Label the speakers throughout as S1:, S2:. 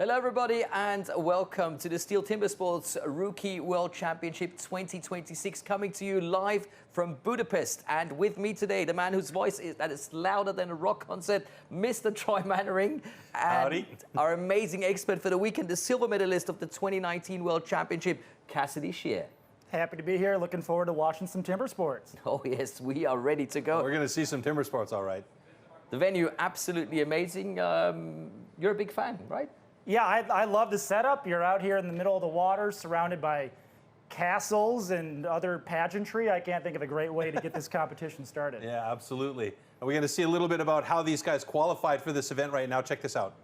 S1: Hello everybody and welcome to the STIHL TIMBERSPORTS Rookie World Championship 2026, coming to you live from Budapest. And with me today, the man whose voice is louder than a rock concert, Mr. Troy Mannering, and
S2: Howdy.
S1: our amazing expert for the weekend, the silver medalist of the 2019 World Championship, Cassidy Shear.
S3: Happy to be here. Looking forward to watching some timber sports.
S1: Oh yes, we are ready to go.
S2: We're going to see some timber sports, all right.
S1: The venue, absolutely amazing. You're a big fan, right?
S3: Yeah, I love the setup. You're out here in the middle of the water, surrounded by castles and other pageantry. I can't think of a great way to get this competition started.
S2: Yeah, absolutely. And we're going to see a little bit about how these guys qualified for this event right now. Check this out.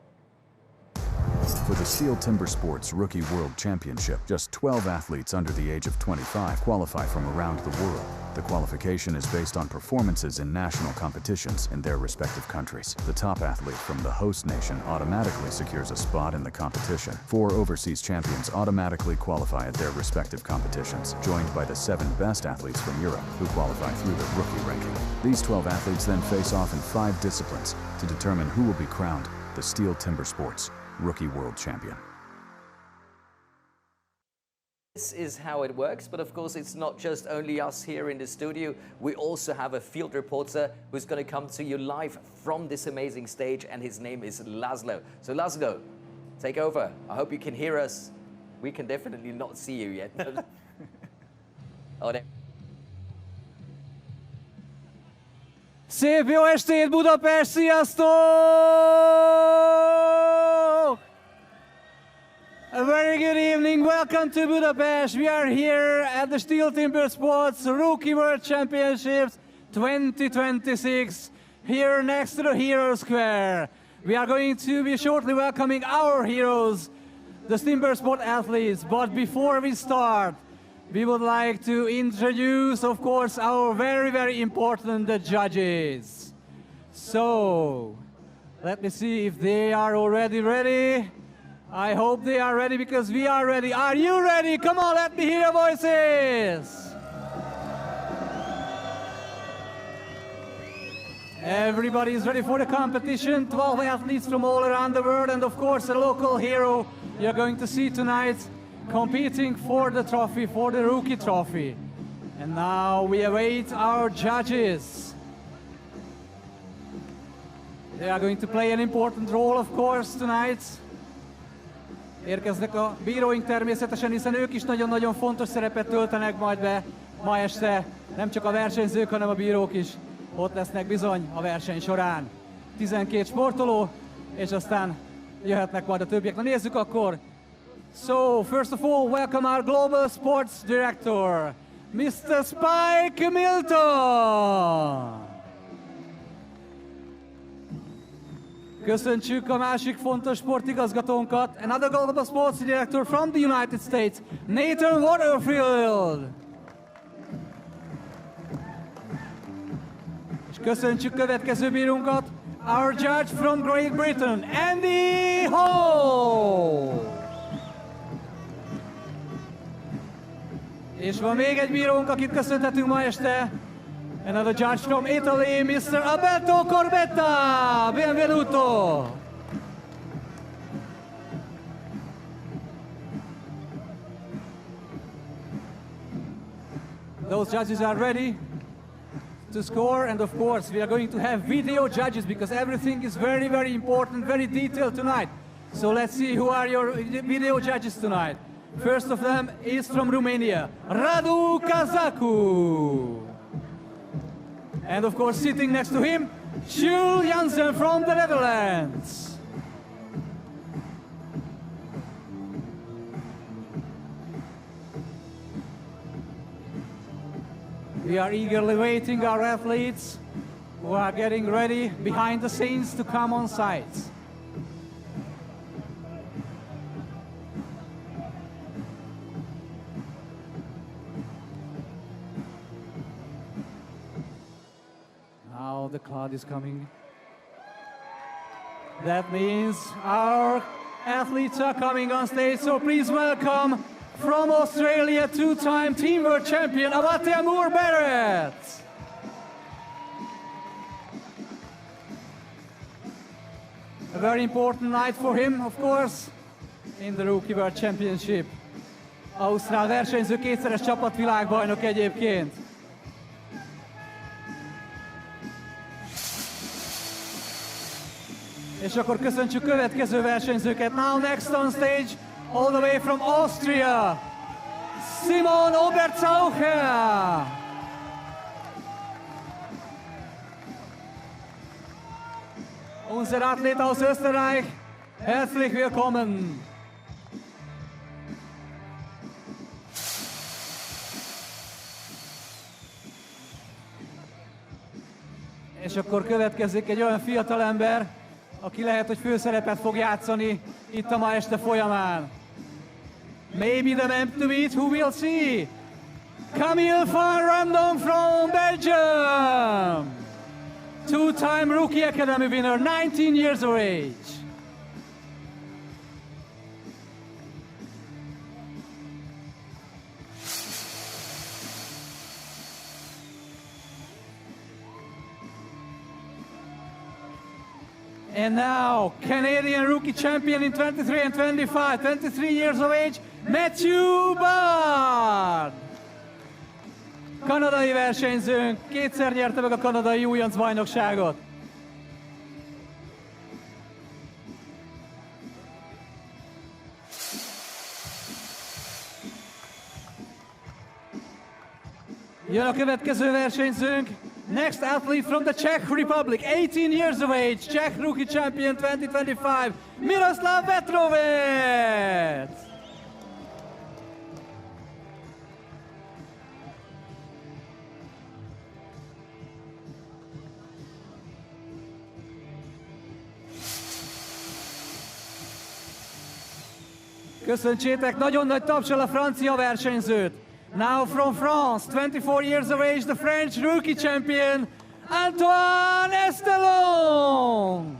S4: For the STIHL TIMBERSPORTS Rookie World Championship, just 12 athletes under the age of 25 qualify from around the world. The qualification is based on performances in national competitions in their respective countries. The top athlete from the host nation automatically secures a spot in the competition. 4 overseas champions automatically qualify at their respective competitions, joined by the 7 best athletes from Europe who qualify through the rookie ranking. These 12 athletes then face off in 5 disciplines to determine who will be crowned the STIHL TIMBERSPORTS Rookie World Champion.
S1: This is how it works, but of course it's not just only us here in the studio. We also have a field reporter who's going to come to you live from this amazing stage, and his name is Laszlo. So Laszlo, take over. I hope you can hear us. We can definitely not see you yet. Oh, there.
S5: Szép jó estét, Budapest! Sziasztok! A very good evening. Welcome to Budapest. We are here at the STIHL TIMBERSPORTS Rookie World Championships 2026, here next to the Hero Square. We are going to be shortly welcoming our heroes, the TimberSport athletes. But before we start, we would like to introduce, of course, our very, very important judges. So, let me see if they are already ready. I hope they are ready because we are ready. Are you ready? Come on, let me hear your voices. Everybody is ready for the competition. 12 athletes from all around the world, and of course a local hero you're going to see tonight competing for the trophy, for the rookie trophy. And now we await our judges. They are going to play an important role, of course, tonight. Érkeznek a bíróink természetesen, hiszen ők is nagyon-nagyon fontos szerepet töltenek majd be ma este. Nem csak a versenyzők, hanem a bírók is ott lesznek bizony a verseny során. 12 sportoló, és aztán jöhetnek majd a többiek. Na nézzük akkor! So, first of all, welcome our Global Sports Director, Mr. Spike Milton! Köszöntsük a másik fontos sportigazgatónkat, another Global Sports Director from the United States, Nathan Waterfield! És köszöntsük következő bírunkat, our judge from Great Britain, Andy Hall! És van még egy bírónk, akit köszönhetünk ma este. Another judge from Italy, Mr. Alberto Corbetta. Benvenuto. Those judges are ready to score, and of course we are going to have video judges because everything is very, very important, very detailed tonight. So let's see who are your video judges tonight. First of them is from Romania, Radu Kazaku. And of course, sitting next to him, Jules Jansen from the Netherlands. We are eagerly waiting our athletes who are getting ready behind the scenes to come on site. Now the cloud is coming. That means our athletes are coming on stage, so please welcome from Australia, 2-time Team World Champion, Abate Moore Barrett. A very important night for him, of course. in the Rookie World Championship. Ausztrál versenyző, kétszeres csapatvilágbajnok egyébként. És akkor köszöntsük következő versenyzőket. Now next on stage, all the way from Austria, Simon Obertzaucher. Unser Athlet aus Österreich, herzlich willkommen. És akkor következik egy olyan fiatalember, aki lehet, hogy főszerepet fog játszani itt a ma este folyamán. Maybe the man to beat, who will see? Camille van Randon from Belgium! Two-time Rookie Academy winner, 19 years of age. And now, Canadian Rookie Champion in 23 and 25, 23 years of age, Matthew Bard! Kanadai versenyzőnk, kétszer nyerte meg a kanadai újonc bajnokságot. Jön a következő versenyzőnk, next athlete from the Czech Republic, 18 years of age, Czech Rookie Champion 2025, Miroslav Vetrovec! Köszöntsétek nagyon nagy tapsal a francia versenyzőt. Now from France, 24 years of age, the French Rookie Champion, Antoine Estelon.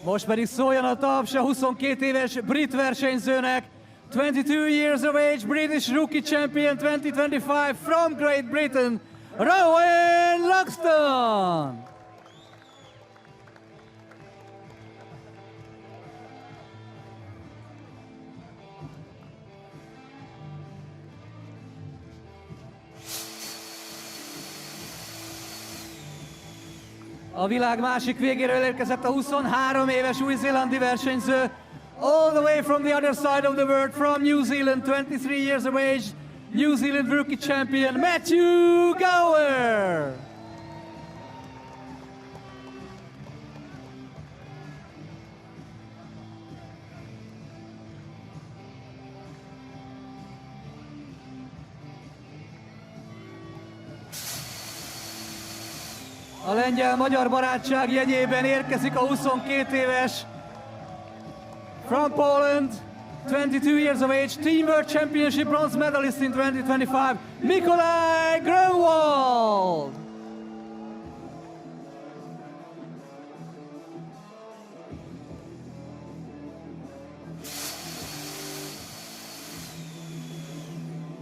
S5: Most pedig szóljon a taps a 22 éves brit versenyzőnek, 22 years of age, British Rookie Champion 2025 from Great Britain, Rowan Luxton! A világ másik végéről érkezett a 23 éves új-zélandi versenyző, all the way from the other side of the world, from New Zealand, 23 years of age, New Zealand Rookie Champion, Matthew Gower! A lengyel-magyar barátság jegyében érkezik a 22 éves from Poland, 22 years of age, Team World Championship bronze medalist in 2025, Nikolaj Grönwald!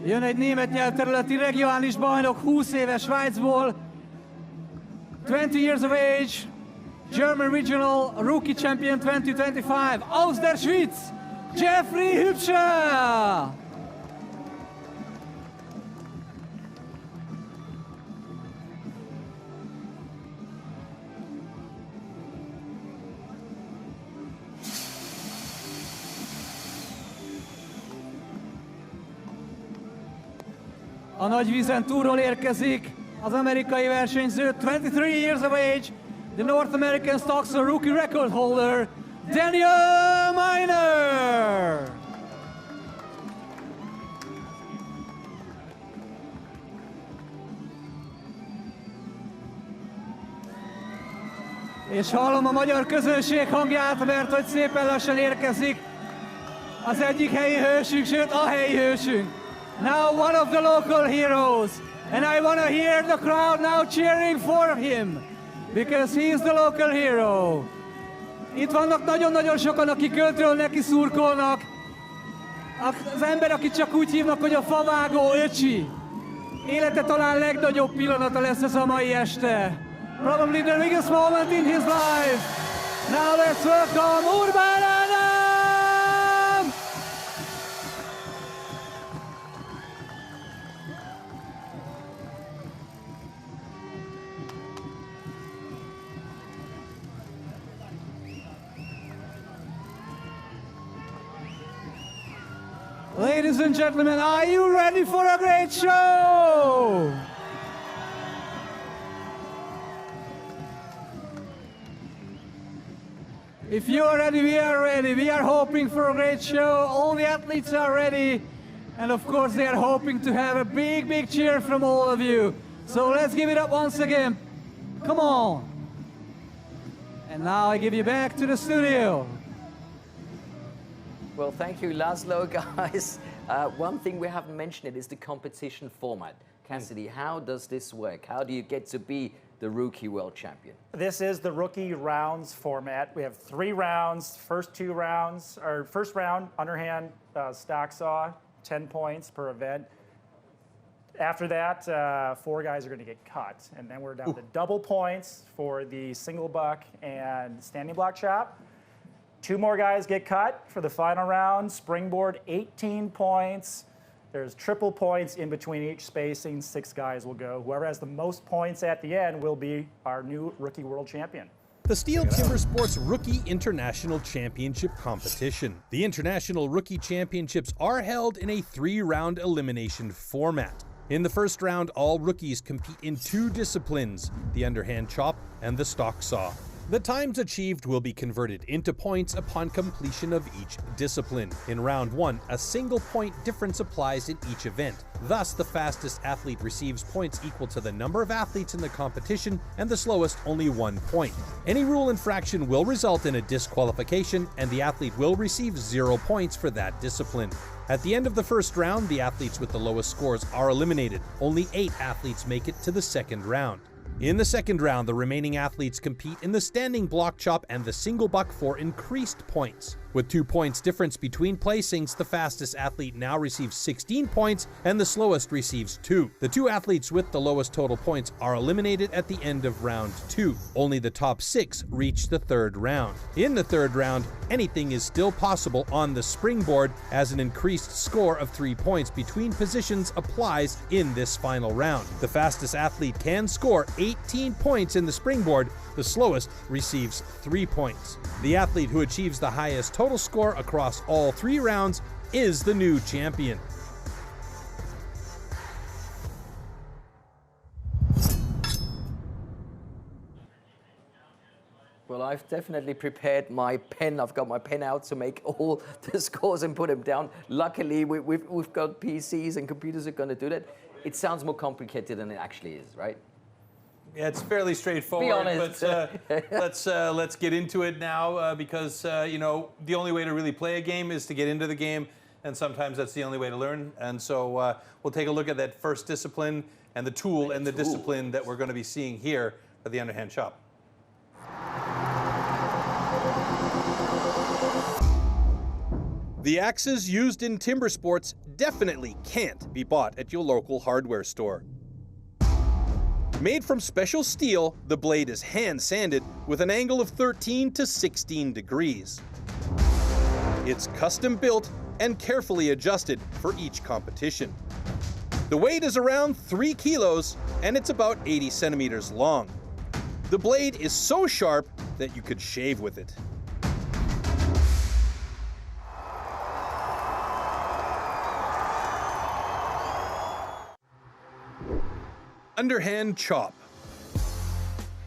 S5: Jön egy német nyelvterületi regionális bajnok, 20 éves Svájcból, 20 years of age, German Regional Rookie Champion 2025, aus der Schweiz, Jeffrey Hübscher! A nagyvízen túról érkezik az amerikai versenyző, 23 years of age, the North American Stockton rookie record holder, Daniel Miner! És hallom a magyar közönség hangját, mert hogy szépen lassan érkezik az egyik helyi hősünk, sőt a helyi hősünk. Now one of the local heroes, and I want to hear the crowd now cheering for him, because he is the local hero. Itt vannak nagyon-nagyon sokan, akik költről neki szurkolnak. Az ember, akit csak úgy hívnak, hogy a favágó öcsi. Élete talán legnagyobb pillanata lesz ez a mai este. Probably the biggest moment in his life. Now let's welcome Urban Adam! Ladies and gentlemen, are you ready for a great show? If you are ready, we are ready. We are hoping for a great show. All the athletes are ready. And of course, they are hoping to have a big, big cheer from all of you. So let's give it up once again. Come on. And now I give you back to the studio.
S1: Well, thank you, Laszlo, guys. One thing we haven't mentioned is the competition format. Cassidy, how does this work? How do you get to be the Rookie World Champion?
S3: This is the rookie rounds format. We have 3 rounds. First 2 rounds, or first round, underhand stock saw, 10 points per event. After that, 4 guys are going to get cut. And then we're down to double points for the single buck and standing block chop. 2 more guys get cut for the final round. Springboard, 18 points. There's triple points in between each spacing. 6 guys will go. Whoever has the most points at the end will be our new Rookie World Champion.
S2: The STIHL Timbersports Rookie International Championship competition. The International Rookie Championships are held in a 3-round elimination format. In the first round, all rookies compete in 2 disciplines, the underhand chop and the stock saw. The times achieved will be converted into points upon completion of each discipline. In round 1, a single point difference applies in each event. Thus, the fastest athlete receives points equal to the number of athletes in the competition, and the slowest only 1 point. Any rule infraction will result in a disqualification, and the athlete will receive 0 points for that discipline. At the end of the first round, the athletes with the lowest scores are eliminated. Only 8 athletes make it to the second round. In the second round, the remaining athletes compete in the standing block chop and the single buck for increased points. With 2 points difference between placings, the fastest athlete now receives 16 points and the slowest receives 2. The 2 athletes with the lowest total points are eliminated at the end of round 2. Only the top 6 reach the third round. In the third round, anything is still possible on the springboard, as an increased score of 3 points between positions applies in this final round. The fastest athlete can score 18 points in the springboard. The slowest receives 3 points. The athlete who achieves the highest total score across all 3 rounds is the new champion.
S1: Well, I've definitely prepared my pen. I've got my pen out to make all the scores and put them down. Luckily, we've got PCs and computers that are going to do that. It sounds more complicated than it actually is, right?
S2: Yeah, it's fairly straightforward.
S1: Be honest.
S2: But let's get into it now because you know, the only way to really play a game is to get into the game, and sometimes that's the only way to learn. And so we'll take a look at that first discipline and the tool and the discipline that we're going to be seeing here for the underhand chop. The axes used in timber sports definitely can't be bought at your local hardware store. Made from special steel, the blade is hand-sanded with an angle of 13 to 16 degrees. It's custom-built and carefully adjusted for each competition. The weight is around 3 kilos and it's about 80 centimeters long. The blade is so sharp that you could shave with it. Underhand chop.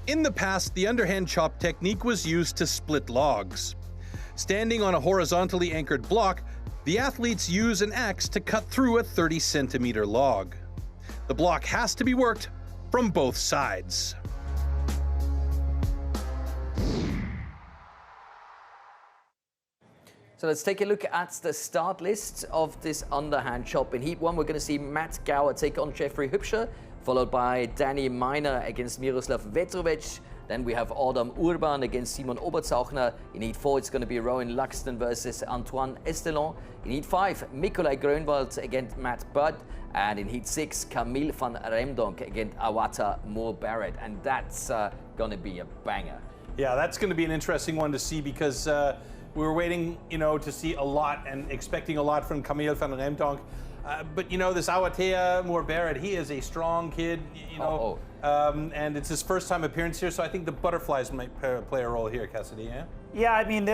S2: In the past, the underhand chop technique was used to split logs. Standing on a horizontally anchored block, the athletes use an axe to cut through a 30-centimeter log. The block has to be worked from both sides.
S1: So let's take a look at the start list of this underhand chop. In Heat 1, we're going to see Matt Gower take on Jeffrey Hübscher, followed by Danny Miner against Miroslav Vetrovic. Then we have Adam Urban against Simon Oberzauchner. In Heat 4, it's going to be Rowan Luxton versus Antoine Estelon. In Heat 5, Nikolai Grönwald against Matt Budd. And in Heat 6, Camille van Remdonk against Awata Moore Barrett. And that's going to be a banger.
S2: Yeah, that's going to be an interesting one to see because we were waiting, to see a lot and expecting a lot from Camille van Remdonk. But this Awatea Moore Barrett, he is a strong kid, and it's his first time appearance here, so I think the butterflies might play a role here, Cassidy, yeah?
S3: Yeah, I mean,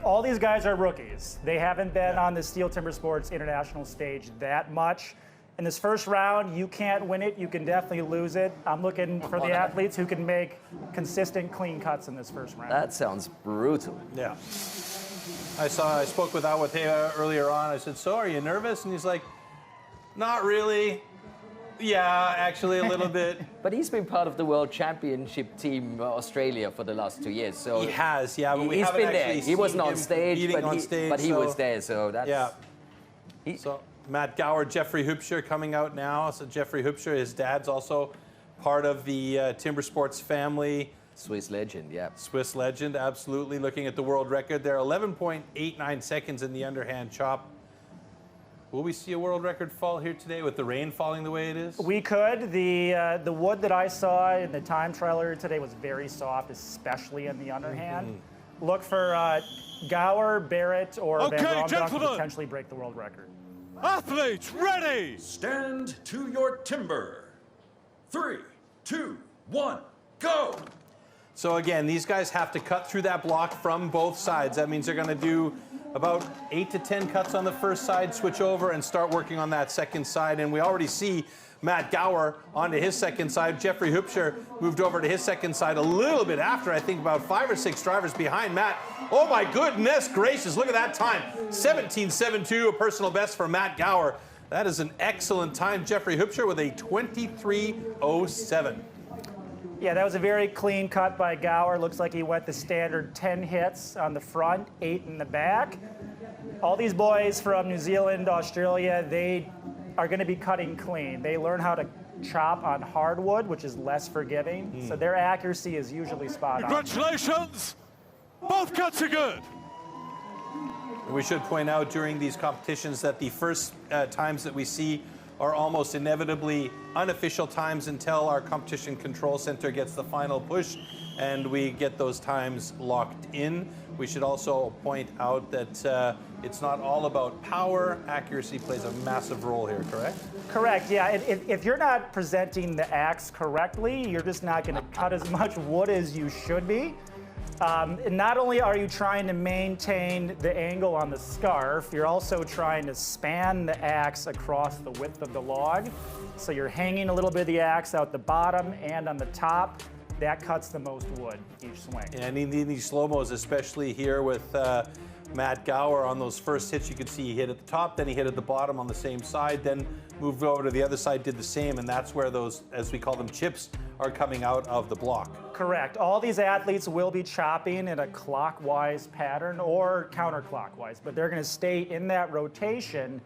S3: all these guys are rookies. They haven't been on the STIHL Timbersports international stage that much. In this first round, you can't win it. You can definitely lose it. I'm looking for the athletes who can make consistent, clean cuts in this first round.
S1: That sounds brutal.
S2: Yeah. I spoke with Awatea earlier on. I said, so are you nervous? And he's like, not really. Yeah, actually a little bit.
S1: But he's been part of the World Championship team Australia for the last 2 years. So
S2: he has, yeah. But
S1: he's been there. He wasn't on stage, but he was there. So that's
S2: So Matt Gower, Jeffrey Hupscher coming out now. So Jeffrey Hupscher, his dad's also part of the Timbersports family.
S1: Swiss legend, yeah.
S2: Swiss legend, absolutely. Looking at the world record there, 11.89 seconds in the underhand chop. Will we see a world record fall here today with the rain falling the way it is?
S3: We could. The wood that I saw in the time trial earlier today was very soft, especially in the underhand. Look for Gower, Barrett, or Van Romdonk to potentially break the world record.
S6: Athletes ready!
S7: Stand to your timber. 3, 2, 1, go!
S2: So again, these guys have to cut through that block from both sides. That means they're going to do about 8 to 10 cuts on the first side, switch over and start working on that second side. And we already see Matt Gower onto his second side. Jeffrey Hupscher moved over to his second side a little bit after, I think about 5 or 6 drivers behind Matt. Oh my goodness gracious, look at that time. 17.72, a personal best for Matt Gower. That is an excellent time. Jeffrey Hupscher with a 23.07.
S3: Yeah, that was a very clean cut by Gower. Looks like he went the standard 10 hits on the front, 8 in the back. All these boys from New Zealand, Australia, they are going to be cutting clean. They learn how to chop on hardwood, which is less forgiving. So their accuracy is usually spot on.
S6: Congratulations! Both cuts are good.
S2: We should point out during these competitions that the first times that we see are almost inevitably unofficial times until our competition control center gets the final push and we get those times locked in. We should also point out that it's not all about power. Accuracy plays a massive role here, correct?
S3: Correct, yeah. If you're not presenting the axe correctly, you're just not going to cut as much wood as you should be. And not only are you trying to maintain the angle on the scarf, you're also trying to span the axe across the width of the log. So you're hanging a little bit of the axe out the bottom and on the top. That cuts the most wood each swing.
S2: And in these slow-mos, especially here with Matt Gower on those first hits, you could see he hit at the top, then he hit at the bottom on the same side, then moved over to the other side, did the same, and that's where those, as we call them, chips are coming out of the block.
S3: Correct. All these athletes will be chopping in a clockwise pattern or counterclockwise, but they're going to stay in that rotation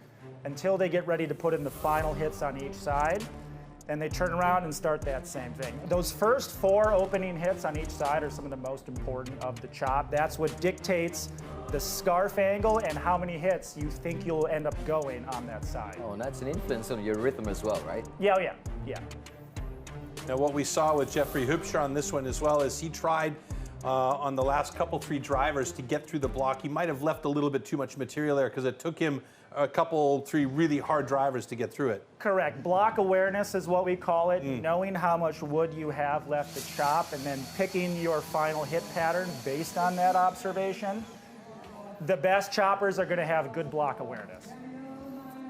S3: until they get ready to put in the final hits on each side. And they turn around and start that same thing. Those first 4 opening hits on each side are some of the most important of the chop. That's what dictates the scarf angle and how many hits you think you'll end up going on that side.
S1: Oh, and that's an influence on your rhythm as well, right?
S3: Yeah, yeah.
S2: Now what we saw with Jeffrey Hupscher on this one as well is he tried on the last couple 3 drivers to get through the block. He might have left a little bit too much material there because it took him a couple 3 really hard drivers to get through it.
S3: Correct. Block awareness is what we call it. Knowing how much wood you have left to chop and then picking your final hit pattern based on that observation. The best choppers are going to have good block awareness.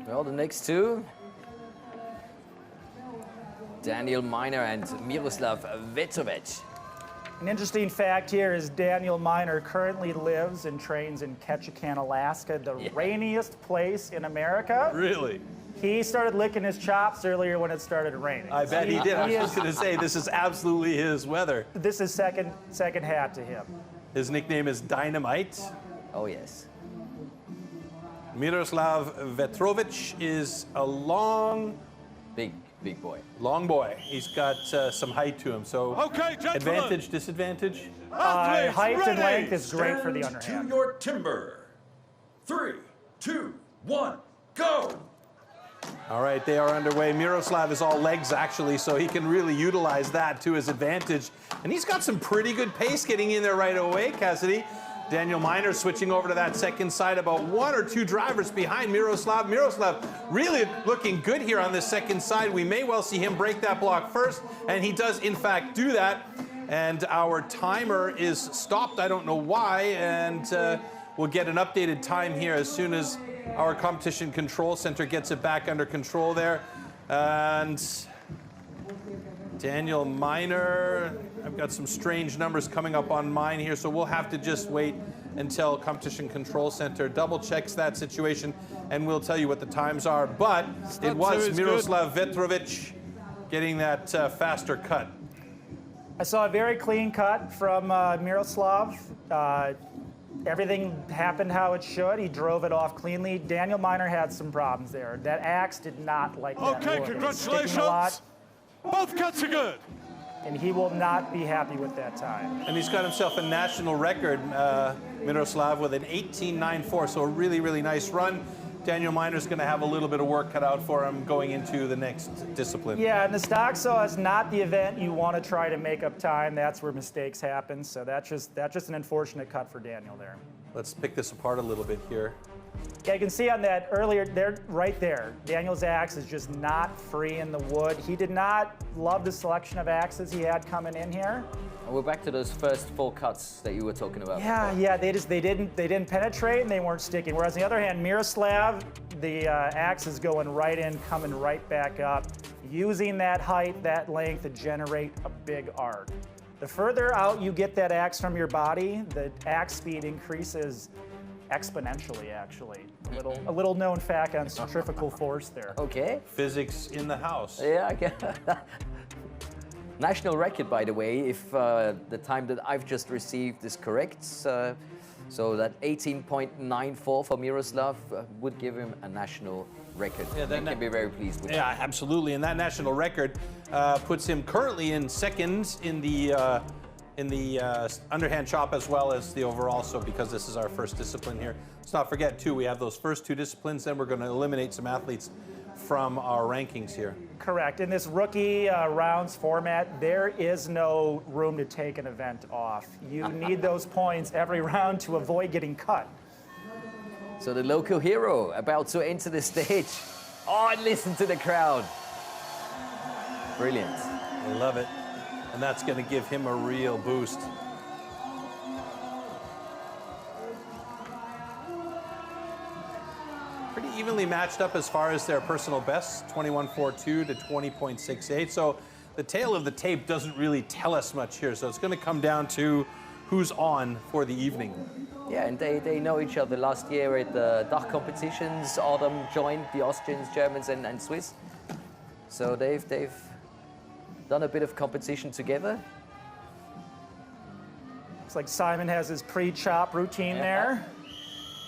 S1: Well, the next 2, Daniel Miner and Miroslav Vetovic.
S3: An interesting fact here is Daniel Miner currently lives and trains in Ketchikan, Alaska, the rainiest place in America.
S2: Really?
S3: He started licking his chops earlier when it started raining.
S2: I bet he did. I was just going to say, this is absolutely his weather.
S3: This is second hat to him.
S2: His nickname is Dynamite.
S1: Oh, yes.
S2: Miroslav Vetrovic is a long,
S1: big big boy.
S2: Long boy. He's got some height to him. So
S6: Okay, gentlemen.
S2: advantage, disadvantage.
S6: Athletes
S3: Height and
S6: ready.
S3: length is great for the
S7: Stand to
S3: underhand.
S7: your timber. 3, 2, 1, go!
S2: All right, they are underway. Miroslav is all legs, actually, so he can really utilize that to his advantage. And he's got some pretty good pace getting in there right away, Cassidy. Daniel Miner switching over to that second side, about 1 or 2 drivers behind Miroslav. Miroslav really looking good here on this second side. We may well see him break that block first, and he does, in fact, do that. And our timer is stopped. I don't know why, and we'll get an updated time here as soon as our competition control center gets it back under control there. And Daniel Miner, I've got some strange numbers coming up on mine here, so we'll have to just wait until competition control center double checks that situation, and we'll tell you what the times are. But it was Miroslav Vetrovic getting that faster cut.
S3: I saw a very clean cut from Miroslav. Everything happened how it should. He drove it off cleanly. Daniel Miner had some problems there. That axe did not like that
S6: Okay,
S3: wood. It was sticking
S6: congratulations.
S3: a lot,
S6: Both cuts are good.
S3: and he will not be happy with that time.
S2: And he's got himself a national record, Miroslav, with an 18.94, so a really, really nice run. Daniel Miner's going to have a little bit of work cut out for him going into the next discipline.
S3: Yeah, and the stock saw is not the event you want to try to make up time. That's where mistakes happen. So that's just an unfortunate cut for Daniel there.
S2: Let's pick this apart a little bit here.
S3: Yeah, you can see on that earlier, there, right there, Daniel's axe is just not free in the wood. He did not love the selection of axes he had coming in here.
S1: And we're back to those first 4 cuts that you were talking about.
S3: Yeah, they didn't penetrate and they weren't sticking. Whereas on the other hand, Miroslav, the axe is going right in, coming right back up, using that height, that length to generate a big arc. The further out you get that axe from your body, the axe speed increases exponentially, actually. A little known fact on centrifugal force there.
S1: Okay.
S2: Physics in the house.
S1: Yeah, I get national record, by the way, if the time that I've just received is correct. So that 18.94 for Miroslav would give him a national record.
S2: Yeah,
S1: I can be very pleased with that.
S2: Yeah, absolutely. And that national record puts him currently in second in the underhand chop as well as the overall. So because this is our first discipline here, let's not forget too, we have those first 2 disciplines, then we're going to eliminate some athletes from our rankings here.
S3: Correct. In this rookie rounds format, there is no room to take an event off. You need those points every round to avoid getting cut.
S1: So the local hero about to enter the stage. Oh, and listen to the crowd. Brilliant.
S2: I love it. And that's going to give him a real boost. Pretty evenly matched up as far as their personal bests, 21.42 to 20.68. So the tail of the tape doesn't really tell us much here. So it's going to come down to who's on for the evening.
S1: Yeah, and they know each other. Last year at the Dach competitions, Adam joined the Austrians, Germans, and Swiss. So they've done a bit of competition together.
S3: Looks like Simon has his pre-chop routine there.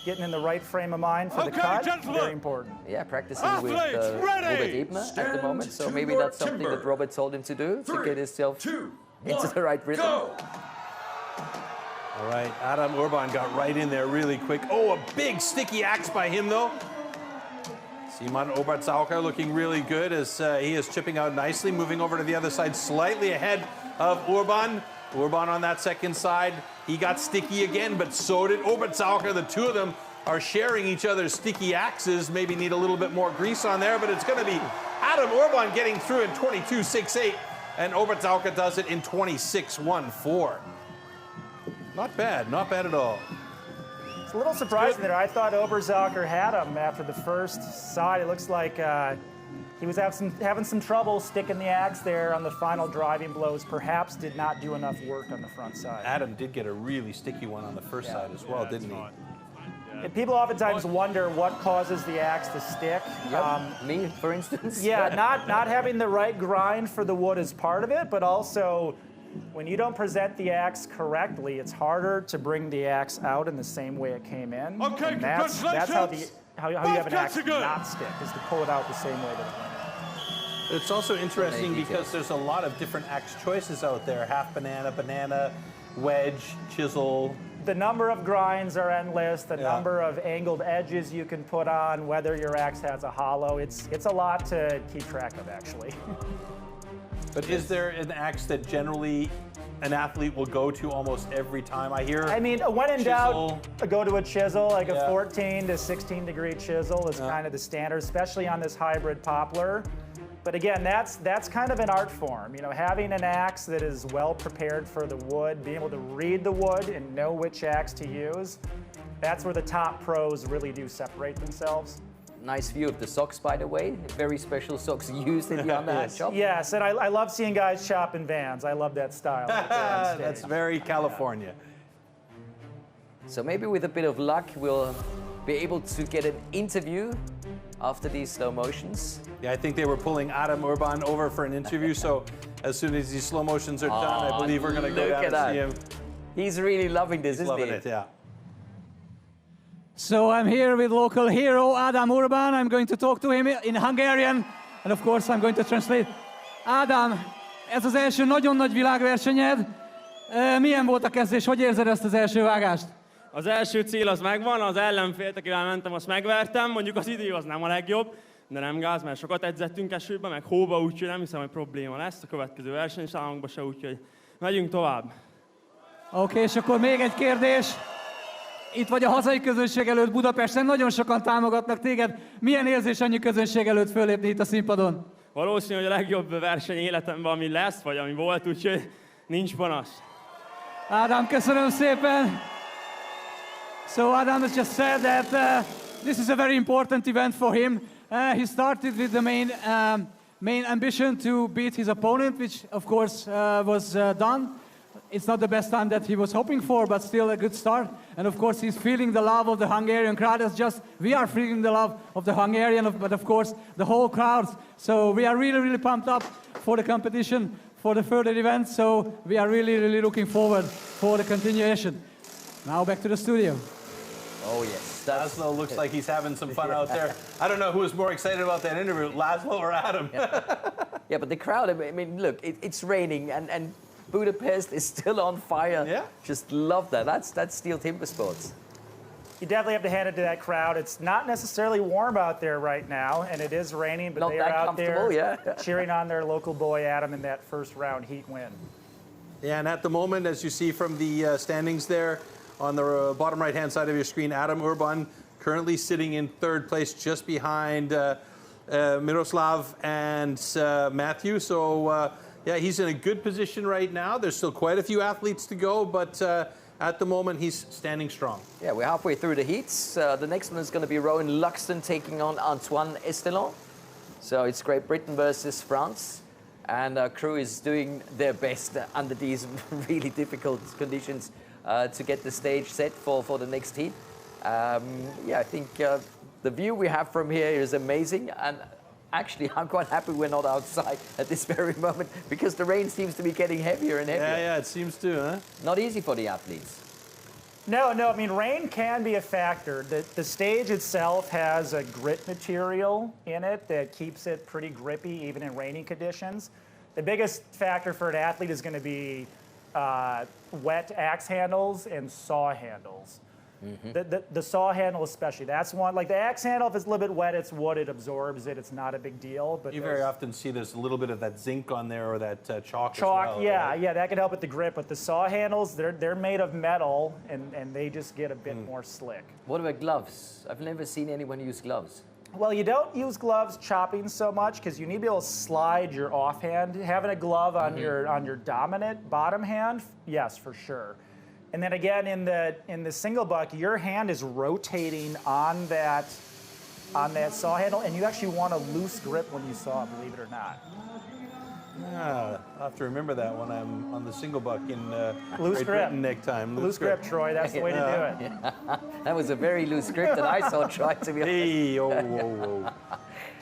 S3: Getting in the right frame of mind for the cut.
S6: Gentlemen.
S3: Very important.
S1: Yeah, practicing with
S6: Athletes,
S1: Robert
S6: ready.
S1: Ebner at the moment. So
S7: Stand
S1: maybe
S7: to
S1: that's
S7: your
S1: something
S7: timber.
S1: that Robert told him to do, to
S7: 3,
S1: get himself
S7: 2,
S1: into
S7: 1,
S1: the right rhythm.
S7: go!
S2: All right, Adam Urban got right in there really quick. Oh, a big sticky axe by him though. Simon Obertzaucher looking really good as he is chipping out nicely, moving over to the other side, slightly ahead of Urban. Urban on that second side. He got sticky again, but so did Obertzaucher. The two of them are sharing each other's sticky axes. Maybe need a little bit more grease on there, but it's going to be Adam Urban getting through in 22.68, and Obertzaucher does it in 26.14. Not bad at all.
S3: It's a little surprising there. I thought Obertzaucher had him after the first side. It looks like he was having some trouble sticking the axe there on the final driving blows. Perhaps did not do enough work on the front side.
S2: Adam did get a really sticky one on the first side as well, didn't he?
S3: And people oftentimes wonder what causes the axe to stick.
S1: Me, for instance.
S3: Yeah, not having the right grind for the wood is part of it, but also when you don't present the axe correctly, it's harder to bring the axe out in the same way it came in.
S6: Okay,
S3: and that's how
S6: congratulations.
S3: you have an
S6: Both
S3: axe
S6: cuts are good.
S3: not stick, is to pull it out the same way that it went in.
S2: It's also interesting
S1: details.
S2: because there's a lot of different axe choices out there. Half banana, banana, wedge, chisel.
S3: The number of grinds are endless. The
S2: Yeah.
S3: number of angled edges you can put on, whether your axe has a hollow. It's a lot to keep track of, actually.
S2: But is there an axe that generally an athlete will go to almost every time? I hear.
S3: I mean, when in
S2: chisel.
S3: doubt, go to a chisel, like
S2: Yeah.
S3: a 14 to 16 degree chisel is kind of the standard, especially on this hybrid poplar. But again, that's kind of an art form. You know, having an axe that is well prepared for the wood, being able to read the wood and know which axe to use, that's where the top pros really do separate themselves.
S1: Nice view of the socks, by the way. Very special socks used in the underhand chop.
S3: Yes, and I love seeing guys chop in Vans. I love that style. out there on stage.
S2: That's very California.
S1: So maybe with a bit of luck, we'll be able to get an interview after these slow motions.
S2: Yeah, I think they were pulling Adam Urban over for an interview, so as soon as these slow motions are done, I believe we're going to go
S1: look
S2: down
S1: at
S2: and see
S1: that.
S2: him.
S1: He's really loving this, isn't
S2: Loving
S1: he?
S2: it, yeah.
S5: So I'm here with local hero Adam Urban. I'm going to talk to him in Hungarian, and of course I'm going to translate. Ádám, ez az első nagyon nagy világversenyed. Milyen volt a kezdés? Hogy érzed ezt az első vágást?
S8: Az első cél az megvan, az ellenfélt, akivel mentem, azt megvertem. Mondjuk az idő az nem a legjobb, de nem gáz, mert sokat edzettünk esőben, meg hóba, úgyhogy nem hiszem, hogy probléma lesz a következő versenyszámunkban se, úgyhogy megyünk tovább.
S5: Oké, és akkor még egy kérdés. Itt vagy a hazai közönség előtt Budapesten, nagyon sokan támogatnak téged. Milyen érzés annyi közönség előtt fölépni itt a színpadon?
S8: Valószínű, hogy a legjobb verseny életemben, ami lesz, vagy ami volt, úgyhogy nincs panasz.
S5: Ádám, köszönöm szépen. So Adam has just said that this is a very important event for him. He started with the main ambition to beat his opponent, which of course was done. It's not the best time that he was hoping for, but still a good start. And of course, he's feeling the love of the Hungarian crowd. As just we are feeling the love of the Hungarian, but of course the whole crowd. So we are really, really pumped up for the competition, for the further events. So we are really, really looking forward for the continuation. Now back to the studio.
S1: Oh, yes.
S2: Laszlo looks like he's having some fun out there. I don't know who was more excited about that interview, Laszlo or Adam.
S1: Yeah, but the crowd, I mean, look, it's raining and Budapest is still on fire.
S2: Yeah.
S1: Just love that. That's STIHL Timbersports.
S3: You definitely have to hand it to that crowd. It's not necessarily warm out there right now, and it is raining, but
S1: Not
S3: they are
S1: that
S3: out there
S1: comfortable, yeah.
S3: cheering on their local boy Adam in that first round heat win.
S2: Yeah, and at the moment, as you see from the standings there on the bottom right-hand side of your screen, Adam Urban currently sitting in third place just behind Miroslav and Matthew. So, yeah, he's in a good position right now. There's still quite a few athletes to go, but at the moment, he's standing strong.
S1: Yeah, we're halfway through the heats. The next one is going to be Rowan Luxton taking on Antoine Estelon. So it's Great Britain versus France. And our crew is doing their best under these really difficult conditions to get the stage set for the next heat. Yeah, I think the view we have from here is amazing. And actually, I'm quite happy we're not outside at this very moment because the rain seems to be getting heavier and heavier.
S2: Yeah, it seems to, huh?
S1: Not easy for the athletes.
S3: No, I mean, rain can be a factor. The stage itself has a grit material in it that keeps it pretty grippy even in rainy conditions. The biggest factor for an athlete is going to be wet axe handles and saw handles. The saw handle especially, that's one. Like the axe handle, if it's a little bit wet, it's wood, it absorbs it, it's not a big deal. But
S2: You very often see there's a little bit of that zinc on there or that chalk as
S3: chalk,
S2: well,
S3: yeah,
S2: right?
S3: yeah, that can help with the grip. But the saw handles, they're made of metal and they just get a bit more slick.
S1: What about gloves? I've never seen anyone use gloves.
S3: Well, you don't use gloves chopping so much because you need to be able to slide your offhand. Having a glove on your dominant bottom hand, yes, for sure. And then again, in the single buck, your hand is rotating on that saw handle, and you actually want a loose grip when you saw, believe it or not.
S2: Yeah, I'll have to remember that when I'm on the single buck in
S3: Loose
S2: Great
S3: grip.
S2: Britain next time.
S3: Loose grip, Troy. That's the way to do it.
S1: That was a very loose grip that I saw try, to be honest.
S2: Hey, oh, whoa, whoa.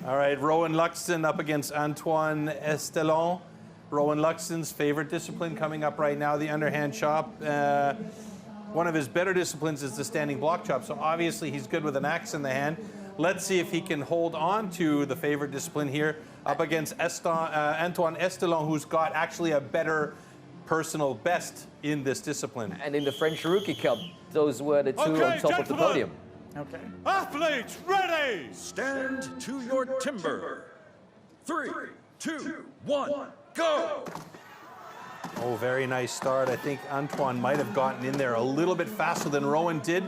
S2: All right, Rowan Luxton up against Antoine Estelon. Rowan Luxton's favorite discipline coming up right now, the underhand chop. One of his better disciplines is the standing block chop, so obviously he's good with an axe in the hand. Let's see if he can hold on to the favorite discipline here up against Antoine Estelon, who's got actually a better personal best in this discipline.
S1: And in the French Rookie Cup, those were the two on top of the podium.
S3: Okay.
S6: Athletes, ready!
S7: Stand to your timber. 3, 2, 1, go!
S2: Oh, very nice start. I think Antoine might have gotten in there a little bit faster than Rowan did.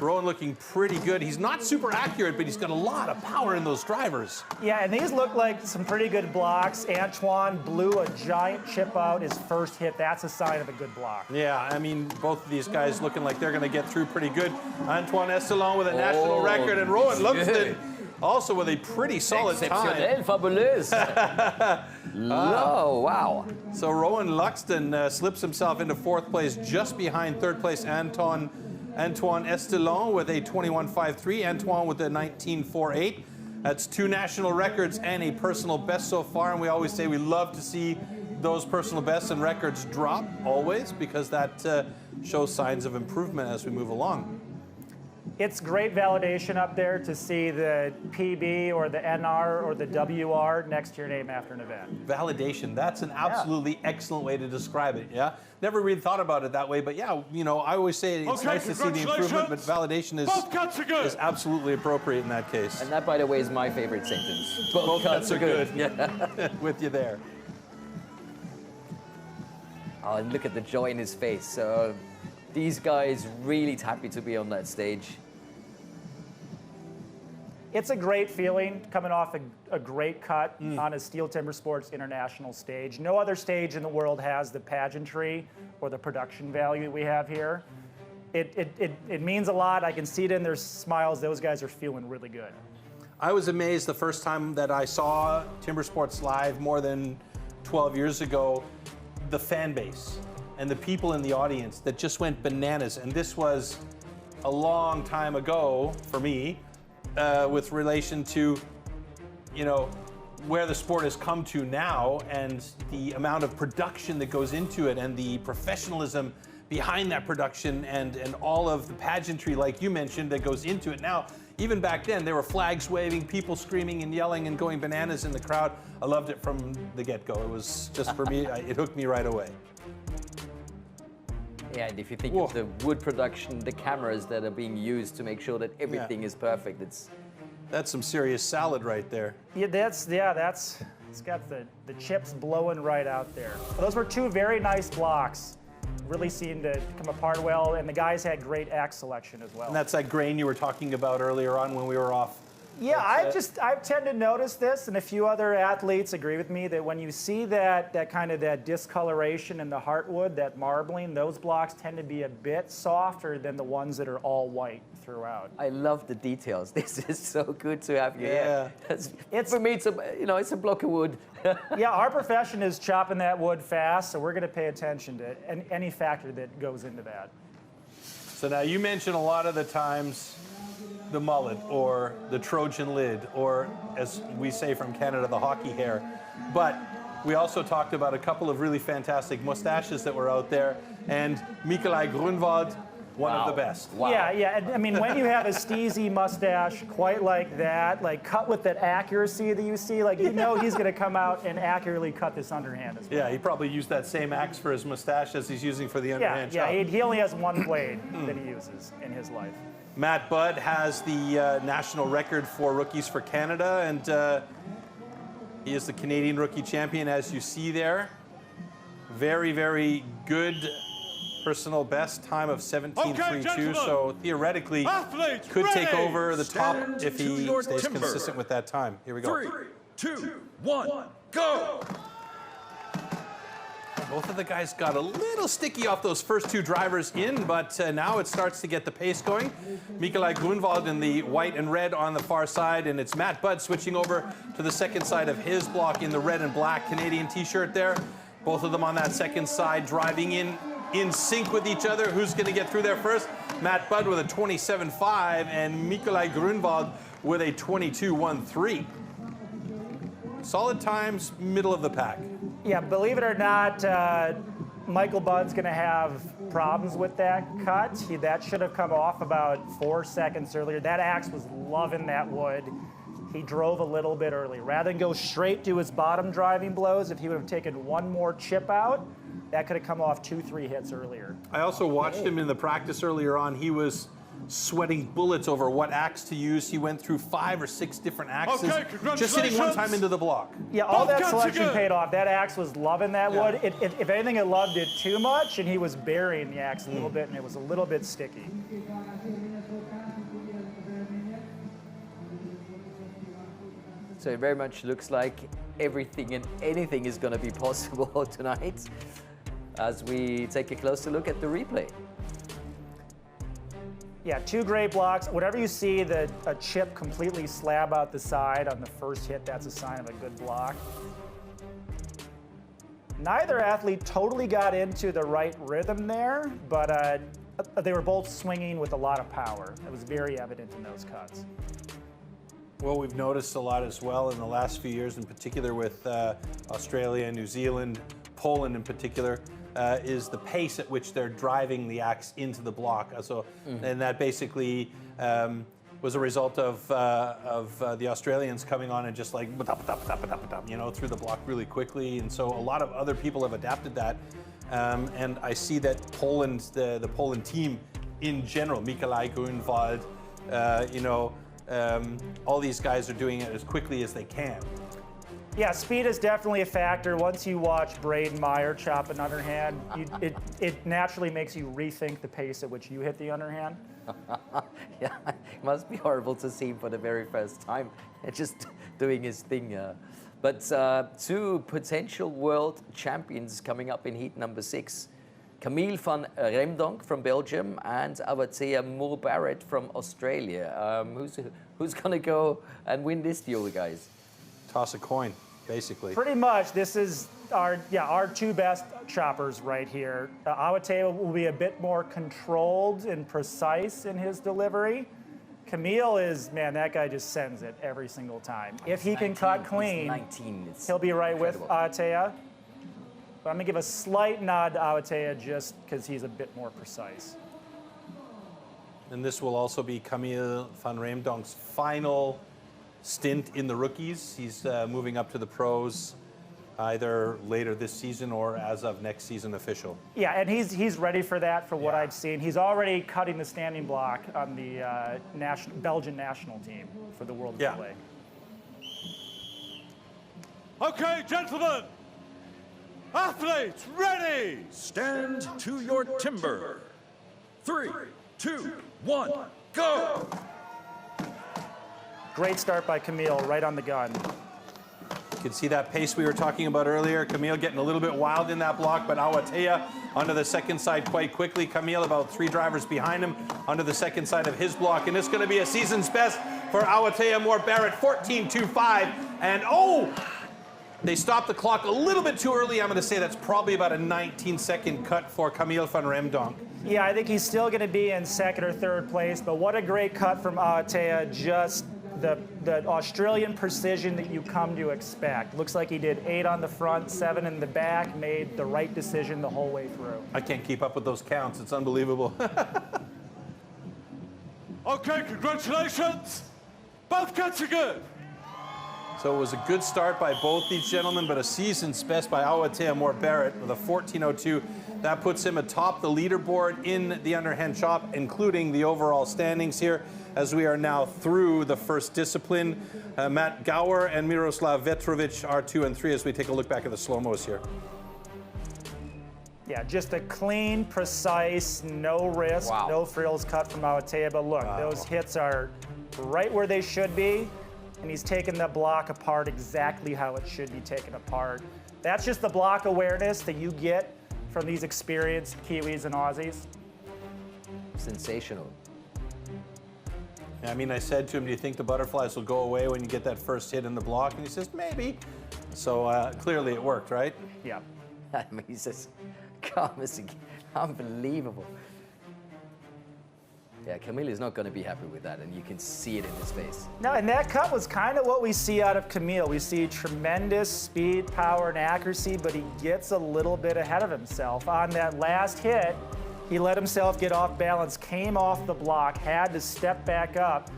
S2: Rowan looking pretty good. He's not super accurate, but he's got a lot of power in those drivers.
S3: Yeah, and these look like some pretty good blocks. Antoine blew a giant chip out his first hit. That's a sign of a good block.
S2: Yeah, I mean, both of these guys looking like they're going to get through pretty good. Antoine Estelon with a national record, and Rowan Luxton also with a pretty solid time.
S1: Exceptionnel, fabuleuse. Oh, wow.
S2: So Rowan Luxton slips himself into 4th place, just behind 3rd place Antoine Estelon with a 21.53. Antoine with a 19.48. That's 2 national records and a personal best so far. And we always say we love to see those personal bests and records drop always, because that shows signs of improvement as we move along.
S3: It's great validation up there to see the PB or the NR or the WR next to your name after an event.
S2: Validation, that's an absolutely excellent way to describe it, yeah? Never really thought about it that way, but yeah, you know, I always say it's nice to see the improvement, but validation is absolutely appropriate in that case.
S1: And that, by the way, is my favorite sentence.
S2: Both cuts are good.
S1: Yeah.
S2: With you there.
S1: Oh, and look at the joy in his face. These guys really happy to be on that stage.
S3: It's a great feeling coming off a great cut on a STIHL Timbersports international stage. No other stage in the world has the pageantry or the production value we have here. It means a lot. I can see it in their smiles. Those guys are feeling really good.
S2: I was amazed the first time that I saw Timbersports live more than 12 years ago, the fan base and the people in the audience that just went bananas. And this was a long time ago for me, with relation to, you know, where the sport has come to now and the amount of production that goes into it and the professionalism behind that production and all of the pageantry, like you mentioned, that goes into it now. Even back then, there were flags waving, people screaming and yelling and going bananas in the crowd. I loved it from the get-go. It was just, for me, it hooked me right away.
S1: Yeah, and if you think of the wood production, the cameras that are being used to make sure that everything is perfect,
S2: that's some serious salad right there.
S3: Yeah, it's got the chips blowing right out there. Those were 2 very nice blocks. Really seemed to come apart well, and the guys had great axe selection as well.
S2: And that's that grain you were talking about earlier on when we were off.
S3: Yeah, I tend to notice this, and a few other athletes agree with me, that when you see that kind of that discoloration in the heartwood, that marbling, those blocks tend to be a bit softer than the ones that are all white throughout.
S1: I love the details. This is so good to have you
S2: here.
S1: It's for me, it's a block of wood.
S3: Yeah, our profession is chopping that wood fast, so we're going to pay attention to any factor that goes into that.
S2: So now you mentioned a lot of the times the mullet or the Trojan lid, or as we say from Canada, the hockey hair. But we also talked about a couple of really fantastic mustaches that were out there, and Nikolai Grunwald, one of the best.
S1: Wow.
S3: Yeah. And, I mean, when you have a steezy mustache quite like that, like cut with that accuracy that you see, like you know he's going to come out and accurately cut this underhand as well.
S2: Yeah, he probably used that same axe for his mustache as he's using for the underhand chop.
S3: Yeah, he only has one blade that he uses in his life.
S2: Matt Budd has the national record for rookies for Canada, and he is the Canadian rookie champion, as you see there. Very, very good personal best time of 17.32, so theoretically could take over the top if he stays consistent with that time. Here we go.
S7: 3, 2, 1, go!
S2: Both of the guys got a little sticky off those first 2 drivers in, but now it starts to get the pace going. Nikolai Grunwald in the white and red on the far side, and it's Matt Budd switching over to the second side of his block in the red and black Canadian t-shirt there. Both of them on that second side driving in sync with each other. Who's going to get through there first? Matt Budd with a 27.5 and Nikolai Grunwald with a 22.13. Solid times, middle of the pack.
S3: Yeah, believe it or not, Michael Budd's going to have problems with that cut. That should have come off about 4 seconds earlier. That axe was loving that wood. He drove a little bit early. Rather than go straight to his bottom driving blows, if he would have taken one more chip out, that could have come off 2-3 hits earlier.
S2: I also watched him in the practice earlier on. He was sweating bullets over what axe to use. He went through 5 or 6 different axes, just hitting one time into the block.
S3: Yeah, all that selection paid off. That axe was loving that wood. If anything, it loved it too much, and he was burying the axe a little bit, and it was a little bit sticky.
S1: So it very much looks like everything and anything is going to be possible tonight as we take a closer look at the replay.
S3: Yeah, 2 great blocks. Whenever you see a chip completely slab out the side on the first hit, that's a sign of a good block. Neither athlete totally got into the right rhythm there, but they were both swinging with a lot of power. It was very evident in those cuts.
S2: Well, we've noticed a lot as well in the last few years, in particular with Australia, New Zealand, Poland in particular, is the pace at which they're driving the axe into the block. And that basically was a result of the Australians coming on and just like, you know, through the block really quickly. And so a lot of other people have adapted that. And I see that Poland, the Poland team in general, Mikolaj Grunwald, you know, all these guys are doing it as quickly as they can.
S3: Yeah, speed is definitely a factor. Once you watch Braden Meyer chop an underhand, it naturally makes you rethink the pace at which you hit the underhand.
S1: Yeah, it must be horrible to see him for the very first time, just doing his thing. But 2 potential world champions coming up in heat number 6. Camille van Remdonk from Belgium and Awatea Moore-Barrett from Australia. Who's going to go and win this duel, guys?
S2: Toss a coin, basically.
S3: Pretty much. This is our 2 best choppers right here. Awatea will be a bit more controlled and precise in his delivery. Camille is, man, that guy just sends it every single time. If he can cut clean, he'll be right with Awatea. But I'm going to give a slight nod to Awatea just because he's a bit more precise.
S2: And this will also be Camille van Remdonk's final stint in the rookies. He's moving up to the pros either later this season or as of next season official.
S3: Yeah, and he's ready for that for what I've seen. He's already cutting the standing block on the Belgian national team for the World Relay.
S6: Okay, gentlemen. Athletes, ready!
S7: Stand to your timber. 3, 2, 1, go!
S3: Great start by Camille, right on the gun.
S2: You can see that pace we were talking about earlier. Camille getting a little bit wild in that block, but Awatea onto the second side quite quickly. Camille about 3 drivers behind him onto the second side of his block. And it's going to be a season's best for Awatea Moore-Barrett, 14.25. And they stopped the clock a little bit too early. I'm going to say that's probably about a 19-second cut for Camille van Remdonk.
S3: Yeah, I think he's still going to be in 2nd or 3rd place, but what a great cut from Awatea. Just the Australian precision that you come to expect. Looks like he did 8 on the front, 7 in the back, made the right decision the whole way through.
S2: I can't keep up with those counts. It's unbelievable.
S6: Okay, congratulations. Both cuts are good.
S2: So it was a good start by both these gentlemen, but a season's best by Awatea Moore-Barrett with a 14.02. That puts him atop the leaderboard in the underhand chop, including the overall standings here, as we are now through the first discipline. Matt Gower and Miroslav Vetrovic are 2 and 3 as we take a look back at the slow-mos here.
S3: Yeah, just a clean, precise, no risk, no frills cut from Awatea. But look, those hits are right where they should be. And he's taken the block apart exactly how it should be taken apart. That's just the block awareness that you get from these experienced Kiwis and Aussies.
S1: Sensational.
S2: I mean, I said to him, do you think the butterflies will go away when you get that first hit in the block? And he says, maybe. So clearly it worked, right?
S3: Yeah.
S1: I mean, he says, unbelievable. Yeah, Camille is not going to be happy with that, and you can see it in his face.
S3: No, and that cut was kind of what we see out of Camille. We see tremendous speed, power, and accuracy, but he gets a little bit ahead of himself. On that last hit, He let himself get off balance, came off the block, had to step back up.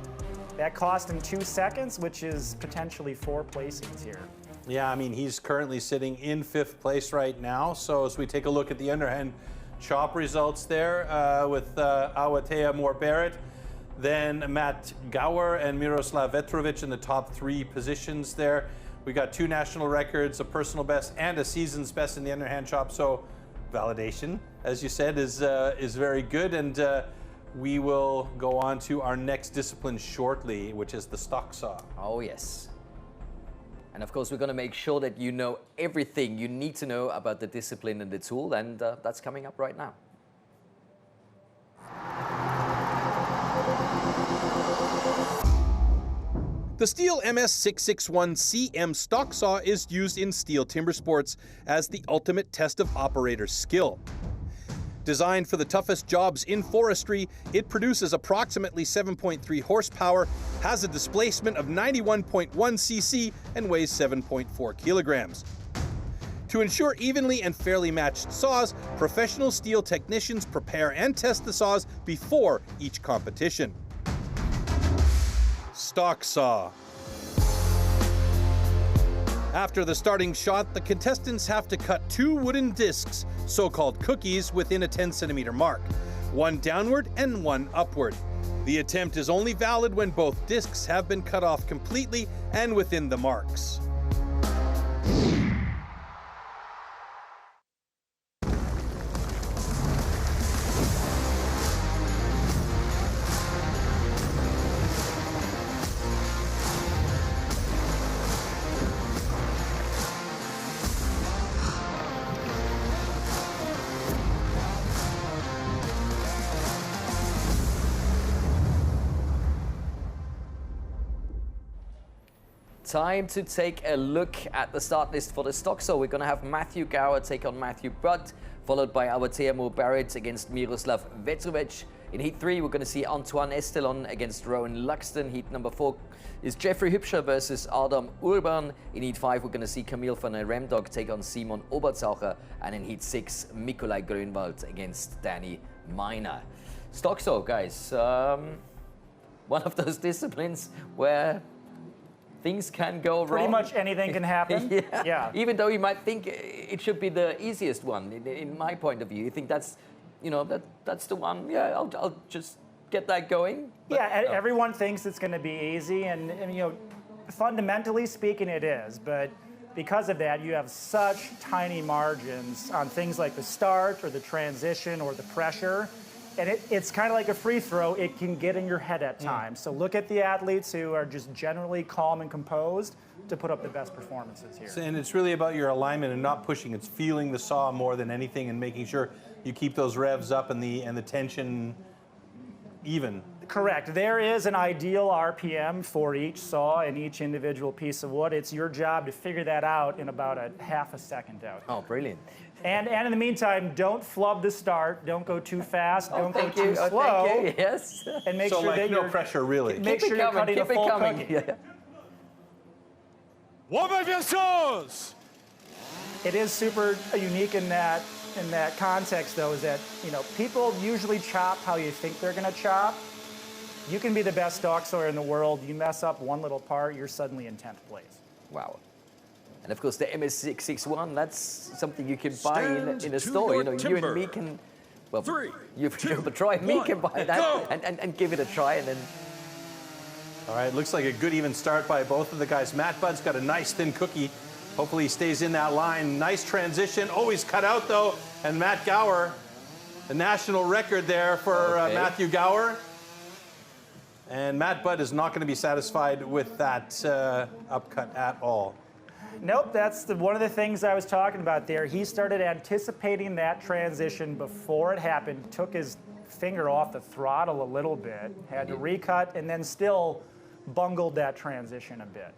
S3: That cost him 2 seconds, which is potentially 4 placings here.
S2: Yeah, I mean, he's currently sitting in 5th place right now. So as we take a look at the underhand chop results there with Awatea Moore-Barrett, then Matt Gower and Miroslav Vetrovic in the top 3 positions there. We got 2 national records, a personal best and a season's best in the underhand chop. So validation, as you said, is very good. And we will go on to our next discipline shortly, which is the stock saw.
S1: Oh, yes. And of course, we're going to make sure that you know everything you need to know about the discipline and the tool, and that's coming up right now.
S2: The STIHL MS661CM stock saw is used in STIHL Timbersports as the ultimate test of operator skill. Designed for the toughest jobs in forestry, it produces approximately 7.3 horsepower, has a displacement of 91.1 cc, and weighs 7.4 kilograms. To ensure evenly and fairly matched saws, professional STIHL technicians prepare and test the saws before each competition. Stock saw. After the starting shot, the contestants have to cut 2 wooden discs, so-called cookies, within a 10-centimeter mark, one downward and one upward. The attempt is only valid when both discs have been cut off completely and within the marks.
S1: Time to take a look at the start list for the stock. So we're going to have Matthew Gower take on Matthew Budd, followed by Awatea Moore-Barrett against Miroslav Vetrovic. In Heat 3, we're going to see Antoine Estelon against Rowan Luxton. Heat number 4 is Jeffrey Hübscher versus Adam Urban. In Heat 5, we're going to see Camille van der Remdog take on Simon Obertaucher. And in Heat 6, Mikolaj Grönwald against Danny Miner. Stock saw, guys. One of those disciplines where things can go wrong.
S3: Pretty much anything can happen.
S1: Yeah. Even though you might think it should be the easiest one, in my point of view, you think that's, you know, that's the one. Yeah, I'll just get that going. But,
S3: everyone thinks it's going to be easy, and you know, fundamentally speaking, it is. But because of that, you have such tiny margins on things like the start or the transition or the pressure. And it's kind of like a free throw. It can get in your head at times. So look at the athletes who are just generally calm and composed to put up the best performances here.
S2: And it's really about your alignment and not pushing. It's feeling the saw more than anything and making sure you keep those revs up and the tension even.
S3: Correct. There is an ideal RPM for each saw and each individual piece of wood. It's your job to figure that out in about a half a second out.
S1: Oh, brilliant.
S3: And in the meantime, don't flub the start. Don't go too fast. Don't go too slow.
S1: Thank you. Yes.
S3: And make
S2: so
S3: sure
S2: like
S3: that
S2: no
S3: you're
S2: pressure really.
S3: Make sure you're cutting a full cookie.
S1: Yeah.
S3: It is super unique in that context, though, is that, you know, people usually chop how you think they're going to chop. You can be the best stock sawyer in the world. You mess up one little part, you're suddenly in 10th place.
S1: Wow. And of course, the MS661, that's something you can buy in a store. You know, you and me can, well, you try and me can buy that and give it a try, and then.
S2: All right, looks like a good even start by both of the guys. Matt Budd's got a nice thin cookie. Hopefully he stays in that line. Nice transition. Oh, he's cut out though. And Matt Gower, the national record there for Matthew Gower. And Matt Budd is not going to be satisfied with that upcut at all.
S3: Nope, that's one of the things I was talking about there. He started anticipating that transition before it happened, took his finger off the throttle a little bit, had to recut, and then still bungled that transition a bit.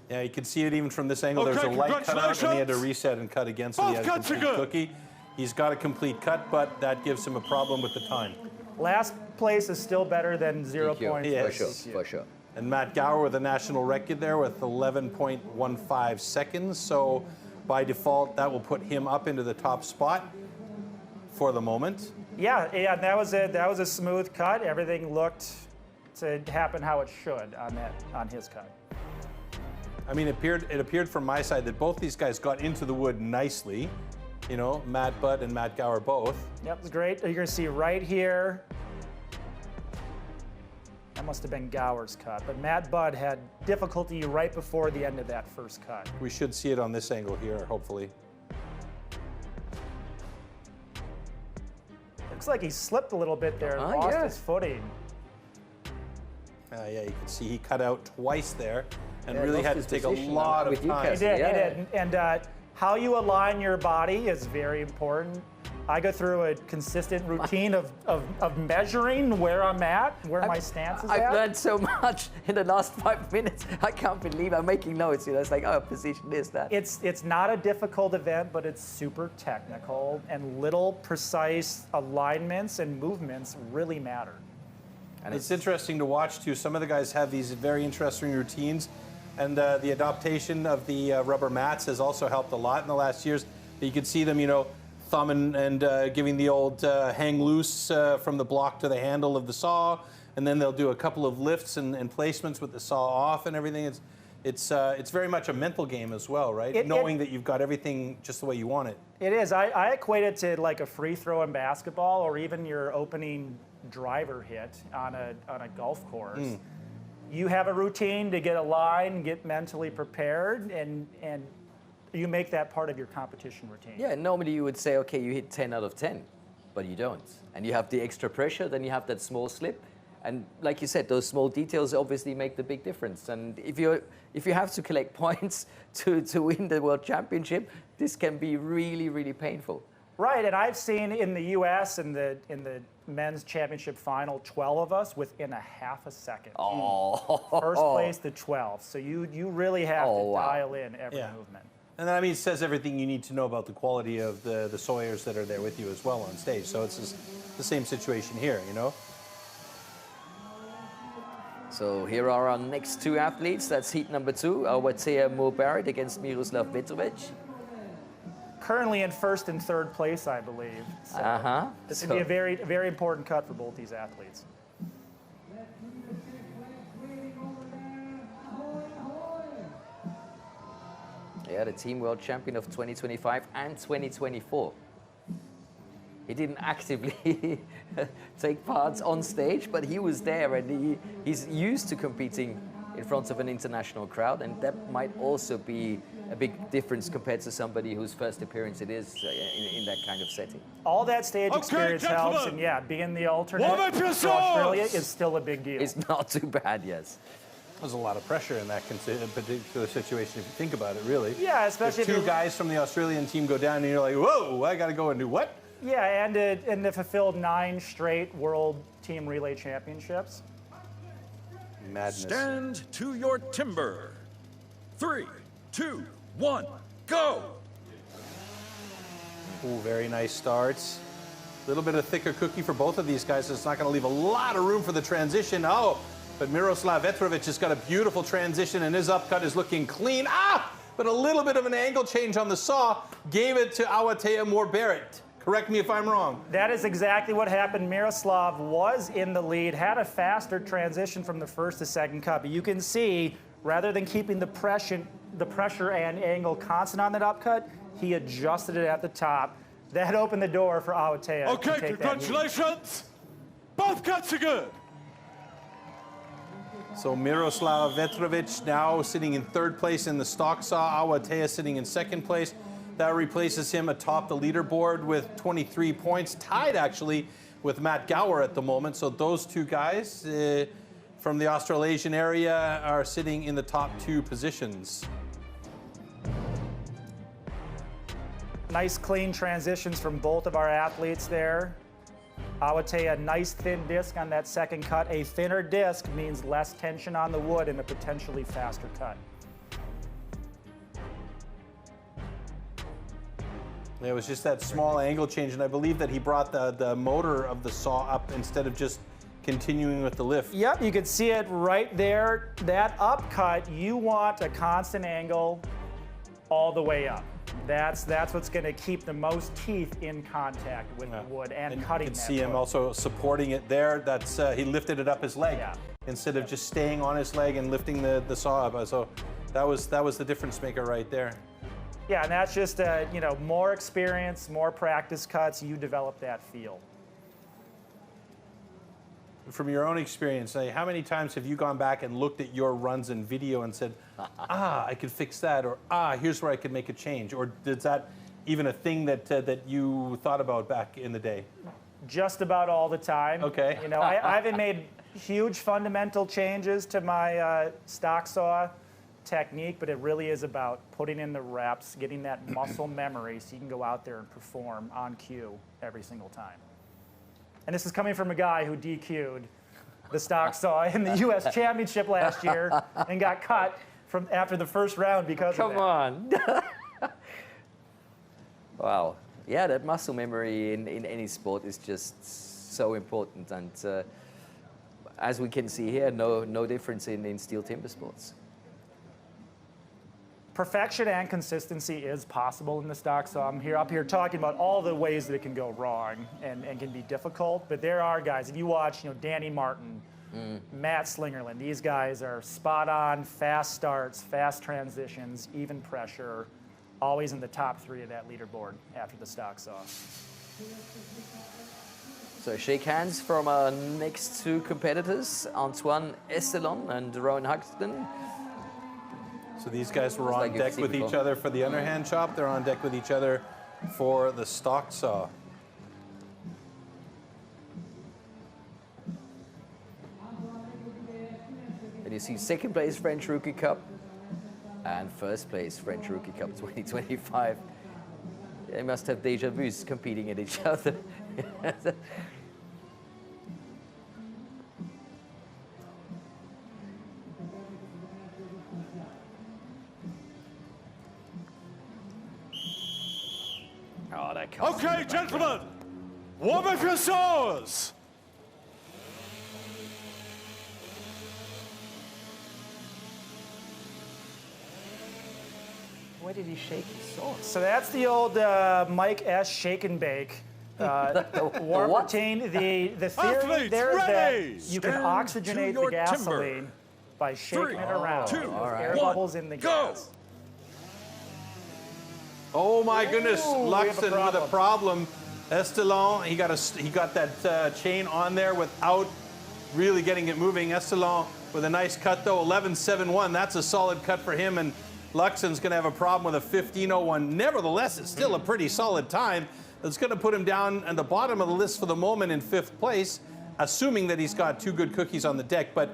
S2: Yeah, you can see it even from this angle. There's a light cut out, and he had to reset and cut again, so he had a complete cookie. He's got a complete cut, but that gives him a problem with the time.
S3: Last place is still better than 0 points.
S1: Yes, for sure.
S2: And Matt Gower with a national record there with 11.15 seconds. So by default, that will put him up into the top spot for the moment.
S3: Yeah, that was a smooth cut. Everything looked to happen how it should on his cut.
S2: I mean, it appeared from my side that both these guys got into the wood nicely. You know, Matt Budd and Matt Gower both.
S3: Yep, it was great. You're going to see right here. That must have been Gower's cut, but Matt Budd had difficulty right before the end of that first cut.
S2: We should see it on this angle here, hopefully.
S3: Looks like he slipped a little bit there, lost his footing.
S2: Yeah, you can see he cut out twice there and really had to take a lot of time.
S3: He did. And how you align your body is very important. I go through a consistent routine of measuring where I'm at, where my stance is at.
S1: I've learned so much in the last 5 minutes. I can't believe I'm making notes. You know, it's like, oh, position is that.
S3: It's not a difficult event, but it's super technical, and little precise alignments and movements really matter.
S2: And it's interesting to watch too. Some of the guys have these very interesting routines, and the adaptation of the rubber mats has also helped a lot in the last years. You can see them, you know, thumbing and giving the old hang loose from the block to the handle of the saw, and then they'll do a couple of lifts and placements with the saw off and everything. It's very much a mental game as well, right? Knowing that you've got everything just the way you want it.
S3: It is. I equate it to like a free throw in basketball, or even your opening driver hit on a golf course. You have a routine to get a line, get mentally prepared, and you make that part of your competition routine.
S1: Yeah, normally you would say, okay, you hit 10 out of 10, but you don't. And you have the extra pressure, then you have that small slip. And like you said, those small details obviously make the big difference. And if you have to collect points to win the World Championship, this can be really, really painful.
S3: Right, and I've seen in the U.S. in the men's championship final, 12 of us within a half a second. First place to 12. So you really have to dial in every movement.
S2: And that, I mean, it says everything you need to know about the quality of the sawyers that are there with you as well on stage. So it's the same situation here, you know?
S1: So here are our next two athletes. That's heat number 2, Awatea Moore-Barrett against Miroslav Vetrovic.
S3: Currently in first and third place, I believe. So this would be a very, very important cut for both these athletes.
S1: Yeah, the team world champion of 2025 and 2024. He didn't actively take part on stage, but he was there, and he's used to competing in front of an international crowd, and that might also be a big difference compared to somebody whose first appearance it is in that kind of setting.
S3: All that stage experience helps, and yeah, being the alternate for Australia is still a big deal.
S1: It's not too bad, yes.
S2: There's a lot of pressure in that particular situation if you think about it, really.
S3: Yeah, especially
S2: if two guys from the Australian team go down and you're like, whoa, I got to go and do what?
S3: Yeah, and to fulfill 9 straight World Team Relay Championships.
S2: Madness.
S7: Stand to your timber. 3, 2, 1, go!
S2: Ooh, very nice starts. A little bit of thicker cookie for both of these guys, so it's not going to leave a lot of room for the transition. Oh, but Miroslav Vetrovic has got a beautiful transition, and his upcut is looking clean. But a little bit of an angle change on the saw gave it to Awatea Moore-Barrett. Correct me if I'm wrong.
S3: That is exactly what happened. Miroslav was in the lead, had a faster transition from the first to second cut. But you can see, rather than keeping the pressure and angle constant on that upcut, he adjusted it at the top. That opened the door for Awatea.
S6: Okay, congratulations. Both cuts are good.
S2: So Miroslav Vetrovic now sitting in third place in the stock saw. Awatea sitting in second place. That replaces him atop the leaderboard with 23 points, tied actually with Matt Gower at the moment. So those two guys from the Australasian area are sitting in the top 2 positions.
S3: Nice clean transitions from both of our athletes there. Awatea, nice thin disc on that second cut. A thinner disc means less tension on the wood and a potentially faster cut.
S2: It was just that small angle change, and I believe that he brought the motor of the saw up instead of just continuing with the lift.
S3: Yep, you can see it right there. That upcut, you want a constant angle all the way up. That's what's going to keep the most teeth in contact with the wood and cutting
S2: you can
S3: that
S2: see him
S3: wood.
S2: also supporting it there. That's he lifted it up his leg instead of just staying on his leg and lifting the saw up. So that was the difference maker right there.
S3: Yeah, and that's just you know, more experience, more practice cuts, you develop that feel.
S2: From your own experience, how many times have you gone back and looked at your runs in video and said, I could fix that, or here's where I could make a change? Or is that even a thing that that you thought about back in the day?
S3: Just about all the time.
S2: Okay.
S3: You know, I haven't made huge fundamental changes to my stock saw technique, but it really is about putting in the reps, getting that muscle memory so you can go out there and perform on cue every single time. And this is coming from a guy who DQ'd the stock saw in the U.S. Championship last year and got cut from after the first round because of that.
S1: Come on. Wow. Yeah, that muscle memory in any sport is just so important. And as we can see here, no difference in STIHL Timbersports.
S3: Perfection and consistency is possible in the stock saw. I'm up here talking about all the ways that it can go wrong and can be difficult, but there are guys, if you watch, you know, Danny Martin, Matt Slingerland, these guys are spot on, fast starts, fast transitions, even pressure, always in the top 3 of that leaderboard after the stock saw.
S1: So shake hands from our next 2 competitors, Antoine Estelon and Rowan Huxton.
S2: So these guys were on
S1: like you've
S2: deck
S1: seen
S2: with
S1: before.
S2: each other for the underhand chop. They're on deck with each other for the stock saw.
S1: And you see second place French Rookie Cup and first place French Rookie Cup 2025. They must have déjà vus competing at each other. Oh, that comes
S6: Okay, gentlemen, warm up your saws.
S1: Why did he shake his sword?
S3: So that's the old Mike S. shake and bake. Warm
S1: what?
S3: routine. The theory
S6: Athletes,
S3: there is
S6: ready!
S3: that you can
S7: Stand
S3: oxygenate
S7: to
S3: the
S7: your
S3: gasoline
S7: timber.
S3: by shaking
S7: 3,
S3: it around.
S7: 2,
S3: with air
S7: 1,
S3: bubbles in the
S7: go!
S3: gas.
S2: Oh my goodness,
S3: Ooh, we have a
S2: Luxon with a problem. Estelon, he got that chain on there without really getting it moving. Estelon with a nice cut though, 11.71. That's a solid cut for him, and Luxon's going to have a problem with a 15.01. Nevertheless, it's still a pretty solid time. It's going to put him down at the bottom of the list for the moment in 5th place, assuming that he's got 2 good cookies on the deck. But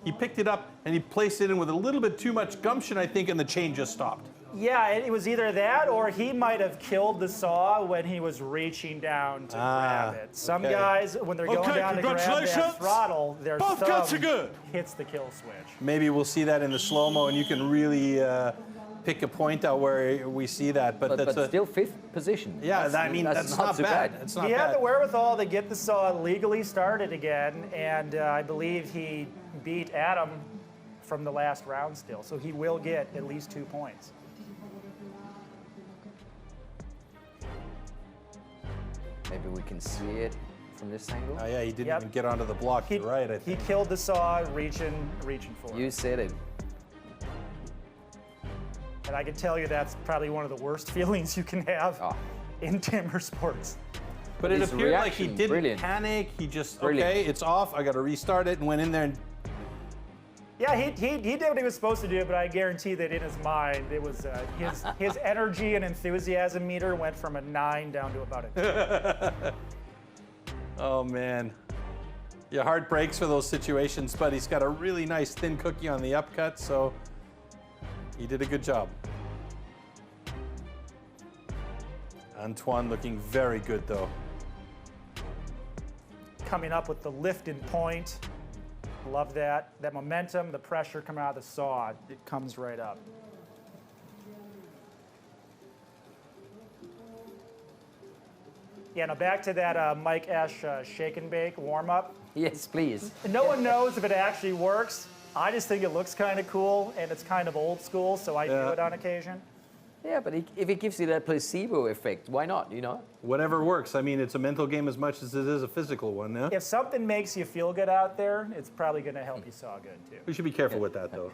S2: he picked it up and he placed it in with a little bit too much gumption, I think, and the chain just stopped.
S3: Yeah, it was either that or he might have killed the saw when he was reaching down to grab it. Some
S2: okay.
S3: guys, when they're going
S6: Okay,
S3: down to grab that
S6: congratulations.
S3: throttle, their
S6: Both cuts are
S3: thumb
S6: good.
S3: hits the kill switch.
S2: Maybe we'll see that in the slow-mo, and you can really pick a point out where we see that. But
S1: But
S2: that's
S1: still 5th position.
S2: yeah, I mean, that's not
S1: too
S2: bad. It's not
S3: He had
S2: bad.
S3: the wherewithal to get the saw legally started again, and I believe he beat Adam from the last round still, so he will get at least 2 points.
S1: Maybe we can see it from this angle.
S2: Oh yeah, he didn't
S3: Yep.
S2: even get onto the block.
S3: He,
S2: You're right, I
S3: he
S2: think.
S3: killed the saw reaching for
S1: You
S3: it.
S1: said it.
S3: And I can tell you that's probably one of the worst feelings you can have
S1: Oh.
S3: in timber sports.
S2: But it
S1: His
S2: appeared like he
S1: reaction,
S2: didn't
S1: brilliant.
S2: panic. He just,
S1: Brilliant.
S2: okay, it's off. I got to restart it, and went in there and
S3: Yeah, he did what he was supposed to do, but I guarantee that in his mind, it was his energy and enthusiasm meter went from a 9 down to about a 2.
S2: oh man. Your heart breaks for those situations, but he's got a really nice thin cookie on the upcut, so he did a good job. Antoine looking very good though.
S3: Coming up with the lift and point. Love that. That momentum, the pressure coming out of the saw, it comes right up. Yeah, now back to that Mike Esch shake and bake warm-up.
S1: Yes, please.
S3: No one knows if it actually works. I just think it looks kind of cool, and it's kind of old school, so I do it on occasion.
S1: Yeah, but if it gives you that placebo effect, why not, you know?
S2: Whatever works. I mean, it's a mental game as much as it is a physical one, yeah?
S3: If something makes you feel good out there, it's probably going to help you saw good too.
S2: We should be careful with that, though.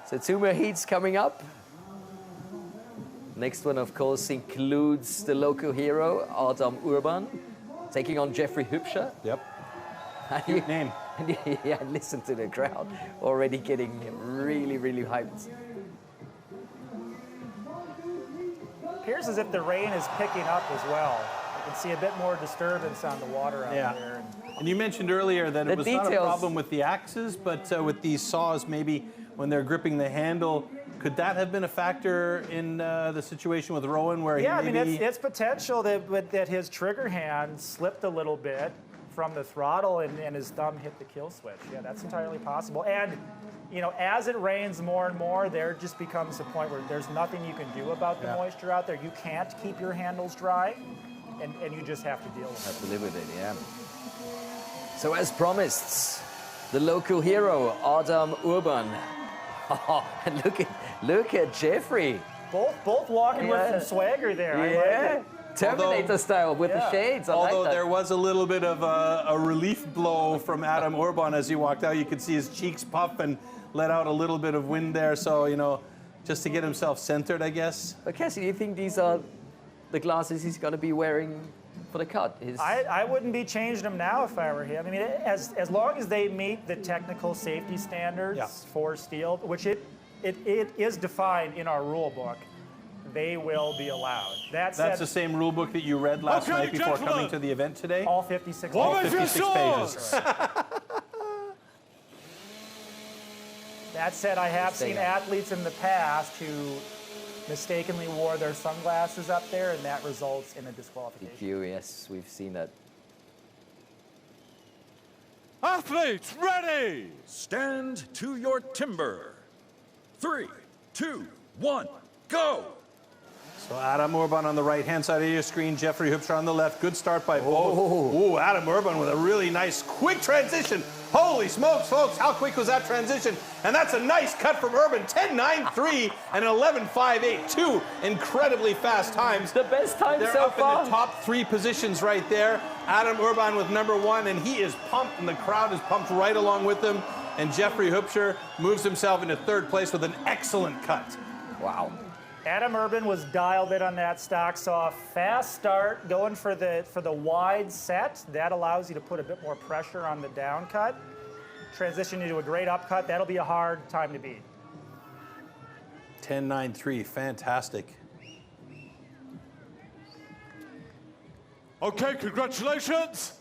S1: So 2 more heats coming up. Next one, of course, includes the local hero, Adam Urban, taking on Jeffrey Hübscher.
S2: Yep.
S1: Cute
S2: name.
S1: Yeah, listen to the crowd already getting really, really hyped.
S3: Appears as if the rain is picking up as well. You can see a bit more disturbance on the water out there.
S2: And you mentioned earlier that it was not a problem with the axes, but with these saws, maybe when they're gripping the handle, could that have been a factor in the situation with Rowan where
S3: yeah,
S2: he maybe...
S3: I mean, it's potential that his trigger hand slipped a little bit from the throttle and his thumb hit the kill switch. Yeah, that's entirely possible. And, you know, as it rains more and more, there just becomes a point where there's nothing you can do about the moisture out there. You can't keep your handles dry, and you just have to deal with it.
S1: Have to live with it, yeah. So as promised, the local hero, Adam Urban. Oh, and look at Jeffrey.
S3: Both walking with some swagger there.
S1: Yeah.
S3: I like it.
S1: Terminator style with the shades.
S2: Although there was a little bit of a relief blow from Adam Urban as he walked out. You could see his cheeks puff and let out a little bit of wind there. So, you know, just to get himself centered, I guess.
S1: But Cassie, do you think these are the glasses he's going to be wearing for the cut?
S3: I wouldn't be changing them now if I were him. I mean, as long as they meet the technical safety standards for steel, which it is defined in our rule book, they will be allowed. That's
S2: the same rule book that you read last night before coming to the event today?
S3: All 56
S2: All
S3: pages.
S2: 56 pages.
S3: That said, I have seen athletes in the past who mistakenly wore their sunglasses up there, and that results in a disqualification.
S1: Yes, we've seen that.
S7: Athletes ready! Stand to your timber. 3, 2, 1, go!
S2: So Adam Urban on the right-hand side of your screen, Jeffrey Hübscher on the left. Good start by both. Ooh, Adam Urban with a really nice quick transition. Holy smokes, folks, how quick was that transition? And that's a nice cut from Urban. 10.93 and an 11.58. 2 incredibly fast times.
S1: The best time
S2: They're
S1: so
S2: up
S1: far.
S2: in the top 3 positions right there. Adam Urban with number 1, and he is pumped, and the crowd is pumped right along with him. And Jeffrey Hübscher moves himself into 3rd place with an excellent cut.
S1: Wow.
S3: Adam Urban was dialed in on that stock saw. Fast start, going for the wide set. That allows you to put a bit more pressure on the down cut. Transition into a great upcut. That'll be a hard time to beat.
S2: 10.93, fantastic.
S6: Okay, congratulations.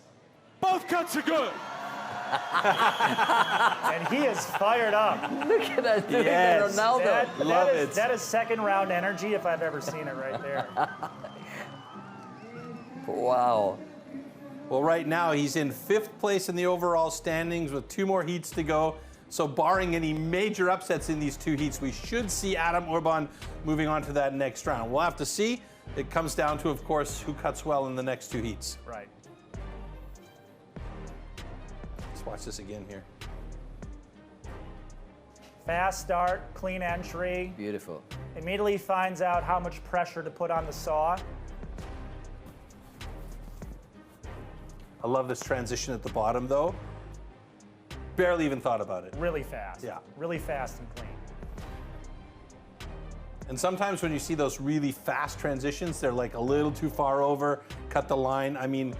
S6: Both cuts are good.
S3: And he is fired up.
S1: Look at that, doing
S2: Yes.
S1: Ronaldo.
S3: That is second round energy if I've ever seen it right there.
S1: Wow.
S2: Well, right now he's in 5th place in the overall standings with 2 more heats to go. So barring any major upsets in these 2 heats, we should see Adam Urban moving on to that next round. We'll have to see. It comes down to, of course, who cuts well in the next 2 heats.
S3: Right.
S2: Let's watch this again here.
S3: Fast start, clean entry.
S1: Beautiful.
S3: Immediately finds out how much pressure to put on the saw.
S2: I love this transition at the bottom, though. Barely even thought about it.
S3: Really fast.
S2: Yeah.
S3: Really fast and clean.
S2: And sometimes when you see those really fast transitions, they're like a little too far over, cut the line. I mean,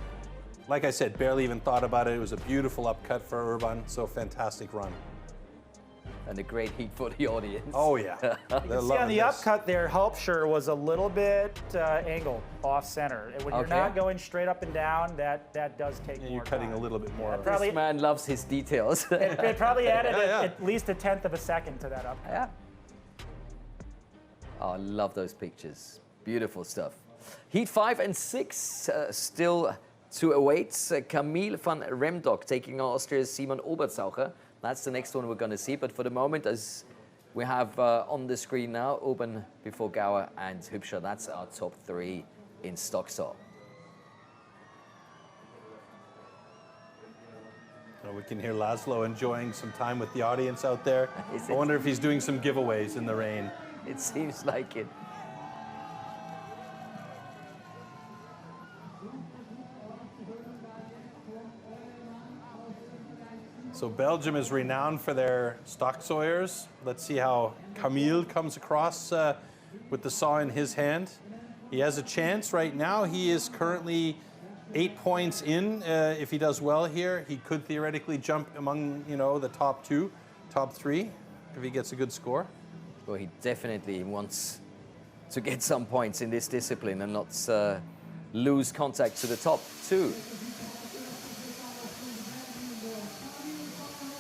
S2: like I said, barely even thought about it. It was a beautiful upcut for Urban, so fantastic run.
S1: And a great heat for the audience.
S2: Oh, yeah.
S3: See on the upcut there, Hübscher was a little bit angled off center. And when you're not going straight up and down, that does take more
S2: You're cutting
S3: time.
S2: a little bit more.
S1: This man loves his details.
S3: It probably added at least 1/10 of a second to that upcut.
S1: Yeah. Oh, I love those pictures. Beautiful stuff. Heat 5 and 6 still to await. Camille van Remdok taking on Austria's Simon Obertzaucher. That's the next one we're going to see. But for the moment, as we have on the screen now, Urban before Gauer and Hübscher. That's our top 3 in stock saw.
S2: So we can hear Laszlo enjoying some time with the audience out there. I wonder if he's doing some giveaways in the rain.
S1: It seems like it.
S2: So Belgium is renowned for their stock sawyers. Let's see how Camille comes across with the saw in his hand. He has a chance right now. He is currently 8 points in. If he does well here, he could theoretically jump among, you know, the top 2, top 3, if he gets a good score.
S1: Well, he definitely wants to get some points in this discipline and not lose contact to the top 2.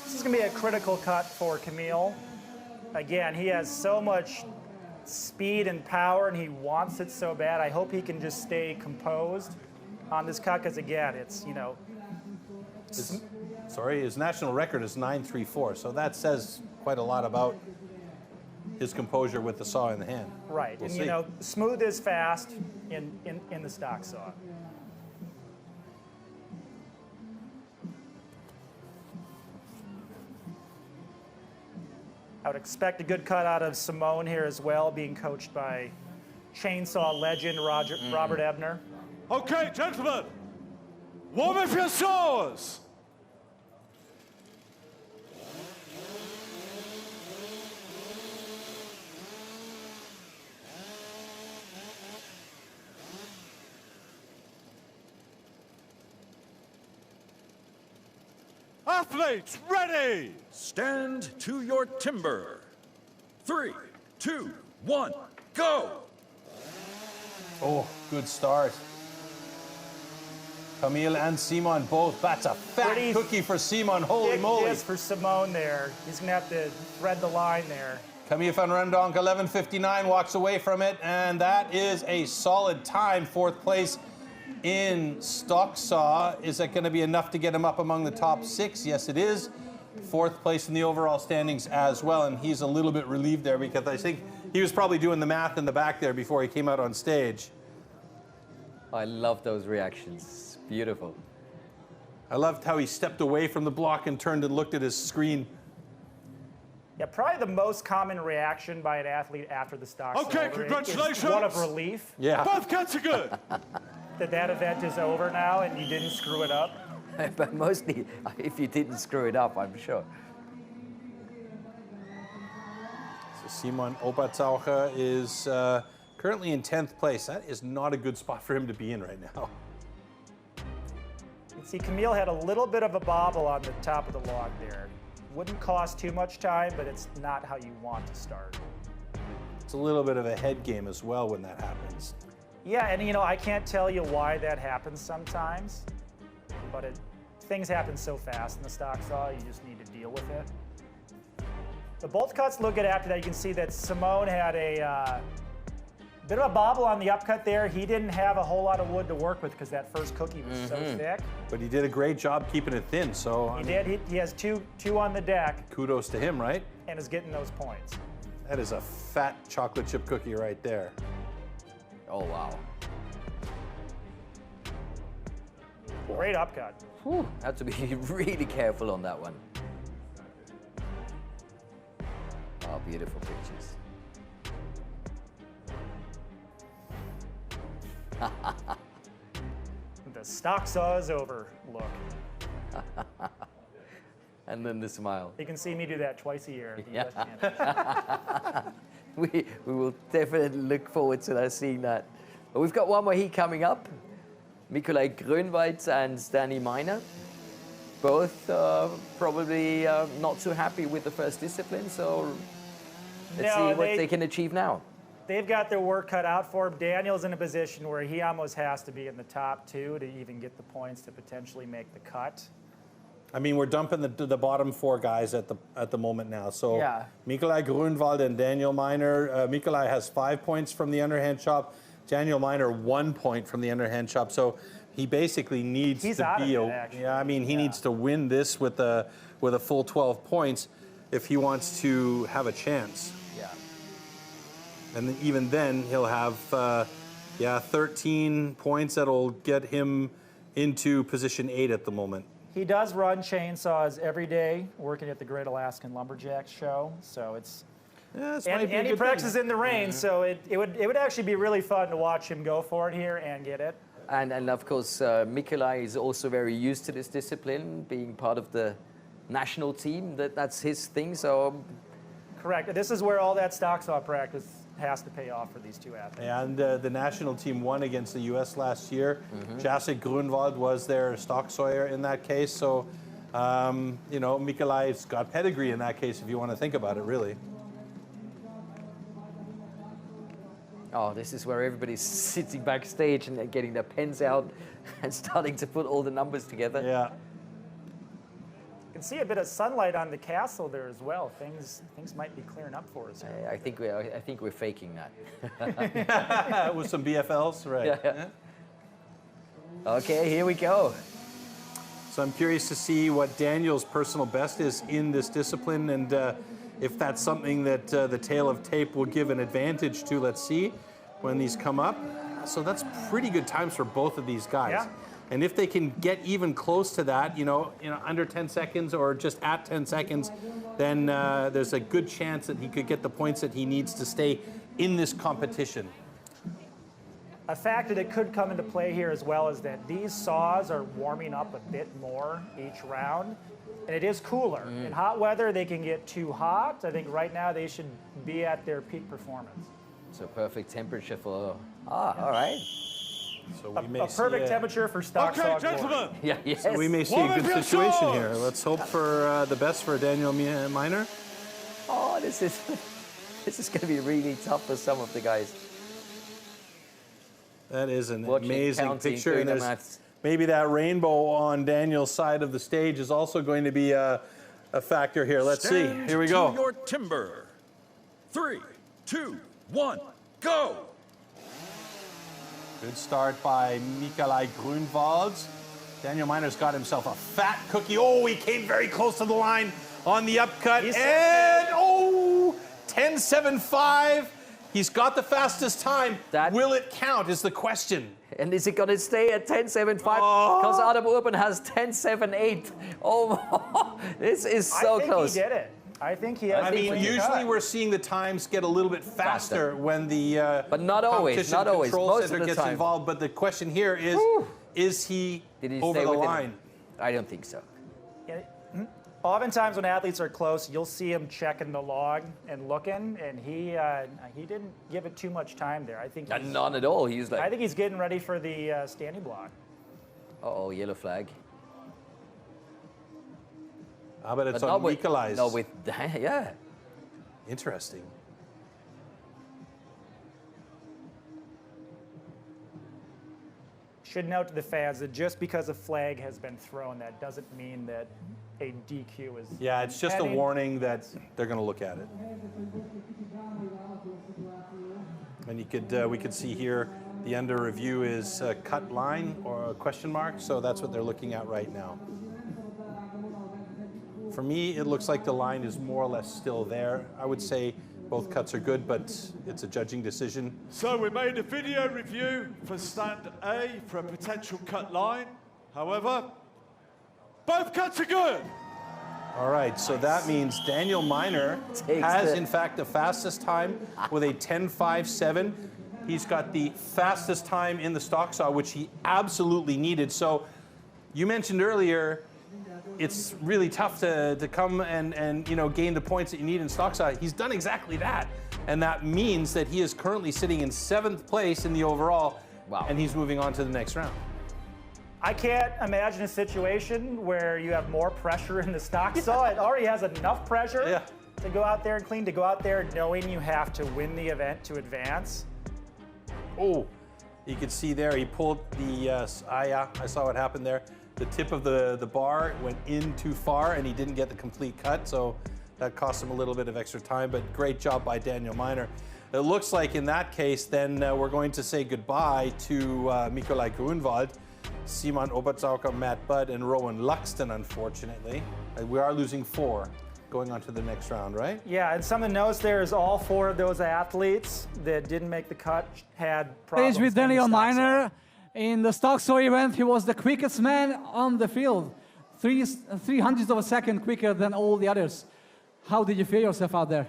S3: This is going to be a critical cut for Camille. Again, he has so much speed and power, and he wants it so bad. I hope he can just stay composed on this cut, because again, it's, you know...
S2: His national record is 9.34, so that says quite a lot about his composure with the saw in the hand.
S3: Right,
S2: We'll
S3: and
S2: see.
S3: you know, smooth is fast in the stock saw. I would expect a good cut out of Simone here as well, being coached by chainsaw legend Robert Ebner.
S6: Okay, gentlemen, warm up your saws. Athletes, ready!
S7: Stand to your timber. 3, 2, 1, go!
S2: Oh, good start. Camille and Simon both. That's a fat
S3: Pretty
S2: cookie for Simon. Holy
S3: Big
S2: moly.
S3: miss for Simone there. He's going to have to thread the line there.
S2: Camille van Rendonk, 11:59, walks away from it, and that is a solid time. 4th place in stock saw. Is that going to be enough to get him up among the top 6? Yes, it is. 4th place in the overall standings as well, and he's a little bit relieved there because I think he was probably doing the math in the back there before he came out on stage.
S1: I love those reactions. Beautiful.
S2: I loved how he stepped away from the block and turned and looked at his screen.
S3: Yeah, probably the most common reaction by an athlete after the stock
S6: Okay,
S3: saw is
S6: congratulations.
S3: one of relief
S2: Yeah.
S6: Both cuts are good.
S3: that event is over now and you didn't screw it up.
S1: But mostly, if you didn't screw it up, I'm sure.
S2: So Simon Obertaucher is currently in 10th place. That is not a good spot for him to be in right now.
S3: You can see Camille had a little bit of a bobble on the top of the log there. Wouldn't cost too much time, but it's not how you want to start.
S2: It's a little bit of a head game as well when that happens.
S3: Yeah, and you know, I can't tell you why that happens sometimes, but things happen so fast in the stock saw, you just need to deal with it. The bolt cuts look good after that. You can see that Simone had a bit of a bobble on the upcut there. He didn't have a whole lot of wood to work with because that first cookie was so thick.
S2: But he did a great job keeping it thin, so I
S3: He
S2: mean,
S3: did. He has two on the deck
S2: kudos to him, right?
S3: and is getting those points.
S2: That is a fat chocolate chip cookie right there.
S1: Oh, wow.
S3: Great upcut.
S1: Whew, have to be really careful on that one. Oh, beautiful pictures.
S3: The stock saw is over look.
S1: And then the smile.
S3: You can see me do that twice a year. at the
S1: Yeah.
S3: US Championship.
S1: We will definitely look forward to seeing that. But we've got one more heat coming up. Nikolai Grönwald and Danny Miner. Both probably not too happy with the first discipline, so let's see what they can achieve now.
S3: They've got their work cut out for him. Daniel's in a position where he almost has to be in the top 2 to even get the points to potentially make the cut.
S2: I mean, we're dumping the bottom 4 guys at the moment now. So
S3: Yeah.
S2: Nikolai Grönwald and Daniel Miner. Nikolai has 5 points from the underhand chop. Daniel Miner 1 point from the underhand chop. So he basically needs
S3: He's
S2: to
S3: out of
S2: be
S3: it, actually.
S2: yeah. I mean, he needs to win this with a full 12 points if he wants to have a chance.
S1: Yeah.
S2: And even then, he'll have 13 points that'll get him into position 8 at the moment.
S3: He does run chainsaws every day, working at the Great Alaskan Lumberjacks show. So it's and he practices in the rain. So it would actually be really fun to watch him go for it here and get it.
S1: And of course, Mikolai is also very used to this discipline, being part of the national team. That's his thing. So
S3: correct. This is where all that stock saw practice has to pay off for these two athletes.
S2: And the national team won against the U.S. last year. Jacek Grunwald was their stock sawyer in that case. So, you know, Mikolai's got pedigree in that case, if you want to think about it, really.
S1: oh, this is where everybody's sitting backstage and they're getting their pens out and starting to put all the numbers together.
S2: Yeah.
S3: You can see a bit of sunlight on the castle there as well. Things might be clearing up for us here.
S1: I think we're faking that.
S2: With some BFLs, right.
S1: Yeah. Okay, here we go.
S2: So I'm curious to see what Daniel's personal best is in this discipline, and if that's something that the tail of tape will give an advantage to. Let's see when these come up. So that's pretty good times for both of these guys.
S3: Yeah.
S2: And if they can get even close to that, you know, under 10 seconds or just at 10 seconds, then there's a good chance that he could get the points that he needs to stay in this competition.
S3: A factor that could come into play here as well is that these saws are warming up a bit more each round, and it is cooler. In hot weather, they can get too hot. I think right now they should be at their peak performance.
S1: So perfect temperature for, all right.
S2: So we may
S3: A perfect temperature for stock saw
S6: Okay,
S3: glory.
S6: gentlemen.
S1: Yeah, yes.
S2: So we may see a
S6: Warm up
S2: good
S6: your
S2: situation
S6: saws.
S2: here. Let's hope for the best for Daniel Miner.
S1: Oh, this is going to be really tough for some of the guys.
S2: That is an
S1: Watching,
S2: amazing
S1: counting,
S2: picture.
S1: doing
S2: And
S1: the
S2: there's
S1: maths.
S2: maybe that rainbow on Daniel's side of the stage is also going to be a factor here. Let's see.
S7: Stand
S2: Here we
S7: to
S2: go.
S7: your timber. 3, 2, 1, go!
S2: Good start by Mikolai Grunwald. Daniel Miner's got himself a fat cookie. Oh, he came very close to the line on the upcut. And, oh, 10.75. He's got the fastest time.
S1: That-
S2: Will it count is the question.
S1: And is it going to stay at 10.75? Because Adam Urban has 10.78. Oh, this is so
S3: I think
S1: close.
S3: he did it. I think he has
S2: I
S3: the
S2: mean,
S3: quick
S2: usually
S3: cut.
S2: we're seeing the times get a little bit faster when the
S1: But not always,
S2: competition
S1: not always.
S2: control
S1: Most of
S2: center
S1: the
S2: gets
S1: time.
S2: involved. But the question here is he
S1: Did he
S2: over
S1: stay
S2: the
S1: within?
S2: line?
S1: I don't think so.
S3: Yeah, oftentimes when athletes are close, you'll see him checking the log and looking, and he didn't give it too much time there. I think
S1: None at all. He's
S3: I
S1: like,
S3: think he's getting ready for the standing block.
S1: oh, yellow flag.
S2: How about it's
S1: But
S2: on
S1: not with,
S2: Mikolai's?
S1: no, with, yeah.
S2: Interesting.
S3: Should note to the fans that just because a flag has been thrown, that doesn't mean that a DQ is.
S2: Yeah, it's just a
S3: pending.
S2: warning that they're going to look at it. And we could see here the under review is a cut line or a question mark, so that's what they're looking at right now. For me, it looks like the line is more or less still there. I would say both cuts are good, but it's a judging decision.
S6: So we made a video review for stand A for a potential cut line. However, both cuts are good.
S2: All right, so that means Daniel Miner
S1: Takes
S2: has,
S1: the-
S2: in fact, the fastest time with a 10.57. He's got the fastest time in the stock saw, which he absolutely needed. So you mentioned earlier, it's really tough to come and gain the points that you need in stock saw. He's done exactly that. And that means that he is currently sitting in 7th place in the overall.
S1: Wow.
S2: And he's moving on to the next round.
S3: I can't imagine a situation where you have more pressure in the stock saw. It already has enough pressure to go out there and clean, to go out there knowing you have to win the event to advance.
S2: Oh, you can see there, he pulled the, I saw what happened there. The tip of the bar went in too far and he didn't get the complete cut, so that cost him a little bit of extra time, but great job by Daniel Miner. It looks like in that case, then we're going to say goodbye to Mikolai Grunwald, Simon Obertzauker, Matt Budd, and Rowan Luxton, unfortunately. We are losing 4 going on to the next round, right?
S3: Yeah, and something to notice there is all 4 of those athletes that didn't make the cut had problems.
S5: Stage with
S3: in the
S5: Daniel
S3: stock saw.
S5: Miner. In the stock saw event, he was the quickest man on the field. three hundredths of a second quicker than all the others. How did you feel yourself out there?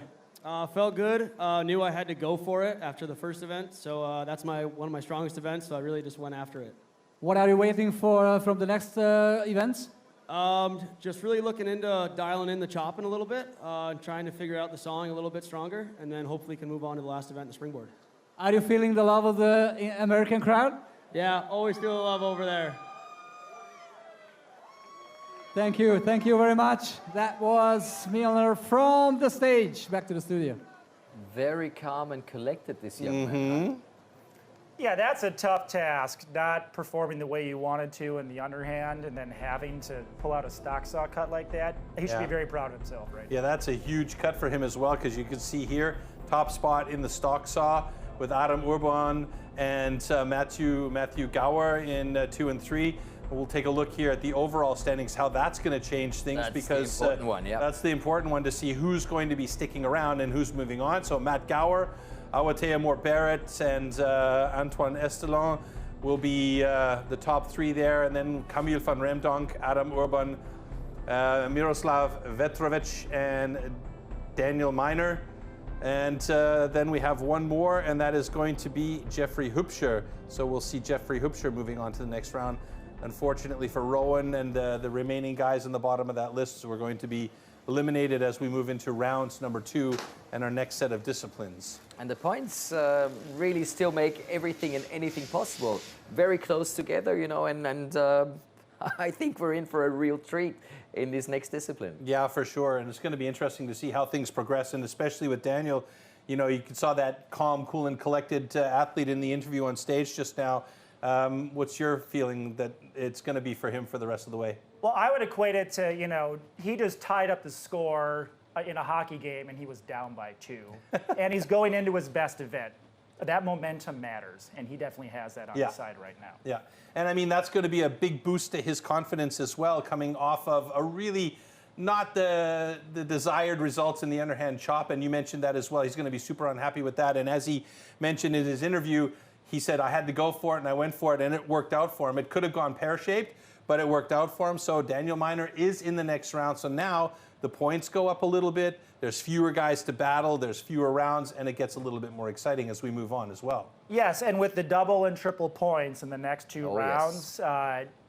S9: Felt good. Knew I had to go for it after the first event, so that's one of my strongest events, so I really just went after it.
S5: What are you waiting for from the next events?
S9: Just really looking into dialing in the chopping a little bit, trying to figure out the sawing a little bit stronger, and then hopefully can move on to the last event, the Springboard.
S5: Are you feeling the love of the American crowd?
S9: Yeah, always feel the love over there.
S5: Thank you very much. That was Milner from the stage. Back to the studio.
S1: Very calm and collected, this young man. Huh?
S3: Yeah, that's a tough task, not performing the way you wanted to in the underhand and then having to pull out a stock saw cut like that. He should be very proud of himself, right?
S2: Yeah, that's a huge cut for him as well, because you can see here, top spot in the stock saw with Adam Urban and Matthew Gower in 2 and 3. We'll take a look here at the overall standings, how that's going to change things,
S1: That's
S2: because
S1: the important one, yeah.
S2: That's the important one to see who's going to be sticking around and who's moving on. So Matt Gower, Awatea Moore-Barrett, and Antoine Estelon will be the top 3 there, and then Camille van Remdonk, Adam Urban, Miroslav Vetrovic, and Daniel Miner. And then we have one more, and that is going to be Jeffrey Hupscher. So we'll see Jeffrey Hupscher moving on to the next round. Unfortunately for Rowan and the remaining guys in the bottom of that list, we're going to be eliminated as we move into rounds number 2 and our next set of disciplines.
S1: And the points really still make everything and anything possible. Very close together, you know, and I think we're in for a real treat in this next discipline.
S2: Yeah, for sure. And it's going to be interesting to see how things progress, and especially with Daniel. You know, you saw that calm, cool, and collected athlete in the interview on stage just now. What's your feeling that it's going to be for him for the rest of the way?
S3: Well, I would equate it to, you know, he just tied up the score in a hockey game and he was down by 2. And he's going into his best event. That momentum matters, and he definitely has that on his side right now.
S2: Yeah, and I mean, that's going to be a big boost to his confidence as well, coming off of a really not the desired results in the underhand chop, and you mentioned that as well. He's going to be super unhappy with that, and as he mentioned in his interview, he said, I had to go for it, and I went for it, and it worked out for him. It could have gone pear-shaped, but it worked out for him. So Daniel Miner is in the next round. So now the points go up a little bit. There's fewer guys to battle. There's fewer rounds, and it gets a little bit more exciting as we move on as well.
S3: Yes, and with the double and triple points in the next 2 rounds,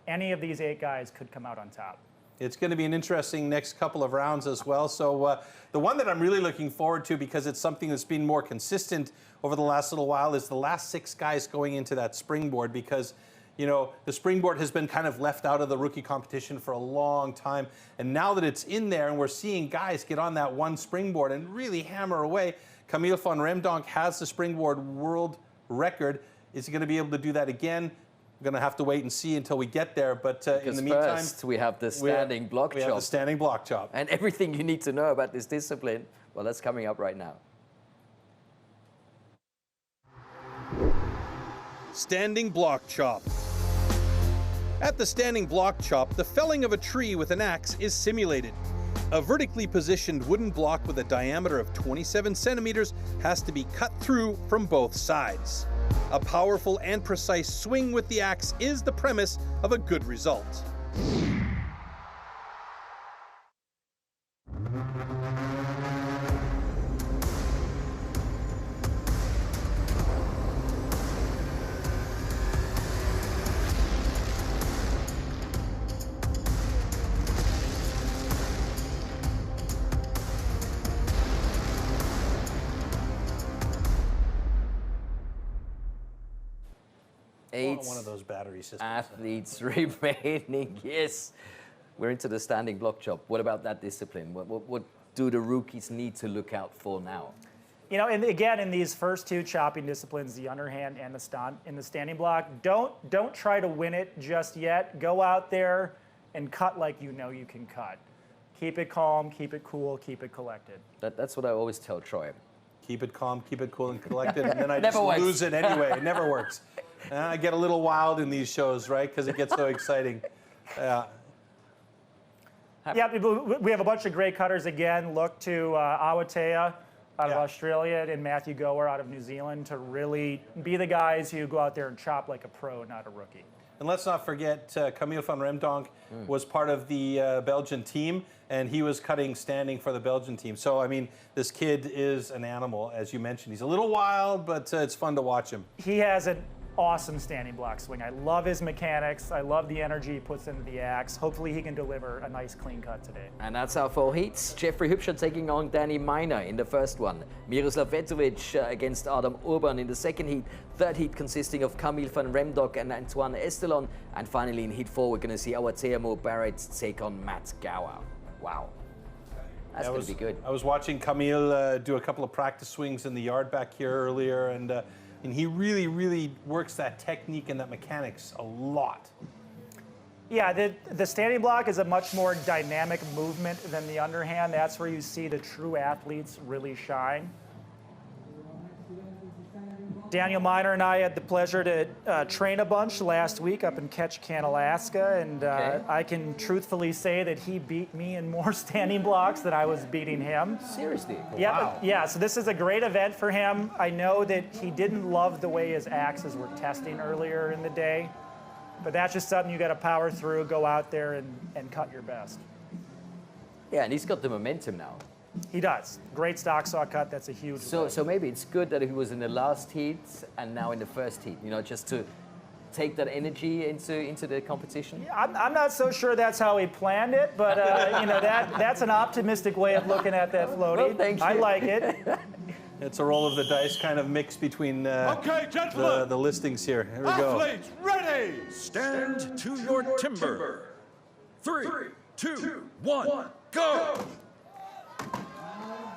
S3: any of these 8 guys could come out on top.
S2: It's going to be an interesting next couple of rounds as well. So the one that I'm really looking forward to, because it's something that's been more consistent over the last little while, is the last 6 guys going into that springboard, because you know, the springboard has been kind of left out of the rookie competition for a long time. And now that it's in there and we're seeing guys get on that one springboard and really hammer away, Camille van Remdonk has the springboard world record. Is he going to be able to do that again? We're going to have to wait and see until we get there. But in the meantime,
S1: first we have the standing block chop.
S2: We have the standing block chop.
S1: And everything you need to know about this discipline, well, that's coming up right now.
S2: Standing block chop. At the standing block chop, the felling of a tree with an axe is simulated. A vertically positioned wooden block with a diameter of 27 centimeters has to be cut through from both sides. A powerful and precise swing with the axe is the premise of a good result. One of those battery systems.
S1: Athletes remaining, yes. We're into the standing block chop. What about that discipline? What do the rookies need to look out for now?
S3: You know, and again, in these first 2 chopping disciplines, the underhand and the standing block, don't try to win it just yet. Go out there and cut like you know you can cut. Keep it calm, keep it cool, keep it collected.
S1: That's what I always tell Troy.
S2: Keep it calm, keep it cool and collected, and then I just lose it anyway. It never works. I get a little wild in these shows, right? Because it gets so exciting.
S3: Yeah, we have a bunch of great cutters again. Look to Awatea out of Australia and Matthew Gower out of New Zealand to really be the guys who go out there and chop like a pro, not a rookie.
S2: And let's not forget Camille van Remdonk was part of the Belgian team, and he was cutting standing for the Belgian team. So, I mean, this kid is an animal, as you mentioned. He's a little wild, but it's fun to watch him.
S3: He has an awesome standing block swing. I love his mechanics. I love the energy he puts into the axe. Hopefully he can deliver a nice clean cut today.
S1: And that's our 4 heats. Jeffrey Hübscher taking on Danny Miner in the first one. Miroslav Vetrovic against Adam Urban in the second heat. Third heat consisting of Camille van Remdonk and Antoine Estelon. And finally in heat 4 we're going to see our Teemu Barrett take on Matt Gower. Wow. That's going to be good.
S2: I was watching Camille do a couple of practice swings in the yard back here earlier, and he really, really works that technique and that mechanics a lot.
S3: Yeah, the standing block is a much more dynamic movement than the underhand. That's where you see the true athletes really shine. Daniel Miner and I had the pleasure to train a bunch last week up in Ketchikan, Alaska, and I can truthfully say that he beat me in more standing blocks than I was beating him.
S1: Seriously?
S3: Yeah,
S2: Wow.
S3: yeah, so this is a great event for him. I know that he didn't love the way his axes were testing earlier in the day, but that's just something you got to power through, go out there and cut your best.
S1: Yeah, and he's got the momentum now.
S3: He does. Great stock saw cut. That's a huge win.
S1: So maybe it's good that he was in the last heat and now in the first heat, you know, just to take that energy into the competition.
S3: I'm not so sure that's how he planned it, but you know, that's an optimistic way of looking at that floaty.
S1: Well, thank you.
S3: I like it.
S2: It's a roll of the dice kind of mix between
S6: Okay, gentlemen.
S2: the listings here. Here we go.
S6: Athletes, ready!
S7: Stand to your timber. 3, 2, 1, go!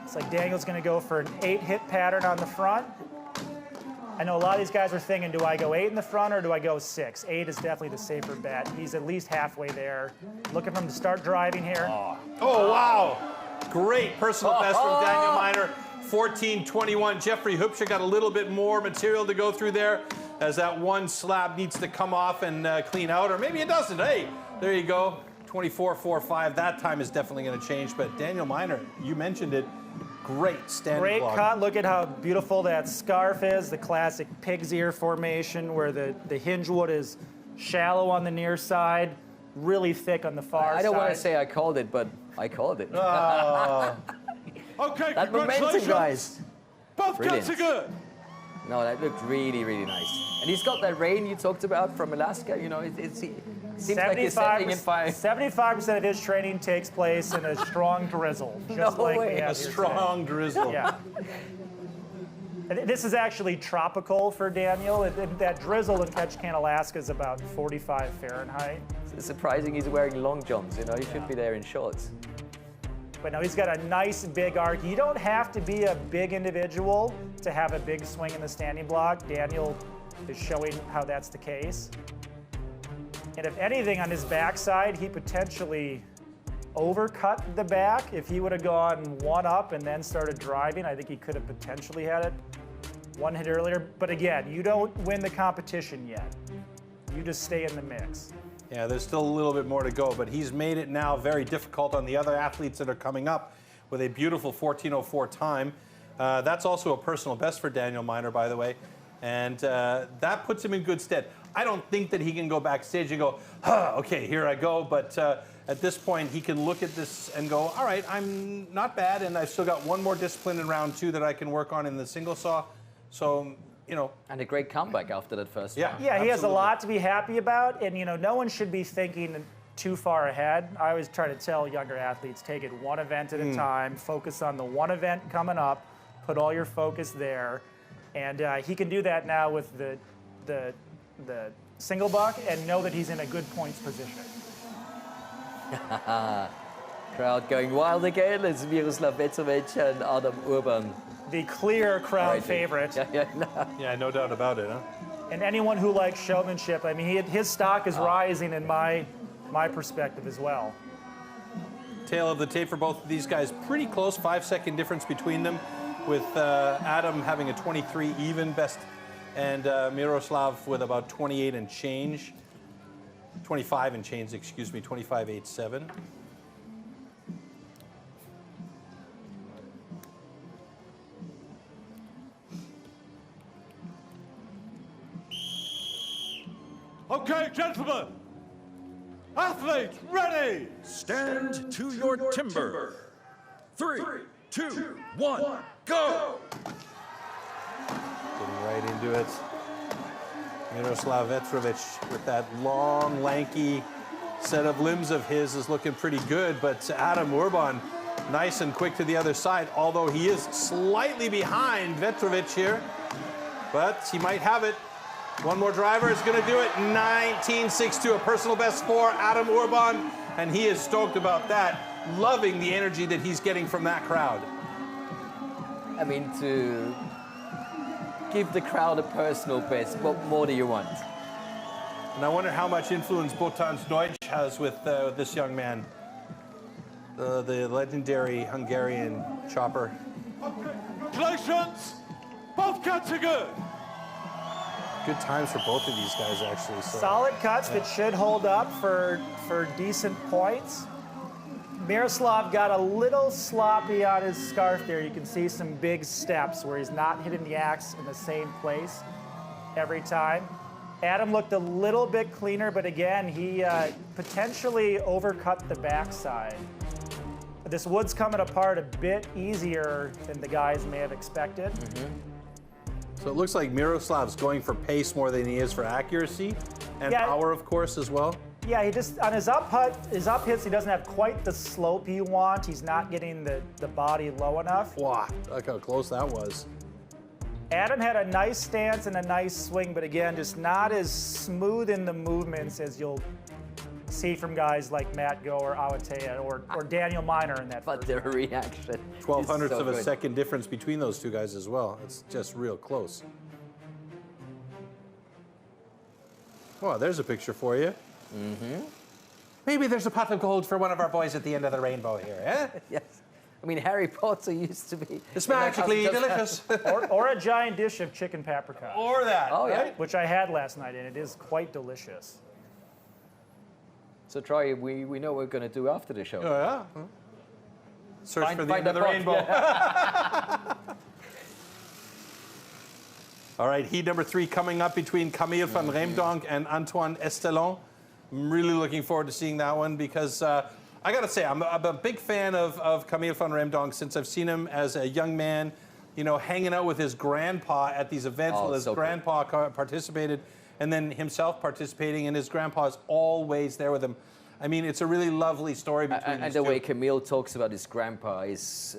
S3: It's like Daniel's going to go for an 8-hit pattern on the front. I know a lot of these guys are thinking, do I go 8 in the front or do I go 6? 8 is definitely the safer bet. He's at least halfway there. Looking for him to start driving here.
S2: Oh, wow. Great personal best from Daniel Miner. 14:21. Jeffrey Hübscher got a little bit more material to go through there as that one slab needs to come off and clean out, or maybe it doesn't. Hey, there you go. 24.45. That time is definitely going to change, but Daniel Miner, you mentioned it. Great standing
S3: Great
S2: block.
S3: cut. Look at how beautiful that scarf is. The classic pig's ear formation where the hinge wood is shallow on the near side, really thick on the far side.
S1: I don't want to say I called it, but I called it.
S6: Okay,
S1: That momentum,
S6: congratulations.
S1: guys.
S6: Both
S1: Brilliant.
S6: cuts are good.
S1: No, that looked really, really nice. And he's got that rain you talked about from Alaska. You know, it seems like he's setting in fire.
S3: 75% of his training takes place in a strong drizzle, just
S1: No
S3: like
S1: way.
S3: we have
S2: A
S3: here
S2: strong drizzle.
S3: today. Yeah. And this is actually tropical for Daniel. That drizzle in Ketchikan, Alaska is about 45 Fahrenheit.
S1: It's surprising he's wearing long johns. You know, he should be there in shorts.
S3: But now he's got a nice big arc. You don't have to be a big individual to have a big swing in the standing block. Daniel is showing how that's the case. And if anything, on his backside, he potentially overcut the back. If he would have gone one up and then started driving, I think he could have potentially had it one hit earlier. But again, you don't win the competition yet. You just stay in the mix.
S2: Yeah, there's still a little bit more to go, but he's made it now very difficult on the other athletes that are coming up with a beautiful 14:04 time. That's also a personal best for Daniel Miner, by the way, and that puts him in good stead. I don't think that he can go backstage and go, okay, here I go, but at this point he can look at this and go, all right, I'm not bad, and I've still got one more discipline in round 2 that I can work on in the single saw, so, you know.
S1: And a great comeback after that first
S2: Yeah.
S1: round.
S3: Yeah, he has a
S2: Absolutely.
S3: lot to be happy about, and you know, no one should be thinking too far ahead. I always try to tell younger athletes, take it one event at a time, focus on the one event coming up, put all your focus there, and he can do that now with the single buck and know that he's in a good points position.
S1: Crowd going wild again. It's Miroslav Vetrovic and Adam Urban.
S3: The clear crowd favorite.
S2: Yeah, no doubt about it, huh?
S3: And anyone who likes showmanship, I mean, his stock is rising in my perspective as well.
S2: Tail of the tape for both of these guys, pretty close, 5-second difference between them, with Adam having a 23 even best, and Miroslav with about 28 and change, 25 and change, excuse me, 25.87.
S6: Okay, gentlemen. Athletes, ready.
S7: Stand to your timber. 3, 2, 1, go!
S2: Getting right into it. Miroslav Vetrovic with that long, lanky set of limbs of his is looking pretty good, but Adam Urban nice and quick to the other side, although he is slightly behind Vetrovic here, but he might have it. One more driver is going to do it. 19.62, a personal best for Adam Urban, and he is stoked about that, loving the energy that he's getting from that crowd.
S1: I mean, to give the crowd a personal best, what more do you want?
S2: And I wonder how much influence Botans Deutsch has with this young man, the legendary Hungarian chopper.
S6: Congratulations. Both cuts are good.
S2: Good times for both of these guys, actually. So.
S3: Solid cuts that should hold up for decent points. Miroslav got a little sloppy on his scarf there. You can see some big steps where he's not hitting the axe in the same place every time. Adam looked a little bit cleaner, but again, he potentially overcut the backside. This wood's coming apart a bit easier than the guys may have expected.
S2: So it looks like Miroslav's going for pace more than he is for accuracy and power, of course, as well.
S3: Yeah, he just, on his up hits, he doesn't have quite the slope you want. He's not getting the body low enough.
S2: Wow, look how close that was.
S3: Adam had a nice stance and a nice swing, but again, just not as smooth in the movements as you'll see from guys like Matt Go or Awatea or Daniel Miner in that.
S1: But their reaction.
S2: 12/100ths
S1: so
S2: of a
S1: good.
S2: second difference between those two guys as well. It's just real close. Well, there's a picture for you. Maybe there's a pot of gold for one of our boys at the end of the rainbow here, eh?
S1: Yes. I mean, Harry Potter used to be.
S2: It's magically delicious.
S3: or a giant dish of chicken paprika.
S2: Or that.
S1: Oh, yeah.
S2: right?
S3: Which I had last night, and it is quite delicious.
S1: So, Troy, we know what we're going to do after the show.
S2: Oh, yeah. Search for the
S1: find
S2: end of the
S1: the pot,
S2: rainbow. All right, heat number 3 coming up between Camille van Reemdonk and Antoine Estelon. I'm really looking forward to seeing that one because I got to say, I'm a big fan of Camille van Reemdonk since I've seen him as a young man, you know, hanging out with his grandpa at these events while his grandpa participated, and then himself participating, and his grandpa is always there with him. I mean, it's a really lovely story between
S1: And
S2: these
S1: the
S2: two.
S1: way Camille talks about his grandpa is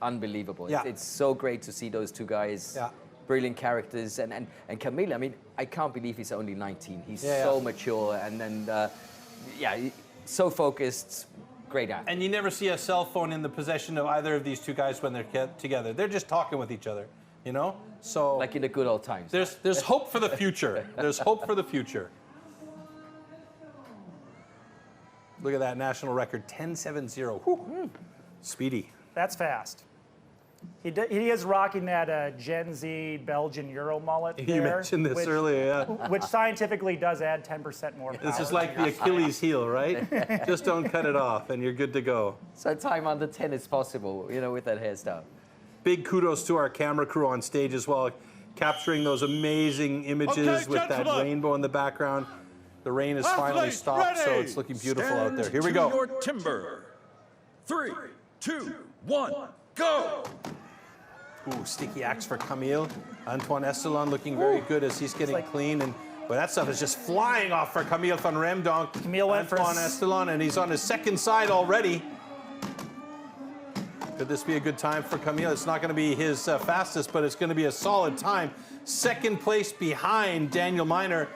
S1: unbelievable.
S2: Yeah.
S1: It's so great to see those two guys.
S2: Yeah.
S1: Brilliant characters. And Camille, I mean, I can't believe he's only 19. He's
S2: Yeah,
S1: so
S2: yeah.
S1: mature and so focused. Great actor.
S2: And you never see a cell phone in the possession of either of these two guys when they're together. They're just talking with each other, you know? So
S1: Like in the good old times.
S2: there's hope for the future. There's hope for the future. Look at that national record, 10.70. Whew. Speedy.
S3: That's fast. He is rocking that Gen Z Belgian Euro mullet there.
S2: You mentioned this earlier, yeah.
S3: Which scientifically does add 10% more power.
S2: This is like the Achilles heel, right? Just don't cut it off and you're good to go.
S1: So time under 10 is possible, you know, with that hairstyle.
S2: Big kudos to our camera crew on stage as well, capturing those amazing images
S6: Okay,
S2: with that
S6: gentlemen.
S2: rainbow in the background. The rain has finally
S6: Athletes,
S2: stopped, so
S6: ready.
S2: it's looking beautiful
S7: Stand
S2: out there. Here we
S7: to
S2: go.
S7: your timber. 3, 2, 1, go!
S2: Ooh, sticky axe for Camille. Antoine Estelon looking very good as he's getting clean. And but that stuff is just flying off for Camille van Reemdonk.
S3: Camille went for
S2: Antoine Estelon, and he's on his second side already. Could this be a good time for Camille? It's not going to be his fastest, but it's going to be a solid time. Second place behind Daniel Miner.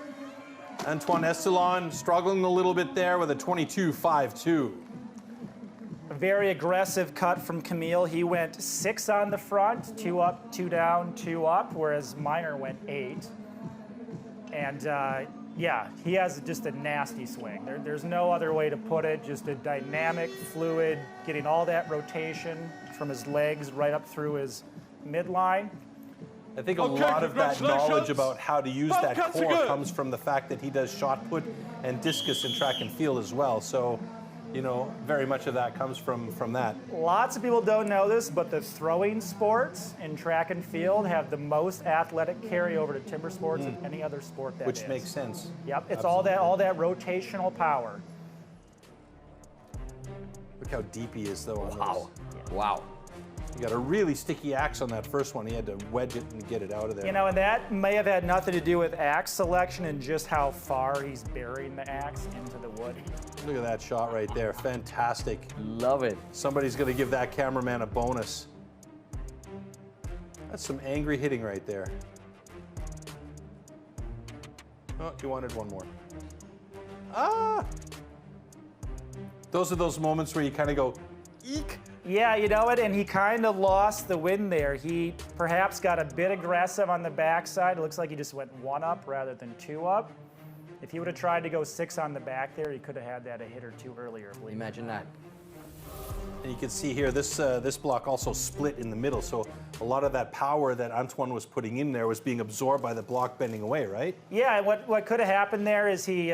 S2: Antoine Estelon struggling a little bit there with a 22.52.
S3: A very aggressive cut from Camille. He went 6 on the front, 2 up, 2 down, 2 up, whereas Miner went 8. And yeah, he has just a nasty swing. There's no other way to put it. Just a dynamic, fluid, getting all that rotation from his legs right up through his midline.
S2: I think a
S6: Okay,
S2: lot of that
S6: congratulations.
S2: knowledge about how to use
S6: Both
S2: that
S6: cuts are
S2: core
S6: good.
S2: comes from the fact that he does shot put and discus in track and field as well. So you know, very much of that comes from that.
S3: Lots of people don't know this, but the throwing sports in track and field have the most athletic carryover to timber sports of any other sport that
S2: Which makes sense.
S3: Yep, it's all that rotational power.
S2: Look how deep he is, though. On
S1: Wow.
S2: those.
S1: Wow.
S2: You got a really sticky axe on that first one. He had to wedge it and get it out of there.
S3: You know, and that may have had nothing to do with axe selection and just how far he's burying the axe into the wood.
S2: Look at that shot right there. Fantastic.
S1: Love it.
S2: Somebody's going to give that cameraman a bonus. That's some angry hitting right there. Oh, you wanted one more. Ah! Those are those moments where you kind of go, eek.
S3: Yeah, you know what? And he kind of lost the win there. He perhaps got a bit aggressive on the backside. It looks like he just went 1 up rather than 2 up. If he would have tried to go 6 on the back there, he could have had that a hit or 2 earlier.
S1: Imagine that.
S2: And you can see here, this block also split in the middle. So a lot of that power that Antoine was putting in there was being absorbed by the block bending away, right?
S3: Yeah, what could have happened there is he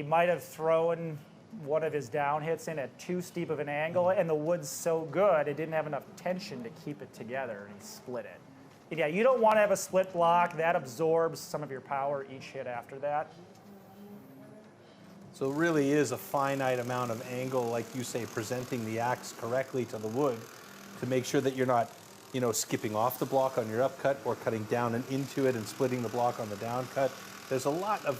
S3: might have thrown one of his down hits in at too steep of an angle, and the wood's so good it didn't have enough tension to keep it together, and he split it. And yeah, you don't want to have a split block. That absorbs some of your power each hit after that.
S2: So it really is a finite amount of angle, like you say, presenting the axe correctly to the wood to make sure that you're not, you know, skipping off the block on your upcut or cutting down and into it and splitting the block on the down cut. There's a lot of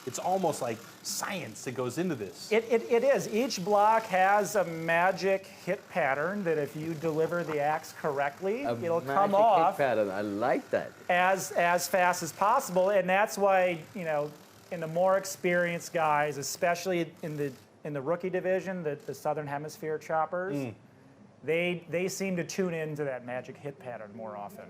S2: it's almost like science that goes into this.
S3: It is. Each block has a magic hit pattern that if you deliver the axe correctly, it'll come off
S1: hit pattern. I like that.
S3: as fast as possible, and that's why, you know, in the more experienced guys, especially in the rookie division, the Southern Hemisphere choppers, they seem to tune into that magic hit pattern more often.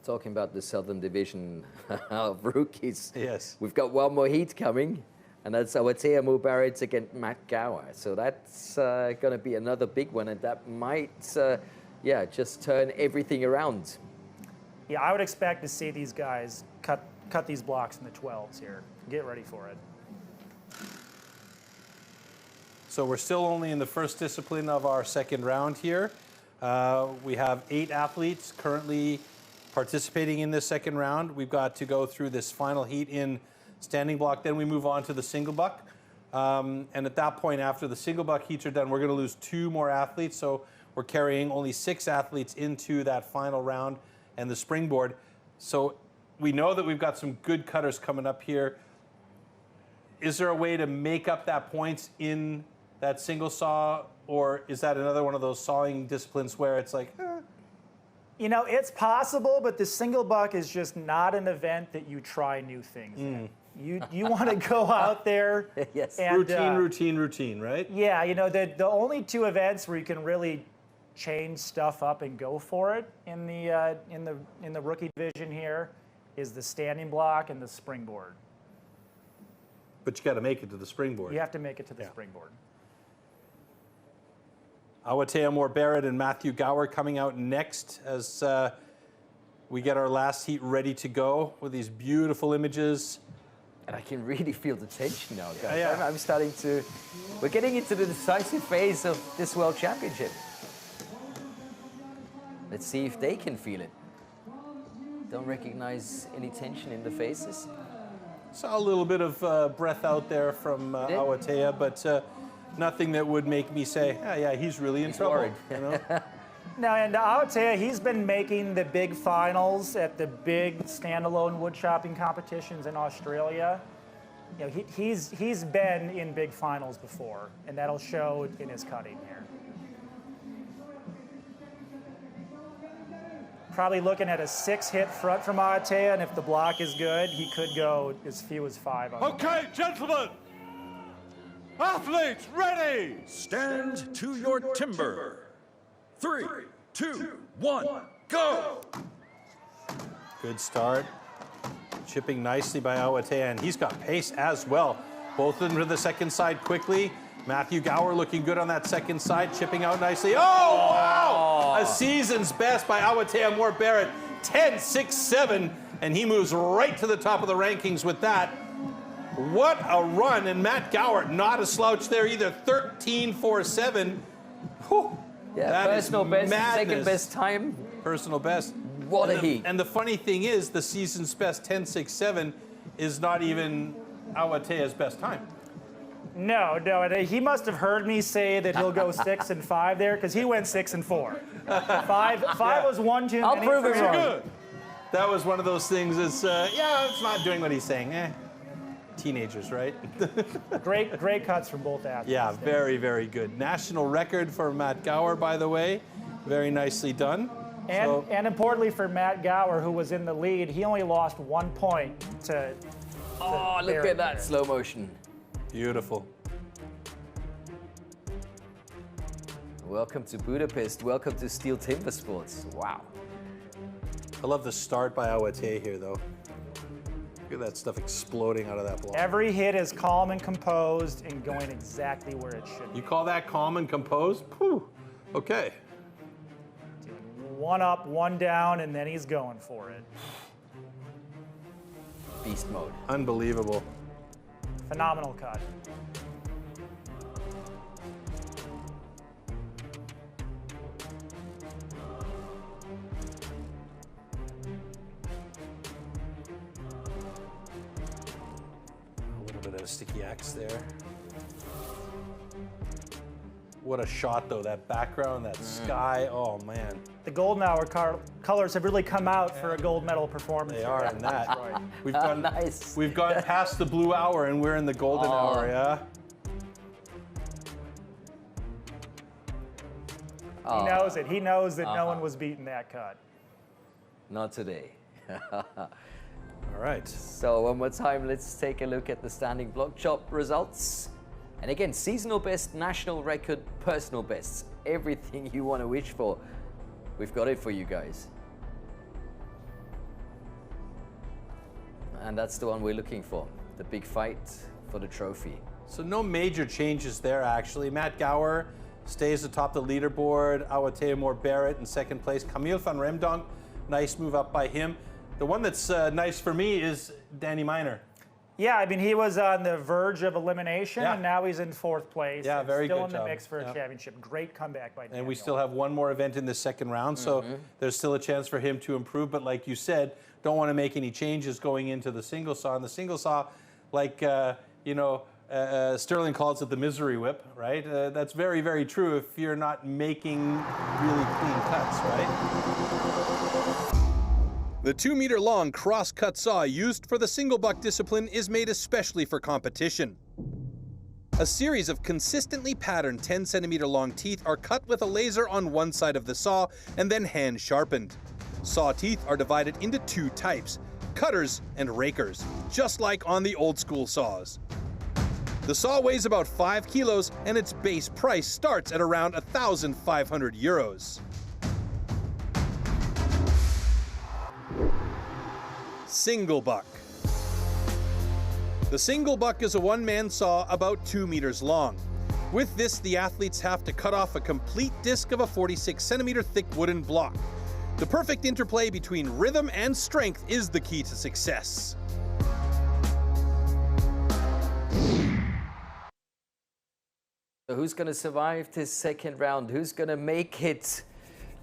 S1: Talking about the Southern Division of rookies.
S2: Yes.
S1: We've got one more heat coming, and that's Awatea Mubarak against Matt Gower. So that's going to be another big one, and that might, just turn everything around.
S3: Yeah, I would expect to see these guys cut these blocks in the 12s here. Get ready for it.
S2: So we're still only in the first discipline of our second round here. We have 8 athletes currently participating in this second round. We've got to go through this final heat in standing block, then we move on to the single buck. And at that point, after the single buck heats are done, we're going to lose 2 more athletes. So we're carrying only 6 athletes into that final round and the springboard. So we know that we've got some good cutters coming up here. Is there a way to make up that points in that single saw, or is that another one of those sawing disciplines where it's like,
S3: You know, it's possible, but the single buck is just not an event that you try new things in. You want to go out there
S1: Yes.
S3: and
S2: routine, right?
S3: yeah, you know, the only 2 events where you can really change stuff up and go for it in the rookie division here is the standing block and the springboard.
S2: But you got to make it to the springboard.
S3: You have to make it to the springboard.
S2: Awatea Moore-Barrett and Matthew Gower coming out next as we get our last heat ready to go with these beautiful images.
S1: And I can really feel the tension now, guys.
S2: Yeah.
S1: I'm starting to... We're getting into the decisive phase of this World Championship. Let's see if they can feel it. Don't recognize any tension in the faces.
S2: Saw a little bit of breath out there from Awatea, but nothing that would make me say, yeah, he's really in trouble.
S1: Worried.
S2: You know?
S3: Now, and Awatea, he's been making the big finals at the big standalone wood chopping competitions in Australia. You know, he's been in big finals before, and that'll show in his cutting here. Probably looking at a 6-hit front from Awatea, and if the block is good, he could go as few as 5 on
S6: Okay, gentlemen. Athletes, ready.
S7: Stand to your timber. 3, 2, 1, go!
S2: Good start. Chipping nicely by Awatea, and he's got pace as well. Both of them to the second side quickly. Matthew Gower looking good on that second side, chipping out nicely. Oh, wow! A season's best by Awatea Moore-Barrett. 10-6-7, and he moves right to the top of the rankings with that. What a run, and Matt Gower, not a slouch there either, 13.47. Whew.
S1: Yeah,
S2: That is
S1: personal best, second
S2: madness.
S1: best time.
S2: Personal best.
S1: What a
S2: And the-
S1: heat.
S2: And the funny thing is, the season's best 10.67 is not even Awatea's best time.
S3: No, he must have heard me say that he'll go 6 and 5 there, because he went 6 and 4. Five was one too
S1: I'll
S3: many
S1: prove
S3: for
S1: it
S3: him.
S1: wrong.
S2: Good. That was one of those things. It's it's not doing what he's saying. Teenagers, right?
S3: Great cuts from both athletes.
S2: Yeah, very, very good. National record for Matt Gower, by the way. Very nicely done.
S3: And importantly for Matt Gower, who was in the lead, he only lost 1 point to.
S1: Oh, look
S3: Barrett
S1: at that
S3: there.
S1: slow motion.
S2: Beautiful.
S1: Welcome to Budapest. Welcome to STIHL Timbersports. Wow.
S2: I love the start by Awatea here, though. Look at that stuff exploding out of that block.
S3: Every hit is calm and composed and going exactly where it should be.
S2: You call that calm and composed? Whew. Okay.
S3: One up, one down, and then he's going for it.
S1: Beast mode.
S2: Unbelievable.
S3: Phenomenal cut.
S2: A little bit of a sticky X there. What a shot, though. That background, that sky. Oh, man.
S3: The golden hour colors have really come out for a gold medal performance.
S2: They
S3: here
S2: are
S3: at
S2: in that.
S3: Detroit.
S2: We've gone,
S1: Nice.
S2: We've gone past the blue hour, and we're in the golden hour, yeah?
S3: He knows it. He knows that no one was beating that cut.
S1: Not today.
S2: All right.
S1: So one more time, let's take a look at the standing block chop results. And again, seasonal best, national record, personal bests. Everything you want to wish for, we've got it for you guys. And that's the one we're looking for, the big fight for the trophy.
S2: So no major changes there, actually. Matt Gower stays atop the leaderboard. Awatea Barrett in second place. Camille van Remdonk, nice move up by him. The one that's nice for me is Danny Miner.
S3: Yeah, I mean, he was on the verge of elimination,
S2: Yeah.
S3: and now he's in 4th place.
S2: Yeah,
S3: and
S2: very
S3: still
S2: good
S3: in the
S2: job.
S3: mix for a
S2: Yeah.
S3: championship. Great comeback by Daniel.
S2: And we still have one more event in the second round, so there's still a chance for him to improve. But like you said, don't want to make any changes going into the single saw. And the single saw, like, Sterling calls it the misery whip, right? That's very, very true if you're not making really clean cuts, right?
S10: The 2-meter-long cross-cut saw used for the single buck discipline is made especially for competition. A series of consistently patterned 10-centimeter-long teeth are cut with a laser on one side of the saw and then hand-sharpened. Saw teeth are divided into 2 types, cutters and rakers, just like on the old-school saws. The saw weighs about 5 kilos and its base price starts at around 1,500 euros. Single buck. The single buck is a one-man saw about 2 meters long. With this, the athletes have to cut off a complete disc of a 46-centimeter thick wooden block. The perfect interplay between rhythm and strength is the key to success.
S1: So who's going to survive this second round? Who's going to make it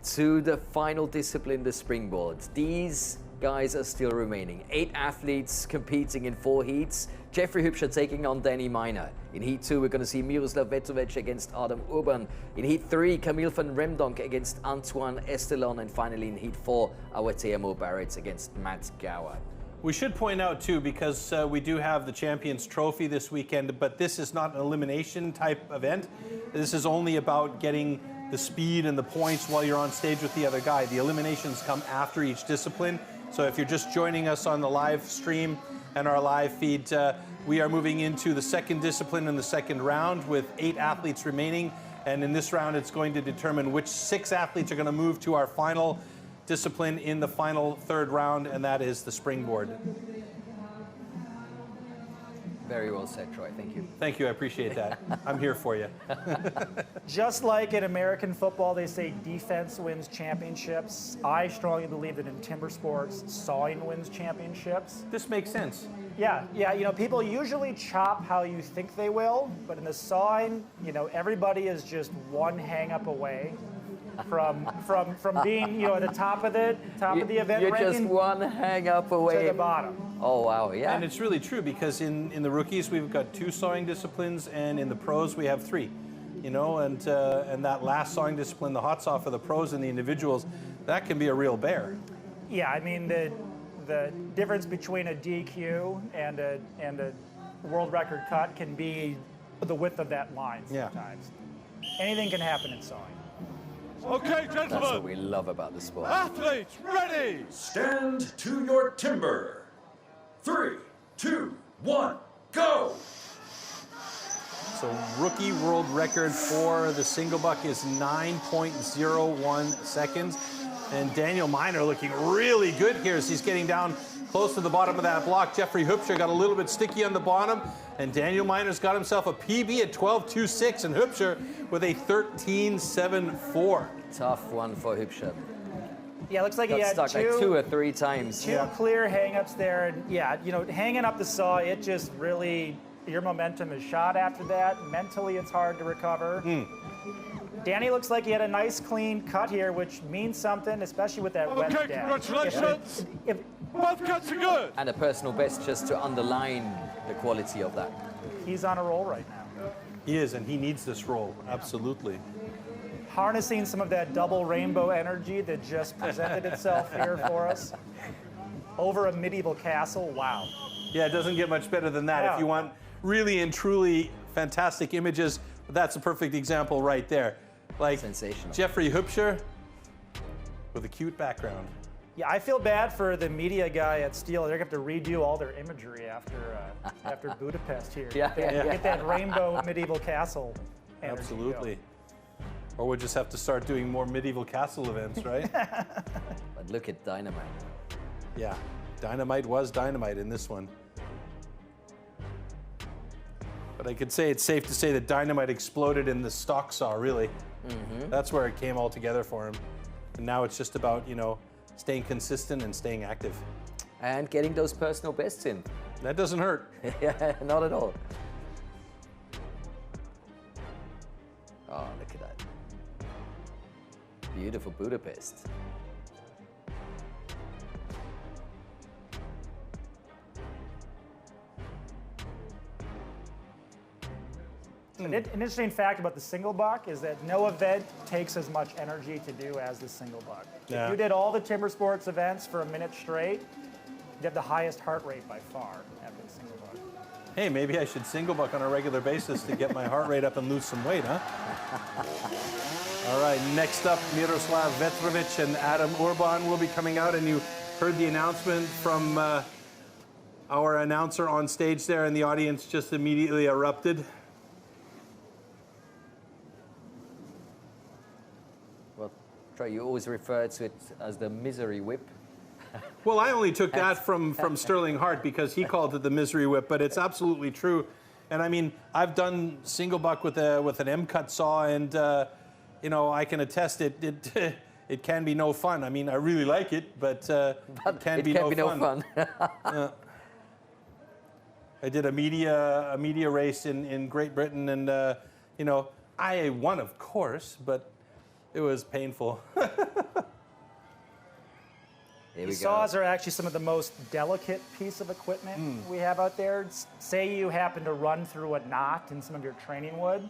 S1: to the final discipline, the springboard? These guys are still remaining. 8 athletes competing in 4 heats. Jeffrey Hübscher taking on Danny Miner. In Heat 2, we're going to see Miroslav Vetovic against Adam Urban. In Heat 3, Camille van Remdonk against Antoine Estelon. And finally in Heat 4, Awatea Barrett against Matt Gower.
S2: We should point out, too, because we do have the Champions Trophy this weekend, but this is not an elimination type event. This is only about getting the speed and the points while you're on stage with the other guy. The eliminations come after each discipline. So if you're just joining us on the live stream and our live feed, we are moving into the second discipline in the second round with 8 athletes remaining. And in this round, it's going to determine which 6 athletes are going to move to our final discipline in the final third round, and that is the springboard.
S1: Very well said, Troy. Thank you.
S10: Thank you, I appreciate that. I'm here for you.
S3: Just like in American football, they say defense wins championships. I strongly believe that in timber sports, sawing wins championships.
S10: This makes sense.
S3: Yeah, you know, people usually chop how you think they will, but in the sawing, you know, everybody is just one hang up away from being, you know, at the top of the event
S1: You're
S3: ranking
S1: just one hang up away
S3: to the bottom.
S1: Oh wow, yeah.
S10: And it's really true because in the rookies we've got 2 sawing disciplines, and in the pros we have 3. You know, and that last sawing discipline, the hot saw for the pros and the individuals, that can be a real bear.
S3: Yeah, I mean the difference between a DQ and a world record cut can be the width of that line sometimes. Anything can happen in sawing.
S6: Okay,
S1: That's what
S6: gentlemen.
S1: we love about the sport.
S6: Athletes, ready.
S7: Stand to your timber. 3, 2, 1, go!
S10: So rookie world record for the single buck is 9.01 seconds. And Daniel Miner looking really good here as he's getting down close to the bottom of that block. Jeffrey Hupscher got a little bit sticky on the bottom, and Daniel Miner's got himself a PB at 12.26, and Hupscher with a 13.74.
S1: Tough one for Hupscher.
S3: Yeah, it looks like he
S1: Got
S3: had
S1: stuck like 2 or 3 times.
S3: two clear hang-ups there, and yeah, you know, hanging up the saw, it just really, your momentum is shot after that. Mentally, it's hard to recover. Danny looks like he had a nice clean cut here, which means something, especially with that wet
S6: Okay,
S3: deck.
S6: congratulations.
S3: If
S6: Both cuts are good.
S1: And a personal best just to underline the quality of that.
S3: he's on a roll right now.
S10: He is, and he needs this roll, absolutely.
S3: Harnessing some of that double rainbow energy that just presented itself here for us. Over a medieval castle, wow.
S10: Yeah, it doesn't get much better than that.
S3: Yeah.
S10: If you want really and truly fantastic images, that's a perfect example right there. Like
S1: Sensational.
S10: Jeffrey Hupscher with a cute background.
S3: Yeah, I feel bad for the media guy at STIHL. They're going to have to redo all their imagery after Budapest here. Get that rainbow medieval castle energy
S10: Absolutely.
S3: going.
S10: Or we'll just have to start doing more medieval castle events, right?
S1: But look at Dynamite.
S10: Yeah, Dynamite was Dynamite in this one. But I could say it's safe to say that Dynamite exploded in the stock saw, really. That's where it came all together for him. And now it's just about, you know, staying consistent and staying active.
S1: And getting those personal bests in.
S10: That doesn't hurt.
S1: Yeah, not at all. Oh, look at that. Beautiful Budapest.
S3: An interesting fact about the single buck is that no event takes as much energy to do as the single buck.
S10: Yeah.
S3: If you did all the timber sports events for a minute straight, you'd have the highest heart rate by far after the single buck.
S10: Hey, maybe I should single buck on a regular basis to get my heart rate up and lose some weight, huh? All right, next up, Miroslav Vetrovic and Adam Urban will be coming out, and you heard the announcement from our announcer on stage there, and the audience just immediately erupted.
S1: Well, Troy, you always refer to it as the misery whip.
S10: Well, I only took that from Sterling Hart because he called it the misery whip, but it's absolutely true. And I mean, I've done single buck with an M-cut saw, and you know, I can attest it can be no fun. I mean, I really like it, but it can be no fun. I did a media race in Great Britain, and you know, I won, of course, but it was painful.
S1: Here we go.
S3: Saws are actually some of the most delicate piece of equipment we have out there. Say you happen to run through a knot in some of your training wood.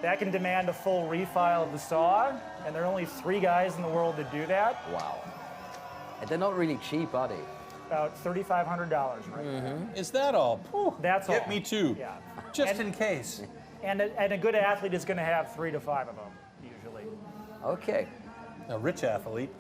S3: That can demand a full refile of the saw, and there are only 3 guys in the world that do that.
S1: Wow. And they're not really cheap, are they?
S3: About $3,500 right there.
S10: Is that all? Whew,
S3: That's all.
S10: get me too.
S3: Yeah.
S10: Just in case.
S3: And a good athlete is going to have 3 to 5 of them, usually.
S1: Okay.
S10: A rich athlete.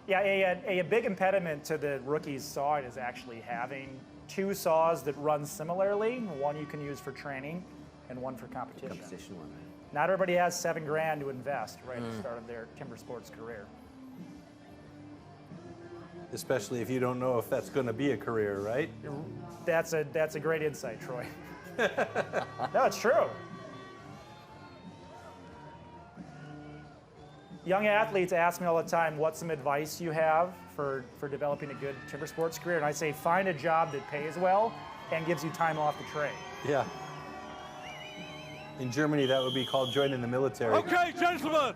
S3: Yeah, a big impediment to the rookie's sawing is actually having 2 saws that run similarly. One you can use for training and one for competition.
S1: Competition one.
S3: Not everybody has $7 grand to invest right at the start of their timber sports career.
S10: especially if you don't know if that's going to be a career, right?
S3: That's a great insight, Troy. No, it's true. Young athletes ask me all the time, what's some advice you have for developing a good timber sports career? And I say, find a job that pays well and gives you time off to train.
S10: Yeah. In Germany, that would be called joining the military.
S6: Okay, gentlemen.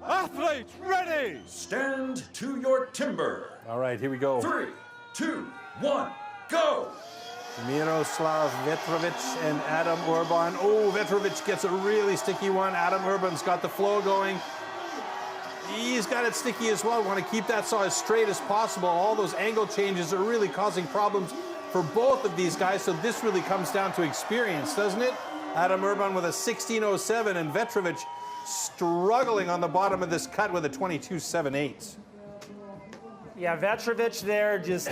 S6: Athletes, ready.
S7: Stand to your timber.
S10: All right, here we go.
S7: 3, 2, 1, go.
S10: Miroslav Vetrovic and Adam Urban. Oh, Vetrovic gets a really sticky one. Adam Urban's got the flow going. He's got it sticky as well. Want to keep that saw as straight as possible. All those angle changes are really causing problems for both of these guys, so this really comes down to experience, doesn't it? Adam Urban with a 16.07 and Vetrovic struggling on the bottom of this cut with a 22.78.
S3: Yeah, Vetrovic there, just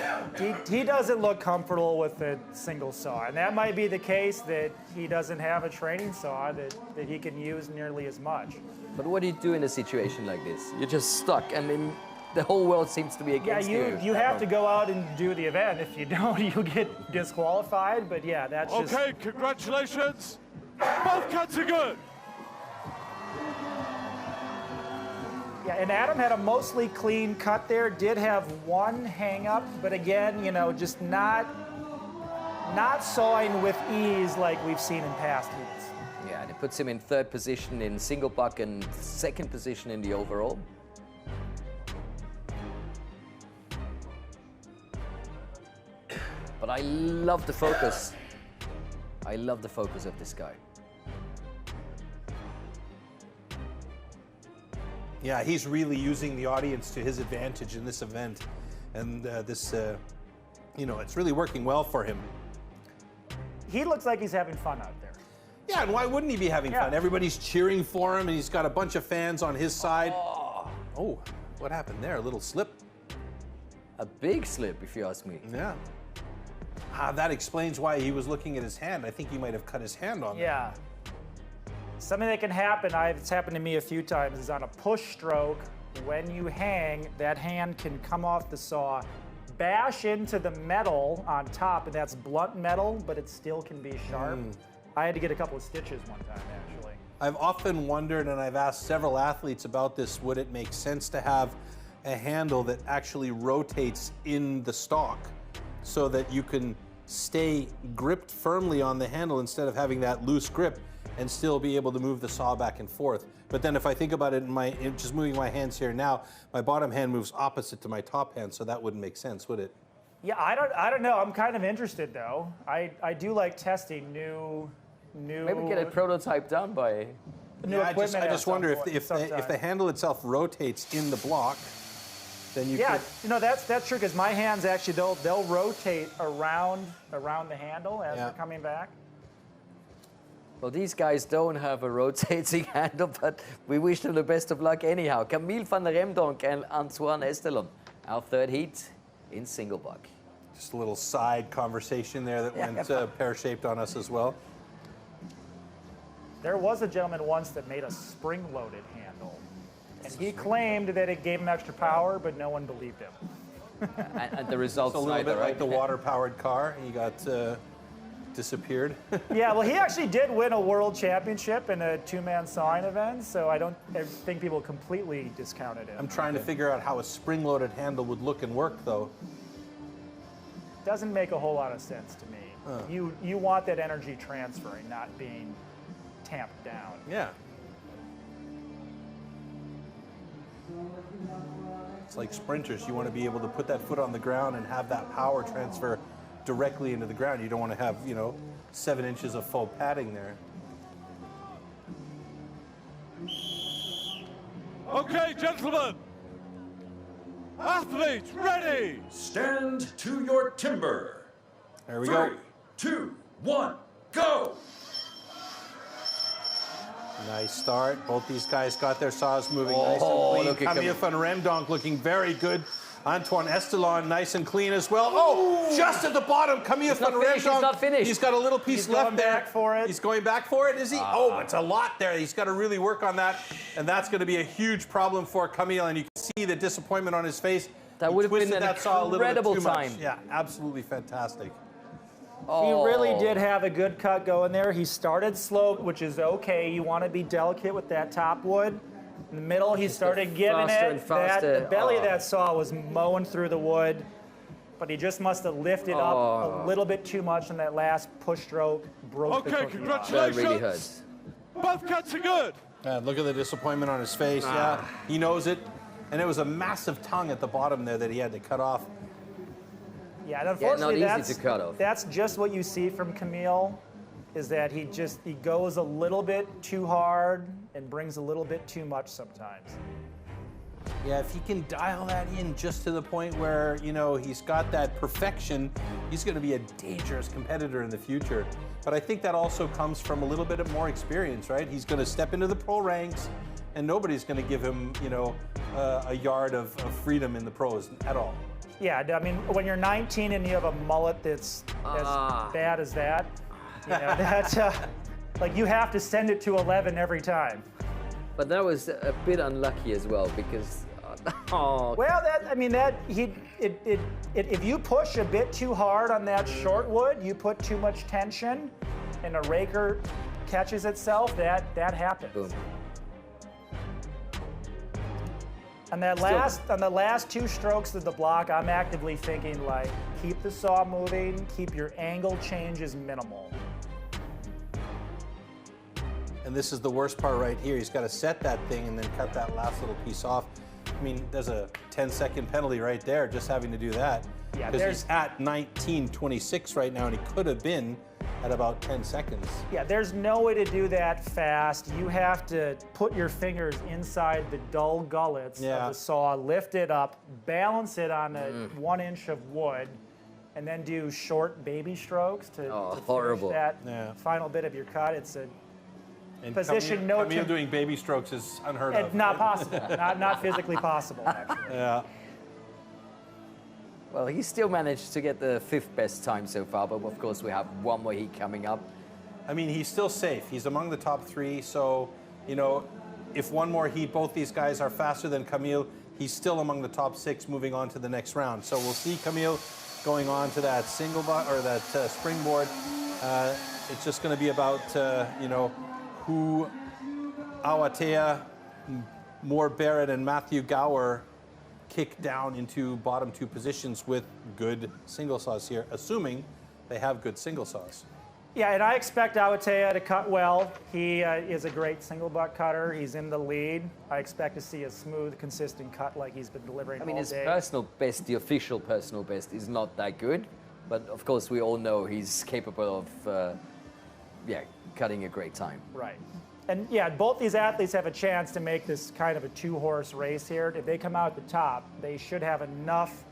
S3: he doesn't look comfortable with the single saw. And that might be the case that he doesn't have a training saw that he can use nearly as much.
S1: But what do you do in a situation like this? You're just stuck, and then the whole world seems to be against you.
S3: Yeah, you have to go out and do the event. If you don't, you get disqualified. But yeah, that's just...
S6: Okay, congratulations. Both cuts are good.
S3: Yeah, and Adam had a mostly clean cut there. Did have one hang up, but again, you know, just not sawing with ease like we've seen in past heats.
S1: Yeah, and it puts him in 3rd position in single buck and 2nd position in the overall. But I love the focus. I love the focus of this guy.
S10: Yeah, he's really using the audience to his advantage in this event. And you know, it's really working well for him.
S3: He looks like he's having fun out there.
S10: Yeah, and why wouldn't he be having fun? Everybody's cheering for him, and he's got a bunch of fans on his side. Oh, what happened there? A little slip?
S1: A big slip, if you ask me.
S10: Yeah. That explains why he was looking at his hand. I think he might have cut his hand on.
S3: Yeah. Something that can happen, it's happened to me a few times, is on a push stroke, when you hang, that hand can come off the saw, bash into the metal on top, and that's blunt metal, but it still can be sharp. I had to get a couple of stitches one time, actually.
S10: I've often wondered, and I've asked several athletes about this, would it make sense to have a handle that actually rotates in the stock so that you can stay gripped firmly on the handle instead of having that loose grip and still be able to move the saw back and forth. But then if I think about it, in just moving my hands here now, my bottom hand moves opposite to my top hand, so that wouldn't make sense, would it?
S3: Yeah, I don't know. I'm kind of interested, though. I do like testing new.
S1: Maybe get a prototype done by.
S10: I just wonder if the handle itself rotates in the block, then you could...
S3: you know, that's true, because my hands actually, they'll rotate around the handle as they're coming back.
S1: Well, these guys don't have a rotating handle, but we wish them the best of luck anyhow. Camille van der Remdonk and Antoine Estelon, our 3rd heat in single buck.
S10: Just a little side conversation there that went pear-shaped on us as well.
S3: There was a gentleman once that made a spring-loaded handle, and he claimed that it gave him extra power, but no one believed him.
S1: And the results
S10: a little bit
S1: right?
S10: like the water-powered car. He got disappeared.
S3: Yeah, well, he actually did win a world championship in a 2-man sawing event, so I think people completely discounted him.
S10: I'm trying to figure out how a spring-loaded handle would look and work, though.
S3: Doesn't make a whole lot of sense to me. You want that energy transferring, not being tamped down.
S10: Yeah. It's like sprinters. You want to be able to put that foot on the ground and have that power transfer directly into the ground. You don't want to have, you know, 7 inches of faux padding there.
S6: Okay, gentlemen. Athletes, ready.
S7: Stand to your timber.
S10: There we go.
S7: 3, 2, 1, go.
S10: Nice start. Both these guys got their saws moving nice and clean. Camille van Remdonk looking very good. Antoine Estelon nice and clean as well. Oh, just at the bottom, Camille van Remdonk.
S1: He's not finished.
S10: He's got a little piece left there.
S3: Back for it.
S10: He's going back for it, is he? Oh, it's a lot there. He's got to really work on that, and that's going to be a huge problem for Camille, and you can see the disappointment on his face.
S1: That
S10: He
S1: would have been
S10: twisted
S1: an
S10: that saw a little bit
S1: incredible
S10: too much.
S1: time.
S10: Yeah, absolutely fantastic.
S3: He really did have a good cut going there. He started slow, which is okay. You want to be delicate with that top wood. In the middle, he started giving
S1: faster
S3: it.
S1: and faster.
S3: The belly of that saw was mowing through the wood, but he just must have lifted up a little bit too much on that last push stroke. Broke the
S6: Okay,
S3: cookie
S6: congratulations.
S1: That really hurts.
S6: Both cuts are good.
S10: Look at the disappointment on his face. Yeah, he knows it. And it was a massive tongue at the bottom there that he had to cut off.
S3: Yeah, and unfortunately,
S1: not easy to cut off.
S3: That's just what you see from Camille, is that he goes a little bit too hard and brings a little bit too much sometimes.
S10: Yeah, if he can dial that in just to the point where, you know, he's got that perfection, he's going to be a dangerous competitor in the future. But I think that also comes from a little bit of more experience, right? He's going to step into the pro ranks, and nobody's going to give him, you know, a yard of freedom in the pros at all.
S3: Yeah, I mean, when you're 19 and you have a mullet that's as bad as that, you know, that's like you have to send it to 11 every time.
S1: But that was a bit unlucky as well because.
S3: Well, if you push a bit too hard on that short wood, you put too much tension, and a raker catches itself. That happens.
S1: Boom.
S3: On the last two strokes of the block, I'm actively thinking like, keep the saw moving, keep your angle changes minimal.
S10: And this is the worst part right here. He's got to set that thing and then cut that last little piece off. I mean, there's a 10-second penalty right there just having to do that.
S3: Yeah,
S10: because he's at 19:26 right now, and he could have been at about 10 seconds.
S3: Yeah, there's no way to do that fast. You have to put your fingers inside the dull gullets of the saw, lift it up, balance it on a 1 inch of wood, and then do short baby strokes to finish that final bit of your cut. It's a position
S10: Camille doing baby strokes is unheard of.
S3: Not possible. not physically possible, actually.
S10: Yeah.
S1: Well, he still managed to get the 5th best time so far, but of course we have one more heat coming up.
S10: I mean, he's still safe. He's among the top 3, so, you know, if one more heat, both these guys are faster than Camille, he's still among the top 6 moving on to the next round. So we'll see Camille going on to that springboard. It's just going to be about, you know, who Awatea, Moore Barrett, and Matthew Gower kick down into bottom 2 positions with good single saws here, assuming they have good single saws.
S3: Yeah, and I expect Awatea to cut well. He is a great single butt cutter. He's in the lead. I expect to see a smooth, consistent cut like he's been delivering all day.
S1: I mean, his personal best, the official personal best, is not that good, but of course we all know he's capable of, cutting a great time.
S3: Right. And yeah, both these athletes have a chance to make this kind of a 2-horse race here. If they come out at the top, they should have enough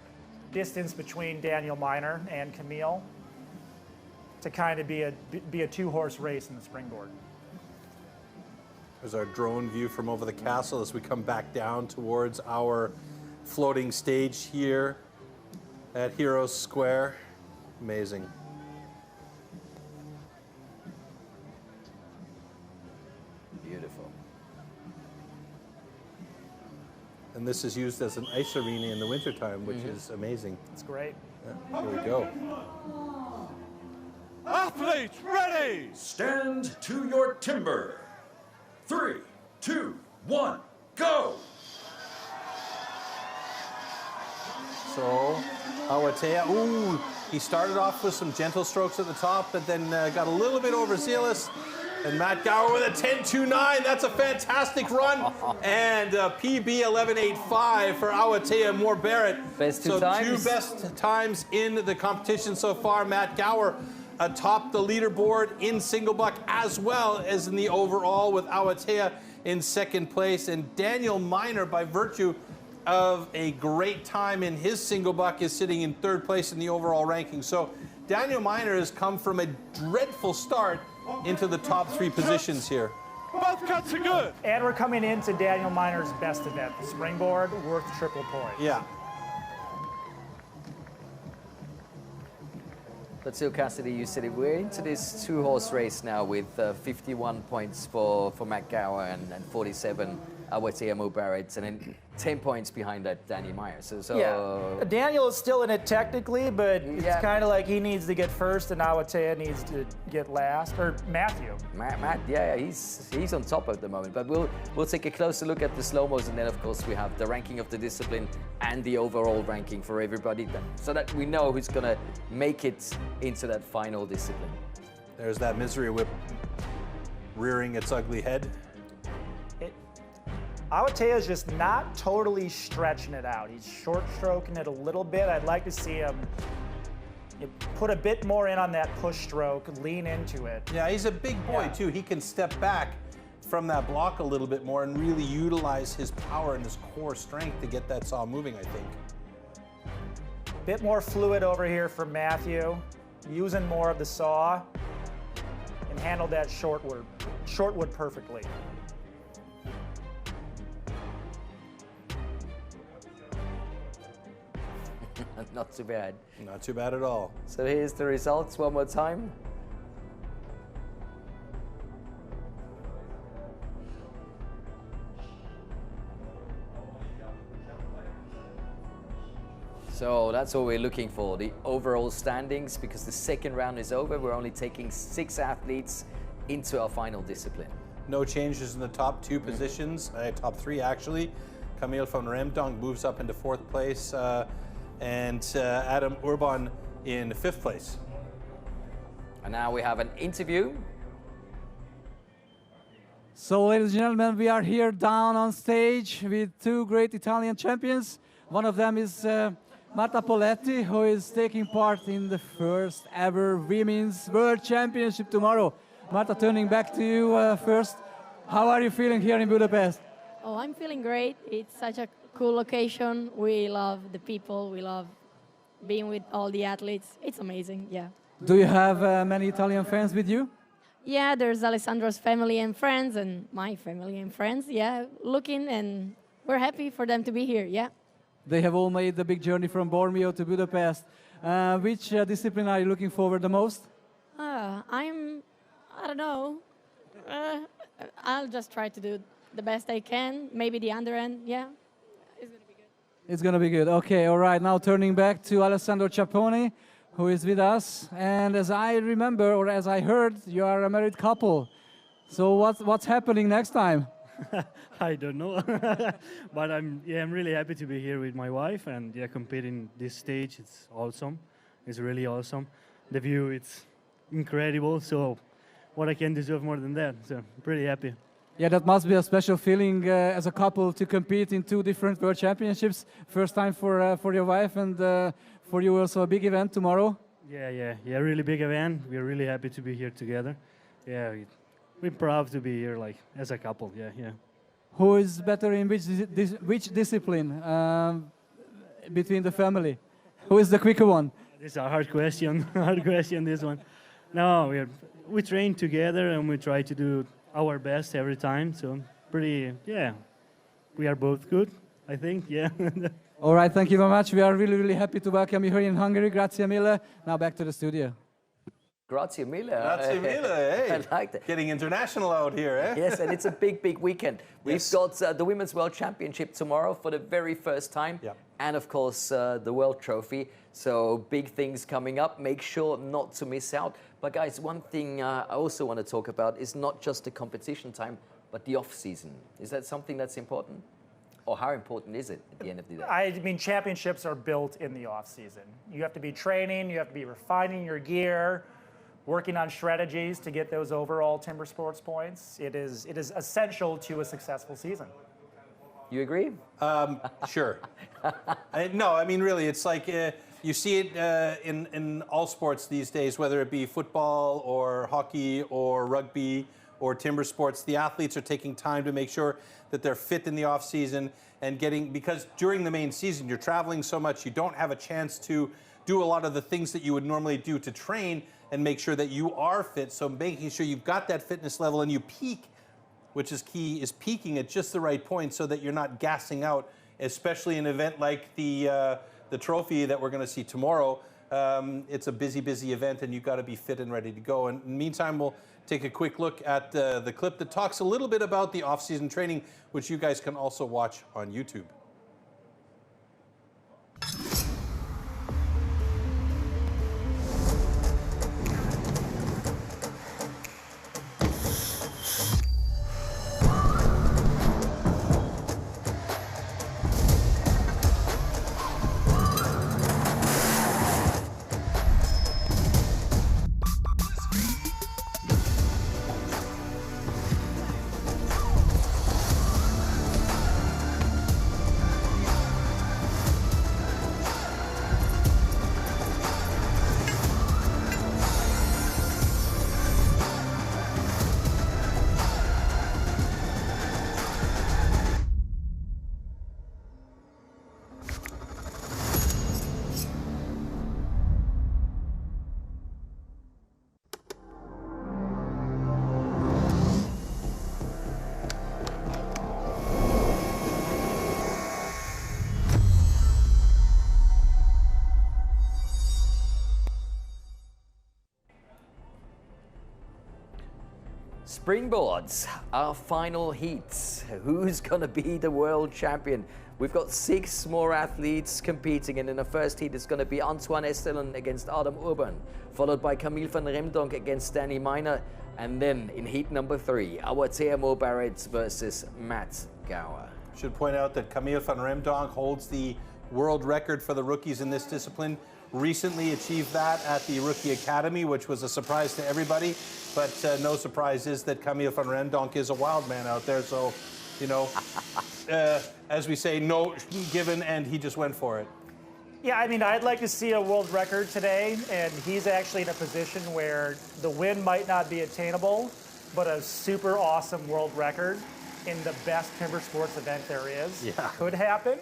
S3: distance between Daniel Miner and Camille to kind of be a 2-horse race in the springboard.
S10: There's our drone view from over the castle as we come back down towards our floating stage here at Heroes Square. Amazing.
S1: Beautiful.
S10: And this is used as an ice arena in the wintertime, which is amazing.
S3: It's great.
S10: Yeah, here we go.
S6: Athletes ready!
S7: Stand to your timber. 3, 2, 1, go!
S10: So, Awatea, ooh, he started off with some gentle strokes at the top, but then got a little bit overzealous. And Matt Gower with a 10.29. That's a fantastic run. And PB 11.85 for Awatea and Moore Barrett.
S1: Best two times.
S10: 2 best times in the competition so far. Matt Gower atop the leaderboard in single buck as well as in the overall, with Awatea in 2nd place. And Daniel Miner, by virtue of a great time in his single buck, is sitting in 3rd place in the overall ranking. So Daniel Miner has come from a dreadful start into the top 3 positions here.
S6: Both cuts are good.
S3: And we're coming into Daniel Miner's best event, the springboard, worth triple points.
S10: Yeah.
S1: But still, Cassidy, you said it. We're into this 2-horse race now with 51 points for Matt Gower and 47 Awateyamo Barrett, and then 10 points behind that, Danny Meyer.
S3: Yeah, Daniel is still in it technically, but it's kind of like he needs to get first and Awatea needs to get last, or Matthew.
S1: Matt, yeah, he's on top at the moment. But we'll take a closer look at the slow-mos, and then of course we have the ranking of the discipline and the overall ranking for everybody, so that we know who's gonna make it into that final discipline.
S10: There's that misery whip rearing its ugly head.
S3: Awatea is just not totally stretching it out. He's short stroking it a little bit. I'd like to see him put a bit more in on that push stroke, lean into it.
S10: Yeah, he's a big boy too. He can step back from that block a little bit more and really utilize his power and his core strength to get that saw moving, I think.
S3: Bit more fluid over here from Matthew, using more of the saw, and handled that shortwood perfectly.
S1: Not too bad.
S10: Not too bad at all.
S1: So here's the results one more time. So that's what we're looking for, the overall standings, because the second round is over. We're only taking 6 athletes into our final discipline.
S10: No changes in the top 2 positions, top 3 actually. Camille van Remdonk moves up into 4th place, and Adam Urban in 5th place.
S1: And now we have an interview.
S5: So, ladies and gentlemen, we are here down on stage with 2 great Italian champions. One of them is Marta Poletti, who is taking part in the first ever Women's World Championship tomorrow. Marta, turning back to you first. How are you feeling here in Budapest?
S11: Oh, I'm feeling great. It's such a cool location. We love the people. We love being with all the athletes. It's amazing, yeah.
S5: Do you have many Italian fans with you?
S11: Yeah, there's Alessandro's family and friends and my family and friends, yeah, looking, and we're happy for them to be here, yeah.
S5: They have all made the big journey from Bormio to Budapest. Which discipline are you looking forward the most?
S11: I don't know. I'll just try to do the best I can. Maybe the underhand, yeah. It's going to be good.
S5: It's going to be good. Okay, all right. Now turning back to Alessandro Ciapponi, who is with us. And as I remember, or as I heard, you are a married couple. So what's happening next time?
S12: I don't know, but I'm really happy to be here with my wife and competing this stage. It's awesome. It's really awesome. The view, it's incredible. So what I can deserve more than that? So pretty happy.
S5: Yeah, that must be a special feeling as a couple to compete in 2 different World Championships. First time for your wife and for you also a big event tomorrow.
S12: Yeah, really big event. We're really happy to be here together. Yeah. We're proud to be here, like, as a couple, yeah.
S5: Who is better in which discipline between the family? Who is the quicker one?
S12: This is a hard question, this one. No, we train together and we try to do our best every time, so we are both good, I think, yeah.
S5: All right, thank you very much. We are really, really happy to welcome you here in Hungary. Grazie mille. Now back to the studio.
S1: Grazie mille.
S10: Grazie mille, hey.
S1: I like that.
S10: Getting international out here, eh?
S1: Yes, and it's a big, big weekend. We've got the Women's World Championship tomorrow for the very first time.
S10: Yeah.
S1: And of course, the World Trophy. So big things coming up. Make sure not to miss out. But guys, one thing I also want to talk about is not just the competition time, but the off-season. Is that something that's important? Or how important is it at the end of the day?
S3: I mean, championships are built in the off-season. You have to be training, you have to be refining your gear, working on strategies to get those overall timber sports points. It is essential to a successful season.
S1: You agree?
S10: Sure. No, I mean, really, it's like you see it in all sports these days, whether it be football or hockey or rugby or timber sports. The athletes are taking time to make sure that they're fit in the off season and because during the main season, you're traveling so much, you don't have a chance to do a lot of the things that you would normally do to train and make sure that you are fit. So making sure you've got that fitness level and you peak, which is key, is peaking at just the right point so that you're not gassing out, especially an event like the trophy that we're going to see tomorrow. It's a busy, busy event, and you've got to be fit and ready to go. And in the meantime, we'll take a quick look at the clip that talks a little bit about the off-season training, which you guys can also watch on YouTube.
S1: Springboards, our final heats. Who's going to be the world champion? We've got 6 more athletes competing, and in the first heat it's going to be Antoine Estelen against Adam Urban, followed by Camille van Remdonk against Danny Miner, and then in heat number 3, our TMO Barrett versus Matt Gower.
S10: Should point out that Camille van Remdonk holds the world record for the rookies in this discipline. Recently achieved that at the Rookie Academy, which was a surprise to everybody. But no surprise is that Camille van Remdonk is a wild man out there. So, you know, as we say, no given, and he just went for it.
S3: Yeah, I mean, I'd like to see a world record today, and he's actually in a position where the win might not be attainable, but a super awesome world record in the best timber sports event there is could happen.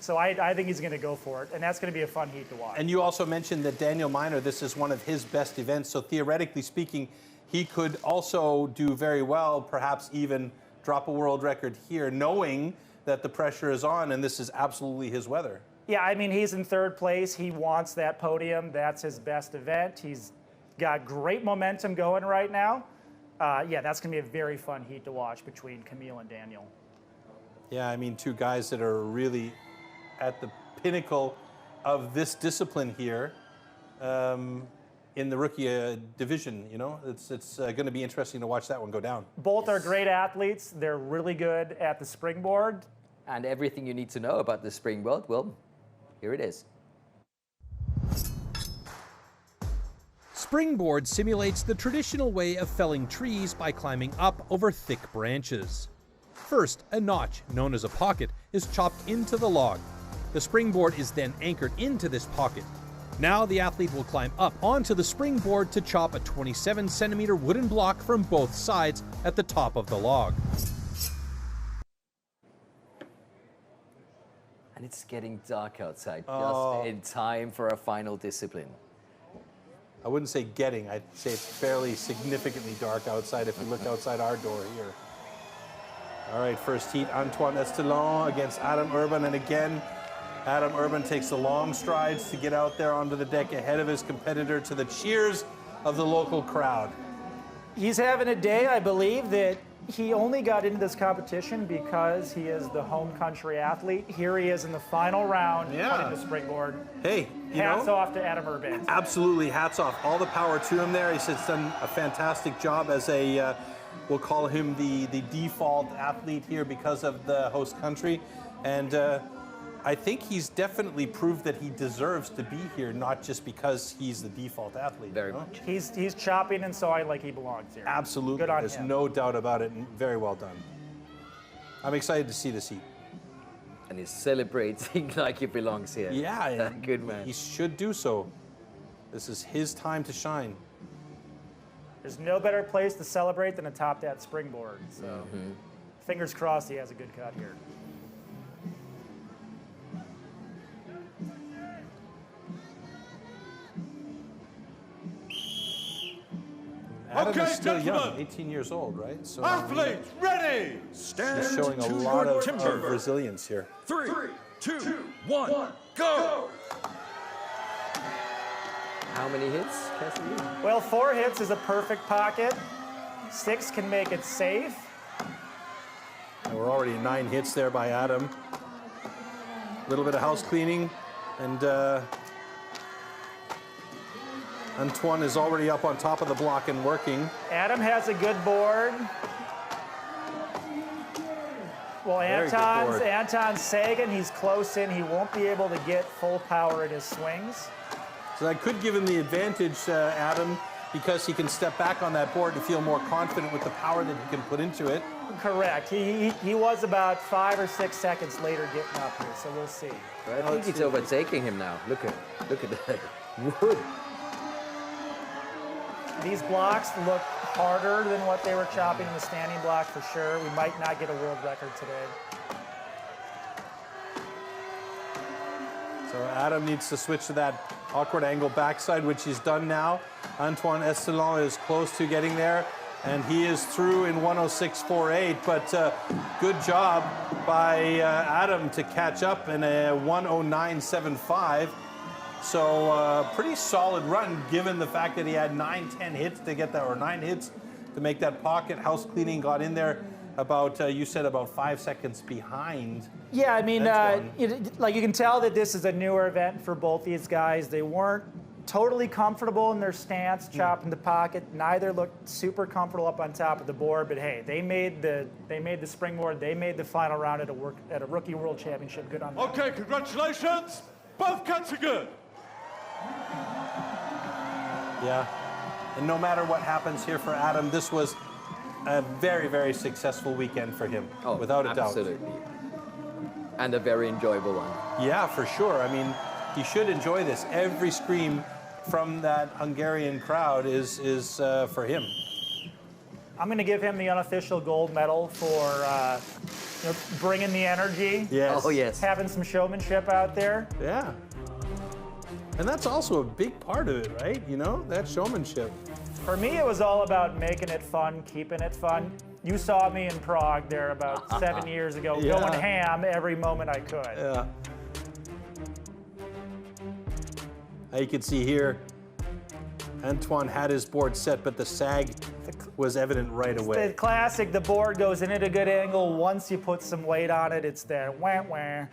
S3: So I think he's going to go for it, and that's going to be a fun heat to watch.
S10: And you also mentioned that Daniel Miner, this is one of his best events, so theoretically speaking, he could also do very well, perhaps even drop a world record here, knowing that the pressure is on, and this is absolutely his weather.
S3: Yeah, I mean, he's in 3rd place. He wants that podium. That's his best event. He's got great momentum going right now. Yeah, that's going to be a very fun heat to watch between Camille and Daniel.
S10: Yeah, I mean, 2 guys that are really at the pinnacle of this discipline here in the rookie division. You know, it's going to be interesting to watch that one go down.
S3: Both are great athletes. They're really good at the springboard.
S1: And everything you need to know about the springboard, well, here it is.
S2: Springboard simulates the traditional way of felling trees by climbing up over thick branches. First, a notch, known as a pocket, is chopped into the log. The springboard is then anchored into this pocket. Now the athlete will climb up onto the springboard to chop a 27-centimeter wooden block from both sides at the top of the log.
S1: And it's getting dark outside, just in time for a final discipline.
S10: I wouldn't say getting, I'd say it's fairly significantly dark outside if you look outside our door here. All right, first heat, Antoine Estelen against Adam Urban, and again, Adam Urban takes the long strides to get out there onto the deck ahead of his competitor, to the cheers of the local crowd.
S3: He's having a day. I believe that he only got into this competition because he is the home country athlete. Here he is in the final round, putting the springboard.
S10: Hey,
S3: hats off to Adam Urban.
S10: Absolutely, hats off. All the power to him there. He's done a fantastic job as a, we'll call him the default athlete here because of the host country. And I think he's definitely proved that he deserves to be here, not just because he's the default athlete.
S1: Very much.
S3: He's chopping and sawing like he belongs here.
S10: Absolutely.
S3: Good on
S10: There's
S3: him.
S10: no doubt about it, and very well done. I'm excited to see this heat.
S1: And he's celebrating like he belongs here.
S10: Yeah.
S1: Good man.
S10: He should do so. This is his time to shine.
S3: There's no better place to celebrate than atop that springboard. So fingers crossed he has a good cut here.
S10: Adam is still young,
S6: gentlemen.
S10: 18 years old, right? So
S6: Athletes, ready!
S7: Stand
S10: he's showing a
S7: to
S10: lot
S7: your
S10: of
S7: timber.
S10: resilience here.
S7: 3, 2, 1, go!
S1: How many hits, Cassidy?
S3: Well, 4 hits is a perfect pocket. 6 can make it safe.
S10: And we're already 9 hits there by Adam. A little bit of house cleaning, and Antoine is already up on top of the block and working.
S3: Adam has a good board. Well, Anton's sagging. He's close in. He won't be able to get full power in his swings.
S10: So that could give him the advantage, Adam, because he can step back on that board to feel more confident with the power that he can put into it.
S3: Correct. He was about 5 or 6 seconds later getting up here, so we'll see.
S1: I think he's overtaking him now. Look at that wood.
S3: These blocks look harder than what they were chopping in the standing block for sure. We might not get a world record today.
S10: So Adam needs to switch to that awkward angle backside, which he's done now. Antoine Estelon is close to getting there, and he is through in 106.48, but good job by Adam to catch up in a 109.75. So pretty solid run given the fact that he had 9-10 hits to get that, or 9 hits to make that pocket. House cleaning got in there about, you said about 5 seconds behind.
S3: Yeah, I mean, like you can tell that this is a newer event for both these guys. They weren't totally comfortable in their stance, chopping the pocket. Neither looked super comfortable up on top of the board, but hey, they made the springboard. They made the final round at a Rookie World Championship. Good on them.
S6: Okay, congratulations. Both cuts are good.
S10: Yeah, and no matter what happens here for Adam, this was a very, very successful weekend for him, without a doubt.
S1: Absolutely. And a very enjoyable one.
S10: Yeah, for sure. I mean, he should enjoy this. Every scream from that Hungarian crowd is for him.
S3: I'm going to give him the unofficial gold medal for bringing the energy.
S10: Yes.
S1: Oh, yes.
S3: Having some showmanship out there.
S10: Yeah. And that's also a big part of it, right? You know, that showmanship.
S3: For me, it was all about making it fun, keeping it fun. You saw me in Prague there about 7 years ago, going ham every moment I could.
S10: Yeah. You can see here, Antoine had his board set, but the sag was evident right away.
S3: The classic, the board goes in at a good angle. Once you put some weight on it, it's there. Wah, wah.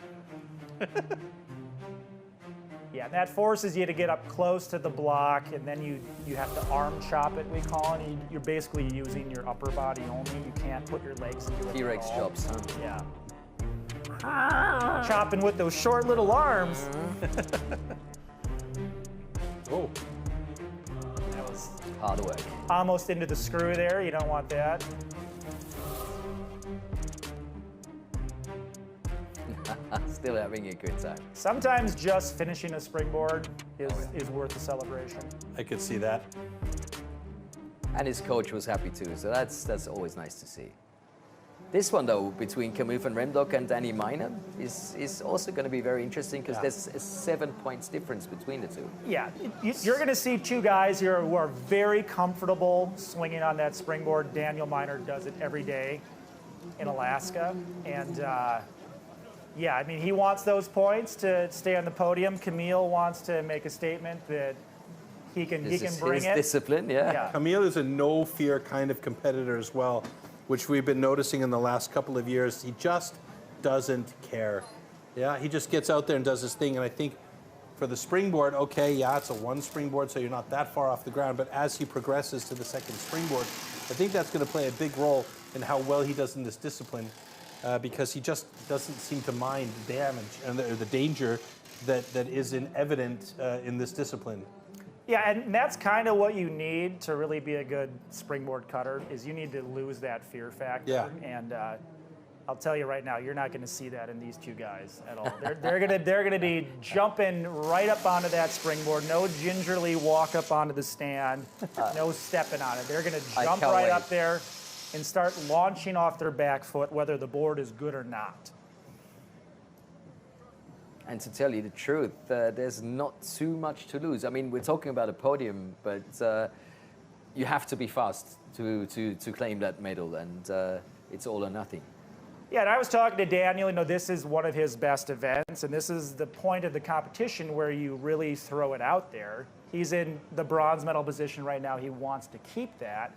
S3: Yeah, and that forces you to get up close to the block, and then you have to arm chop it, we call it. You're basically using your upper body only. You can't put your legs into it.
S1: T-Rex chops, huh?
S3: Yeah. Chopping with those short little arms.
S10: Oh.
S3: That was
S1: hard work.
S3: Almost into the screw there. You don't want that.
S1: Still having a good time.
S3: Sometimes just finishing a springboard is worth the celebration.
S10: I could see that.
S1: And his coach was happy too, so that's always nice to see. This one though, between Camus van Remdok and Danny Miner, is also going to be very interesting because there's a 7 points difference between the two.
S3: Yeah, you're going to see two guys here who are very comfortable swinging on that springboard. Daniel Miner does it every day in Alaska, and yeah, I mean, he wants those points to stay on the podium. Camille wants to make a statement that he can bring
S1: his
S3: it.
S1: Discipline, yeah.
S10: Camille is a no-fear kind of competitor as well, which we've been noticing in the last couple of years. He just doesn't care. Yeah, he just gets out there and does his thing. And I think for the springboard, okay, yeah, it's a one springboard, so you're not that far off the ground. But as he progresses to the second springboard, I think that's going to play a big role in how well he does in this discipline. Because he just doesn't seem to mind the damage and the danger that is evident in this discipline.
S3: Yeah, and that's kind of what you need to really be a good springboard cutter, is you need to lose that fear factor.
S10: Yeah.
S3: And I'll tell you right now, you're not going to see that in these two guys at all. They're gonna be jumping right up onto that springboard. No gingerly walk up onto the stand. No stepping on it. They're going to jump right up there and start launching off their back foot, whether the board is good or not.
S1: And to tell you the truth, there's not too much to lose. I mean, we're talking about a podium, but you have to be fast to claim that medal, and it's all or nothing.
S3: Yeah, and I was talking to Daniel, this is one of his best events, and this is the point of the competition where you really throw it out there. He's in the bronze medal position right now. He wants to keep that.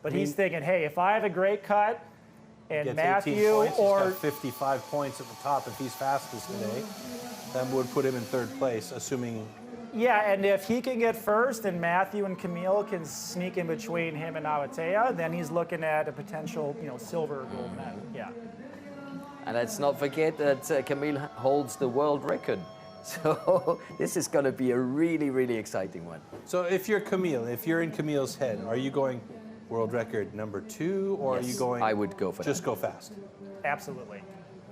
S3: But he's thinking, hey, if I have a great cut, and Matthew
S10: points,
S3: or...
S10: he's got 55 points at the top if he's fastest today. That would put him in 3rd place, assuming...
S3: Yeah, and if he can get first and Matthew and Camille can sneak in between him and Awatea, then he's looking at a potential, silver or gold medal. Yeah.
S1: And let's not forget that Camille holds the world record. So this is going to be a really, really exciting one.
S10: So if you're Camille, if you're in Camille's head, are you going world record number 2, or are you going...
S1: I would go for
S10: just go fast?
S3: Absolutely.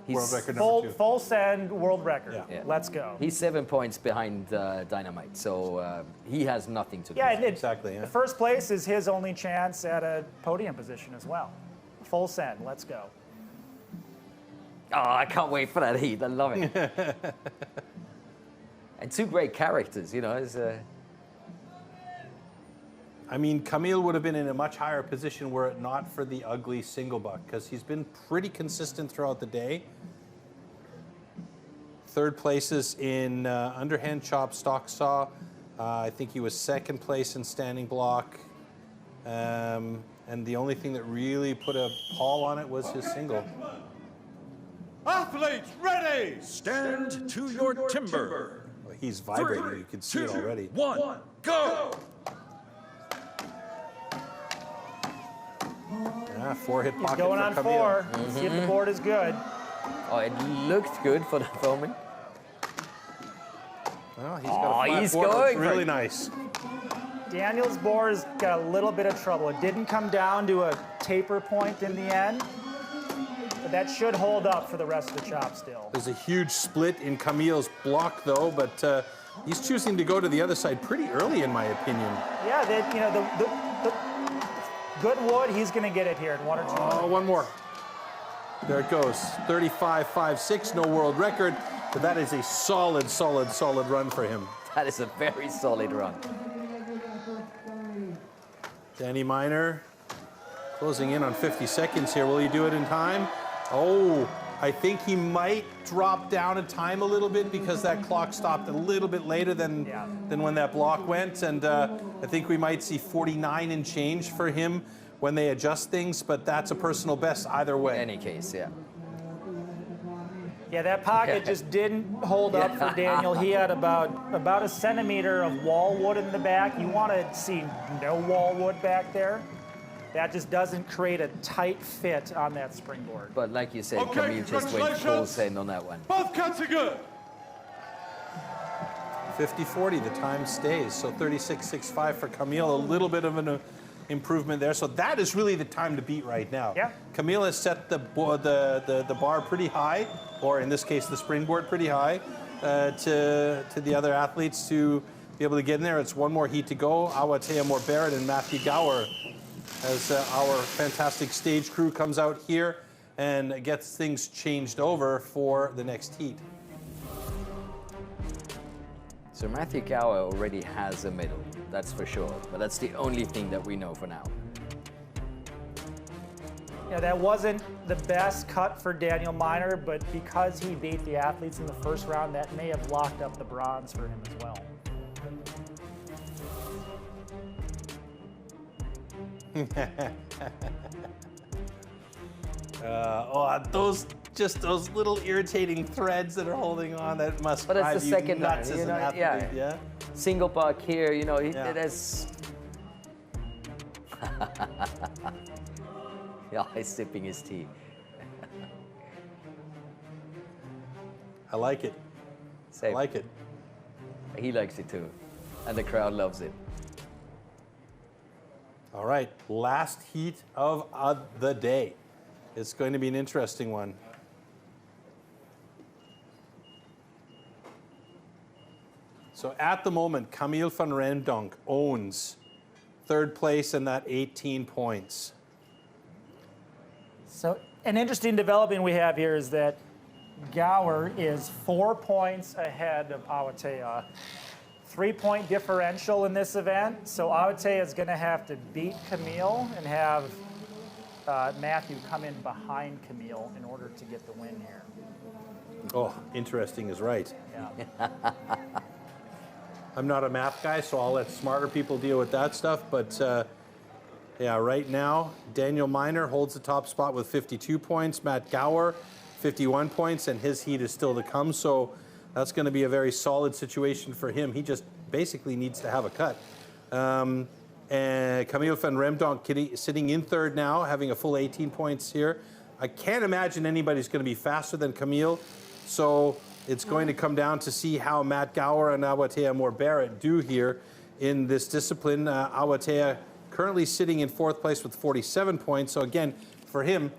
S10: World record number 2.
S3: Full send world record.
S10: Yeah.
S3: Let's go.
S1: He's 7 points behind Dynamite, so he has nothing to do.
S3: Yeah,
S10: exactly. Yeah.
S3: The first place is his only chance at a podium position as well. Full send. Let's go.
S1: Oh, I can't wait for that heat. I love it. And 2 great characters,
S10: I mean, Camille would have been in a much higher position were it not for the ugly single buck, because he's been pretty consistent throughout the day. 3rd places in underhand chop, stock saw. I think he was 2nd place in standing block. And the only thing that really put a pall on it was his single.
S6: Athletes ready!
S7: Stand to your timber.
S10: Well, he's vibrating,
S7: 3,
S10: you can see
S7: 2,
S10: it already.
S7: 1, go!
S10: 4-hit pocket.
S3: He's going on
S10: Camille.
S3: 4. See if the board is good.
S1: Oh, it looked good for the moment.
S10: Well, he's got a flat
S1: he's
S10: board.
S1: going.
S10: It's really nice.
S3: Daniel's board's got a little bit of trouble. It didn't come down to a taper point in the end, but that should hold up for the rest of the chop still.
S10: There's a huge split in Camille's block, though, but he's choosing to go to the other side pretty early, in my opinion.
S3: Yeah, the good wood, he's going to get it here in 1 or 2 minutes.
S10: Oh, one more. There it goes. 35.56, no world record, but that is a solid run for him.
S1: That is a very solid run.
S10: Danny Miner closing in on 50 seconds here. Will he do it in time? Oh, I think he might drop down a time a little bit because that clock stopped a little bit later than when that block went. And I think we might see 49 and change for him when they adjust things, but that's a personal best either way.
S1: In any case, yeah.
S3: Yeah, that pocket just didn't hold up for Daniel. He had about a centimeter of wall wood in the back. You want to see no wall wood back there. That just doesn't create a tight fit on that springboard.
S1: But like you said,
S6: Okay,
S1: Camille just went full send on that one.
S6: Both cuts are good.
S10: 50-40, the time stays. So 36.65 for Camille, a little bit of an improvement there. So that is really the time to beat right now.
S3: Yeah.
S10: Camille has set the bar pretty high, or in this case, the springboard pretty high, to the other athletes to be able to get in there. It's 1 more heat to go. Awatea Moore-Barrett and Matthew Gower, as our fantastic stage crew comes out here and gets things changed over for the next heat.
S1: So Matthew Gower already has a medal, that's for sure. But that's the only thing that we know for now.
S3: Yeah, that wasn't the best cut for Daniel Miner, but because he beat the athletes in the first round, that may have locked up the bronze for him as well.
S10: Those little irritating threads that are holding on, that must
S1: But it's
S10: drive
S1: the
S10: you
S1: second
S10: nuts
S1: line,
S10: as an athlete, yeah?
S1: Single buck here,
S10: Yeah.
S1: there's... Yeah, he's sipping his tea.
S10: I like it.
S1: Same.
S10: I like it.
S1: He likes it too. And the crowd loves it.
S10: All right, last heat of the day. It's going to be an interesting one. So at the moment, Camille van Rendonk owns 3rd place and that 18 points.
S3: So an interesting development we have here is that Gower is 4 points ahead of Awatea. 3-point differential in this event, so Awatea is going to have to beat Camille and have Matthew come in behind Camille in order to get the win here.
S10: Oh, interesting is right.
S3: Yeah.
S10: I'm not a math guy, so I'll let smarter people deal with that stuff. But yeah, right now, Daniel Miner holds the top spot with 52 points. Matt Gower, 51 points, and his heat is still to come. So that's going to be a very solid situation for him. He just basically needs to have a cut. And Camille van Remdonk sitting in third now, having a full 18 points here. I can't imagine anybody's going to be faster than Camille. So it's going to come down to see how Matt Gower and Awatea Moore-Barrett do here in this discipline. Awatea currently sitting in fourth place with 47 points. So again, for him,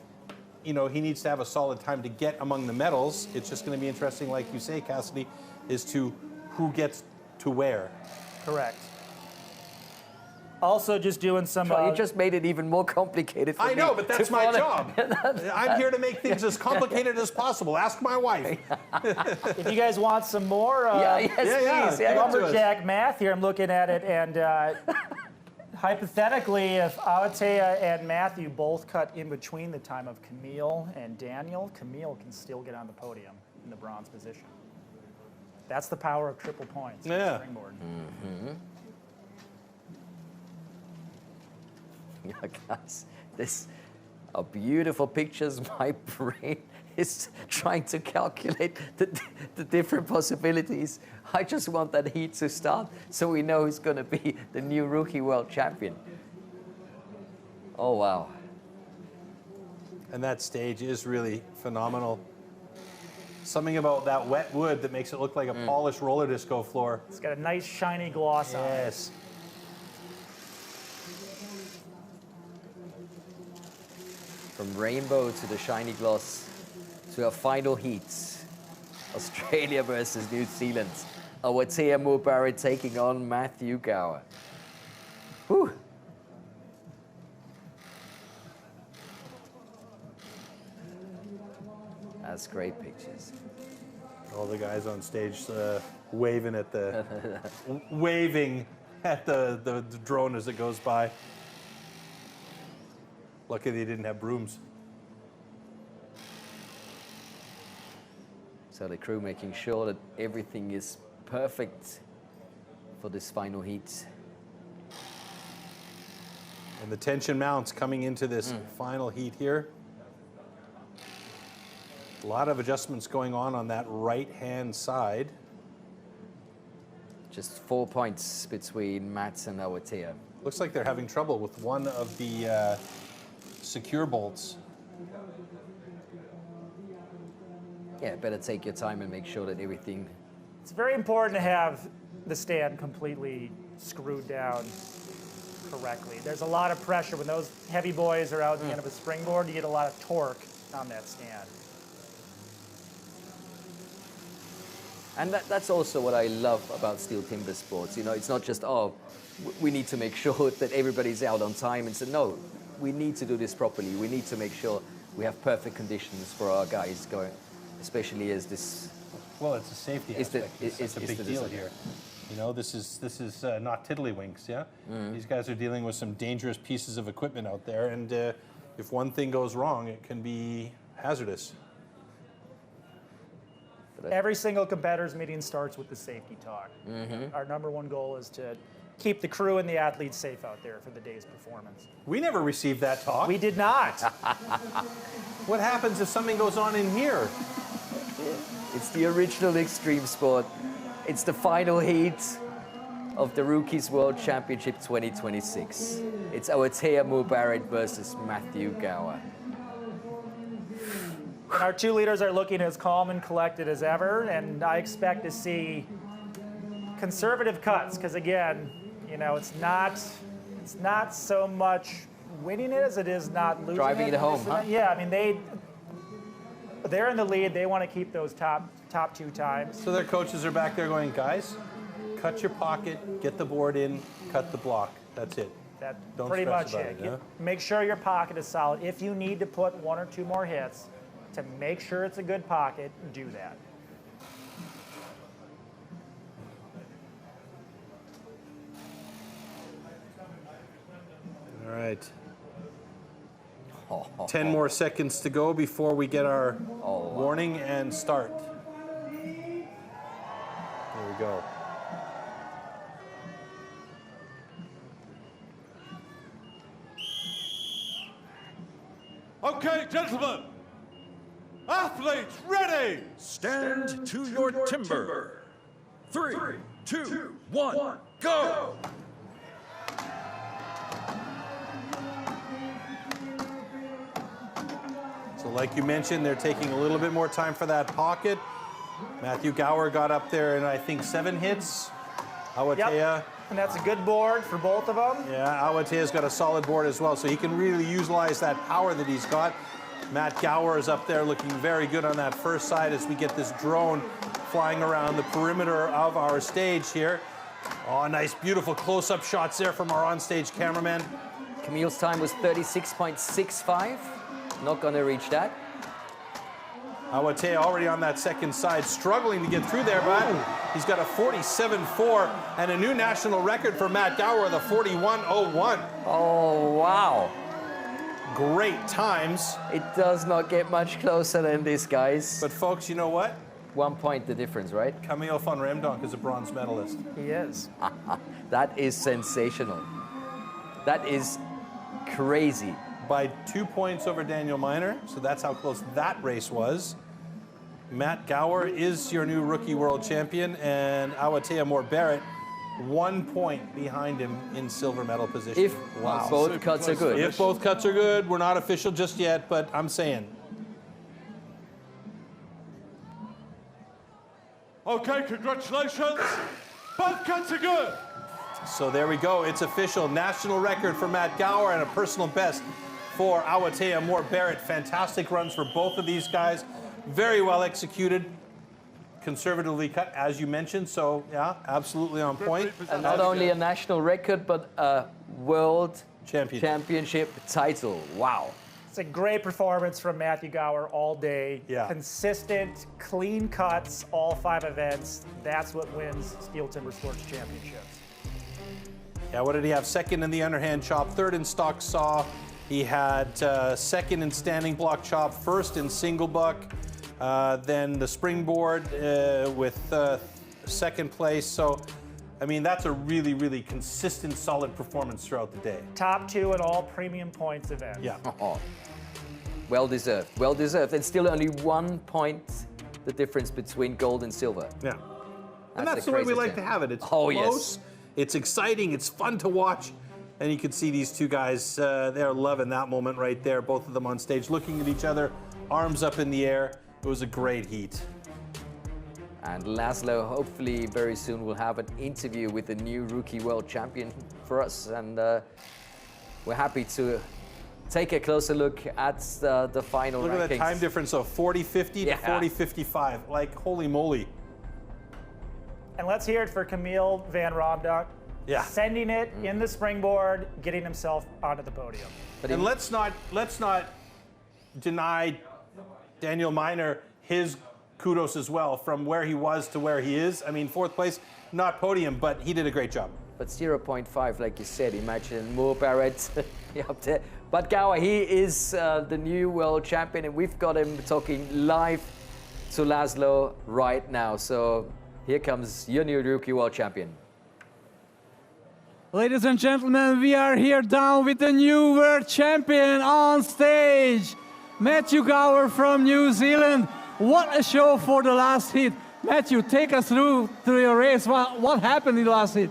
S10: you know, he needs to have a solid time to get among the medals. It's just going to be interesting, like you say, Cassidy, is to who gets to where.
S3: Correct. Also, just doing some.
S1: You just made it even more complicated for me.
S10: I know, but that's my job. I'm here to make things as complicated as possible. Ask my wife.
S3: If you guys want some more
S1: please.
S3: lumberjack math here, I'm looking at it, and hypothetically, if Awatea and Matthew both cut in between the time of Camille and Daniel, Camille can still get on the podium in the bronze position. That's the power of triple points.
S10: Yeah.
S3: Springboard.
S1: Mm-hmm. Yeah, guys, this are beautiful pictures. My brain is trying to calculate the different possibilities. I just want that heat to start so we know who's going to be the new rookie world champion. Oh, wow.
S10: And that stage is really phenomenal. Something about that wet wood that makes it look like a polished roller disco floor.
S3: It's got a nice shiny gloss on it.
S10: Yes.
S1: From rainbow to the shiny gloss to a final heat. Australia versus New Zealand. Awatea Moore-Barrett taking on Matthew Gower. Whew. That's great pictures.
S10: All the guys on stage waving at the waving at the drone as it goes by. Lucky they didn't have brooms.
S1: So the crew making sure that everything is perfect for this final heat.
S10: And the tension mounts coming into this final heat here. A lot of adjustments going on that right-hand side.
S1: Just 4 points between Matt and Awatea.
S10: Looks like they're having trouble with one of the secure bolts.
S1: Yeah, better take your time and make sure that everything...
S3: It's very important to have the stand completely screwed down correctly. There's a lot of pressure. When those heavy boys are out at the end of a springboard, you get a lot of torque on that stand.
S1: And that's also what I love about STIHL Timbersports. You know, it's not just, oh, we need to make sure that everybody's out on time. And so, no, we need to do this properly. We need to make sure we have perfect conditions for our guys going, especially as this...
S10: Well, it's a safety aspect. It's a big deal here. You know, this is not tiddlywinks, yeah? These guys are dealing with some dangerous pieces of equipment out there, and if one thing goes wrong, it can be hazardous.
S3: Every single competitor's meeting starts with the safety talk. Our #1 goal is to keep the crew and the athletes safe out there for the day's performance.
S10: We never received that talk.
S3: We did not.
S10: What happens if something goes on in here?
S1: It's the original extreme sport. It's the final heat of the Rookies World Championship 2026. It's Awatea Moore-Barrett versus Matthew Gower.
S3: And our two leaders are looking as calm and collected as ever, and I expect to see conservative cuts, because again, you know, it's not so much winning it as it is not losing
S1: Driving it home, huh?
S3: Yeah, I mean, they're in the lead. They want to keep those top 2 times.
S10: So their coaches are back there going, guys, cut your pocket, get the board in, cut the block. That's it.
S3: That's
S10: Don't
S3: pretty
S10: stress
S3: much
S10: about
S3: it.
S10: it, yeah?
S3: Make sure your pocket is solid. If you need to put 1 or 2 more hits to make sure it's a good pocket, do that.
S10: All right. 10 more seconds to go before we get our warning and start. There we go.
S6: Okay, gentlemen. Athletes, ready.
S7: Stand to your timber. 3, 2, 1, go!
S10: So like you mentioned, they're taking a little bit more time for that pocket. Matthew Gower got up there in, I think, 7 hits. Awatea.
S3: Yep. And that's a good board for both of them.
S10: Yeah, Awatea's got a solid board as well, so he can really utilize that power that he's got. Matt Gower is up there looking very good on that first side as we get this drone flying around the perimeter of our stage here. Oh, nice, beautiful close-up shots there from our on-stage cameraman.
S1: Camille's time was 36.65. Not going to reach that.
S10: Awatea already on that second side, struggling to get through there, but he's got a 47.4 and a new national record for Matt Gower with a 41.01.
S1: Oh, wow.
S10: Great times.
S1: It does not get much closer than this, guys.
S10: But folks, you know what?
S1: 1 point the difference, right?
S10: Camille van Remdonk is a bronze medalist.
S3: He is.
S1: That is sensational. That is crazy.
S10: By 2 points over Daniel Miner, so that's how close that race was. Matt Gower is your new rookie world champion, and Awatea Moore-Barrett 1 point behind him in silver medal position.
S1: If both cuts are good.
S10: If both cuts are good, we're not official just yet, but I'm saying.
S6: Okay, congratulations. Both cuts are good.
S10: So there we go. It's official. National record for Matt Gower and a personal best for Awatea Moore-Barrett. Fantastic runs for both of these guys. Very well executed. Conservatively cut, as you mentioned. So, yeah, absolutely on point.
S1: And not only a national record, but a world championship title. Wow.
S3: It's a great performance from Matthew Gower all day.
S10: Yeah.
S3: Consistent, clean cuts, all 5 events. That's what wins Steel Timber Sports Championships.
S10: Yeah, what did he have? Second in the underhand chop, third in stock saw. He had second in standing block chop, first in single buck, then the springboard with second place. So, I mean, that's a really, really consistent, solid performance throughout the day.
S3: Top 2 in all premium points events.
S10: Yeah.
S1: Well deserved. Well deserved. And still only 1 point the difference between gold and silver.
S10: Yeah. And that's the way we like to have it. It's close.
S1: Yes.
S10: It's exciting. It's fun to watch. And you can see these two guys, they're loving that moment right there. Both of them on stage, looking at each other, arms up in the air. It was a great heat.
S1: And Laszlo, hopefully very soon, will have an interview with the new rookie world champion for us. And we're happy to take a closer look at the final
S10: Look
S1: rankings.
S10: at that time difference of 40-50 to 40-55. Like, holy moly.
S3: And let's hear it for Camille van Romdonk.
S10: Yeah.
S3: Sending it in the springboard, getting himself onto the podium.
S10: And let's not deny Daniel Miner his kudos as well, from where he was to where he is. I mean, 4th place, not podium, but he did a great job.
S1: But 0.5, like you said, imagine Moore-Barrett up there. But Gower, he is the new world champion, and we've got him talking live to Laszlo right now. So here comes your new rookie world champion.
S5: Ladies and gentlemen, we are here down with the new world champion on stage, Matthew Gower from New Zealand. What a show for the last heat. Matthew, take us through your race. What happened in the last heat?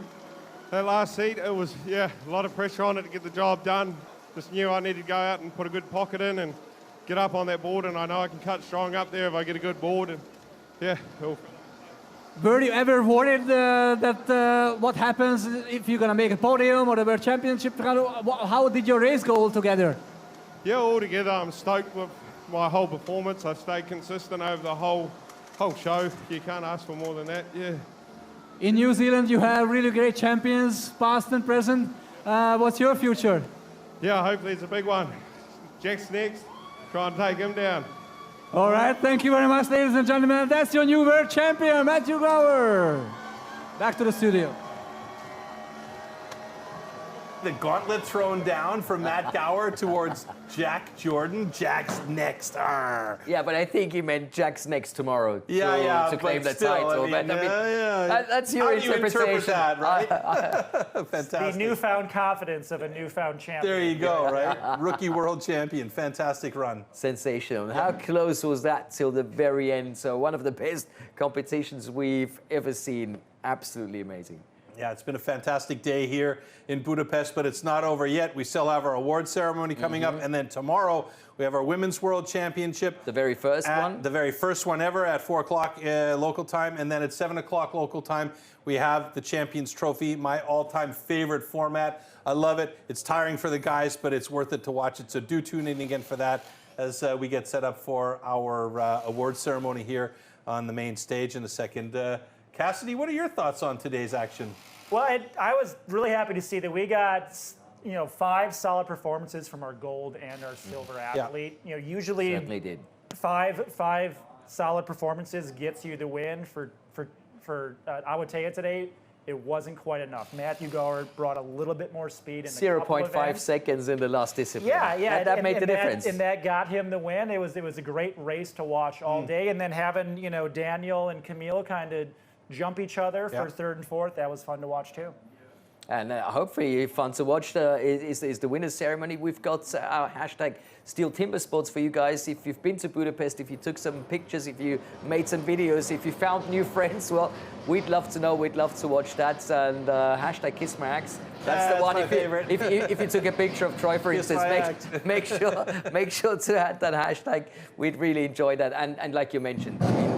S13: That last heat, it was, a lot of pressure on it to get the job done. Just knew I needed to go out and put a good pocket in and get up on that board, and I know I can cut strong up there if I get a good board. And
S5: Were you ever worried that what happens if you're going to make a podium or the World Championship? How did your race go altogether?
S13: Yeah, altogether I'm stoked with my whole performance. I stayed consistent over the whole show. You can't ask for more than that, yeah.
S5: In New Zealand, you have really great champions, past and present. What's your future?
S13: Yeah, hopefully it's a big one. Jack's next. Try and take him down.
S5: All right, thank you very much, ladies and gentlemen. That's your new world champion, Matthew Gower. Back to the studio.
S10: the gauntlet thrown down from Matt Gower towards Jack Jordan. Jack's next. Arr.
S1: Yeah, but I think he meant Jack's next tomorrow to claim the
S10: still,
S1: title. That's your interpretation.
S10: How do you interpret that, right? Fantastic.
S3: The newfound confidence of a newfound champion.
S10: There you go, right? Rookie world champion. Fantastic run.
S1: Sensational. How close was that till the very end? So one of the best competitions we've ever seen. Absolutely amazing.
S10: Yeah, it's been a fantastic day here in Budapest, but it's not over yet. We still have our award ceremony coming up, and then tomorrow we have our Women's World Championship.
S1: The very first one?
S10: The very first one ever at 4 o'clock local time, and then at 7 o'clock local time, we have the Champions Trophy, my all-time favorite format. I love it. It's tiring for the guys, but it's worth it to watch it, so do tune in again for that as we get set up for our award ceremony here on the main stage in a second. Cassidy, what are your thoughts on today's action?
S3: Well, I was really happy to see that we got 5 solid performances from our gold and our silver athlete. Usually
S1: certainly did.
S3: Five solid performances gets you the win. For I would tell you today, it wasn't quite enough. Matthew Gower brought a little bit more speed in the
S1: 0.5 seconds in the last discipline.
S3: Yeah,
S1: that made the difference.
S3: And that got him the win. It was a great race to watch all day. And then having Daniel and Camille kind of jump each other for third and fourth, that was fun to watch too.
S1: And hopefully fun to watch is the winner's ceremony. We've got our hashtag STIHL TIMBERSPORTS for you guys. If you've been to Budapest, if you took some pictures, if you made some videos, if you found new friends, well, we'd love to know. We'd love to watch that. And hashtag Kiss My Axe. That's the one. If you took a picture of Troy, for instance, make sure to add that hashtag. We'd really enjoy that. And like you mentioned, I mean,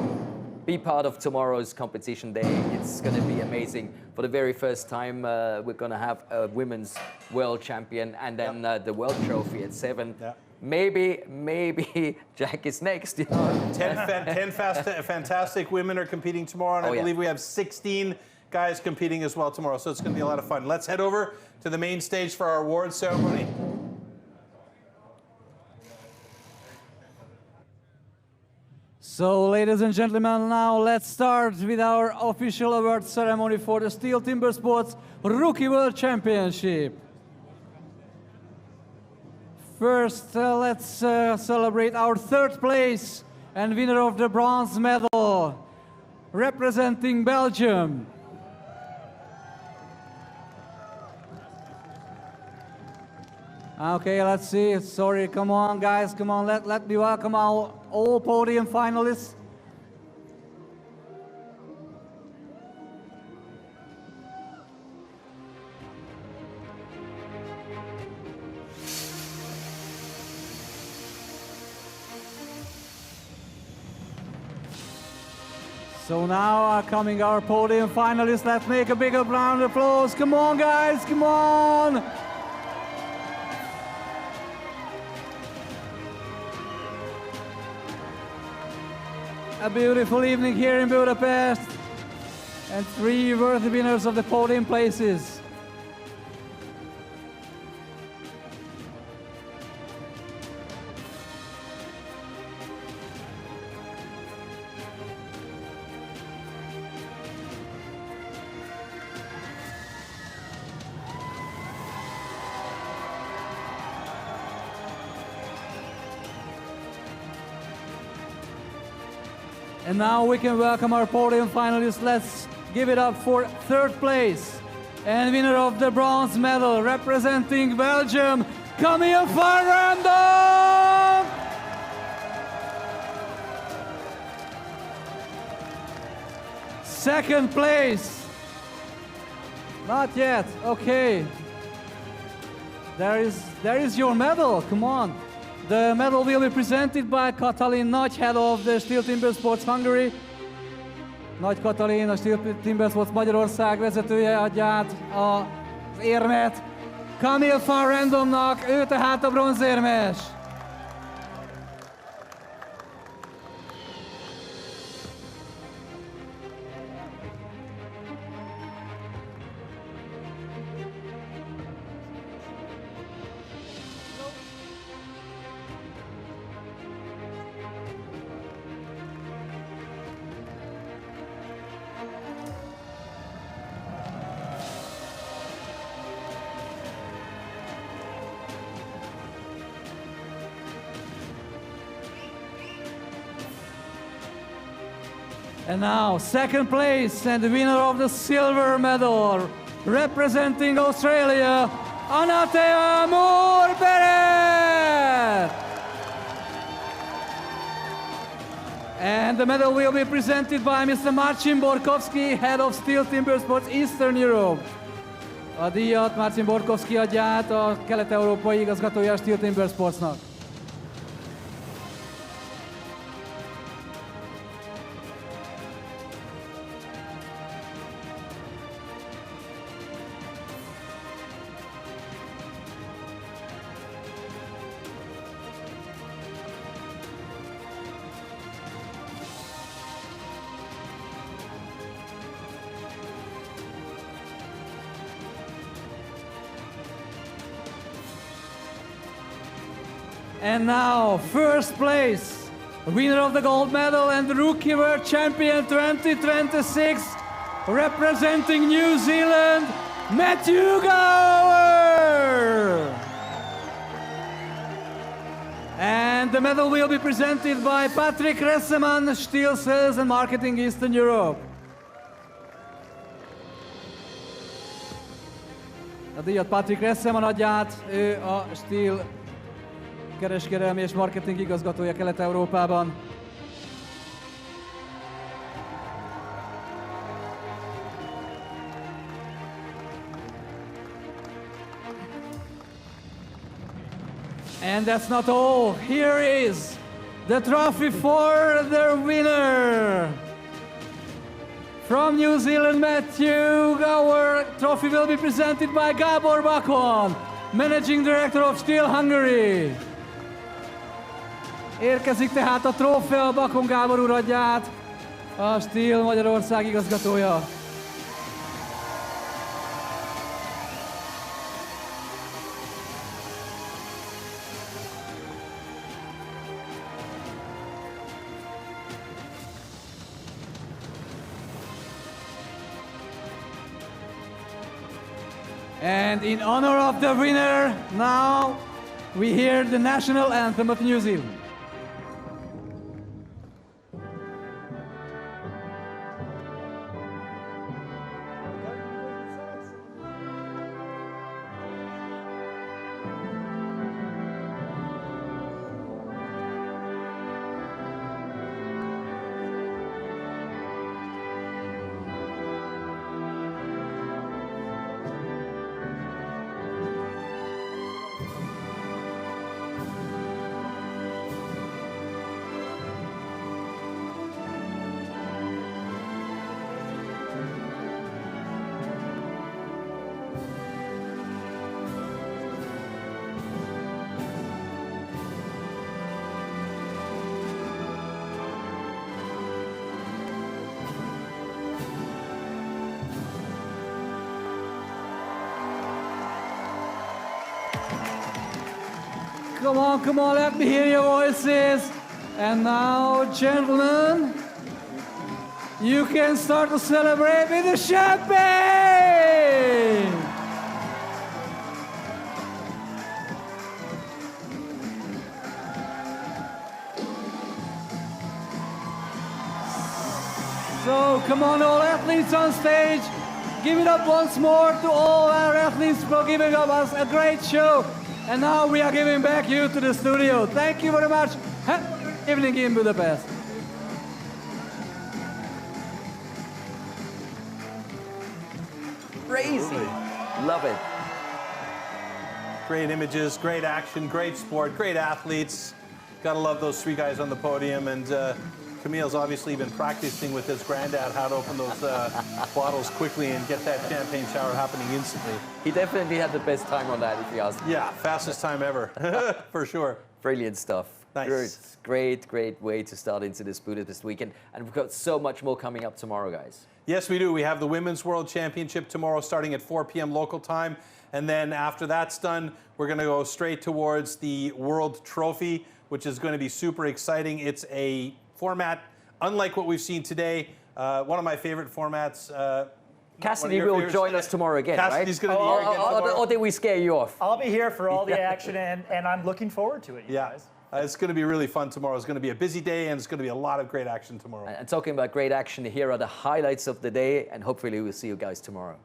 S1: be part of tomorrow's competition day. It's going to be amazing. For the very first time, we're going to have a women's world champion and then the world trophy at 7. Yeah. Maybe Jack is next.
S10: 10 fantastic women are competing tomorrow, and I believe we have 16 guys competing as well tomorrow, so it's going to be a lot of fun. Let's head over to the main stage for our award ceremony.
S5: So, ladies and gentlemen, now let's start with our official award ceremony for the STIHL TIMBERSPORTS Rookie World Championship. First, let's celebrate our third place and winner of the bronze medal, representing Belgium. Okay, let's see. Sorry, come on, guys, come on. Let me welcome all podium finalists. So now are coming our podium finalists. Let's make a big round of applause. Come on, guys, come on. A beautiful evening here in Budapest, and 3 worthy winners of the podium places. And now we can welcome our podium finalists. Let's give it up for third place and winner of the bronze medal, representing Belgium, Camille van Random! Second place. Not yet, okay. There is your medal, come on. The medal will be presented by Katalin Nagy, head of the STIHL TIMBERSPORTS Hungary. Nagy Katalin, a STIHL TIMBERSPORTS Magyarország vezetője adja át az érmet Camille van Randomnak, ő tehát a bronzérmes. And now, second place and the winner of the silver medal, representing Australia, Anatea Moore-Barrett. And the medal will be presented by Mr. Marcin Borkowski, head of STIHL TIMBERSPORTS Eastern Europe. A díjat Marcin Borkowski adja át, a kelet-európai igazgatója a STIHL TIMBERSPORTSnak. And now, first place, winner of the gold medal and Rookie World Champion 2026, representing New Zealand, Matthew Gower. And the medal will be presented by Patrick Resseman, STIHL Sales and Marketing Eastern Europe. A díjat Patrick Resseman adja át, ő a STIHL kereskedelmi és marketing igazgatója Kelet-Európában. And that's not all. Here is the trophy for the winner. From New Zealand, Matthew Gower. Trophy will be presented by Gábor Bakon, Managing Director of STIHL Hungary. Érkezik tehát a trófea, Bakon Gábor úr adja át, a STIHL Magyarország igazgatója. And in honor of the winner, now we hear the national anthem of New Zealand. Come on, let me hear your voices. And now, gentlemen, you can start to celebrate with the champagne! So, come on, all athletes on stage. Give it up once more to all our athletes for giving us a great show. And now we are giving back you to the studio. Thank you very much. Have a good evening in Budapest.
S1: Crazy. Love it.
S10: Great images, great action, great sport, great athletes. Gotta love those three guys on the podium. And Camille's obviously been practicing with his granddad how to open those bottles quickly and get that champagne shower happening instantly.
S1: He definitely had the best time on that, if you ask me.
S10: Yeah, fastest time ever, for sure.
S1: Brilliant stuff.
S10: Nice.
S1: Great way to start into this Budapest weekend. And we've got so much more coming up tomorrow, guys.
S10: Yes, we do. We have the Women's World Championship tomorrow starting at 4 p.m. local time. And then after that's done, we're going to go straight towards the World Trophy, which is going to be super exciting. It's a format unlike what we've seen today. One of my favorite formats.
S1: Cassidy will join us tomorrow again,
S10: Cassidy's going to be here again tomorrow.
S1: Or did we scare you off?
S3: I'll be here for all the action, and I'm looking forward to it, you guys.
S10: It's going to be really fun tomorrow. It's going to be a busy day, and it's going to be a lot of great action tomorrow.
S1: And talking about great action, here are the highlights of the day, and hopefully we'll see you guys tomorrow.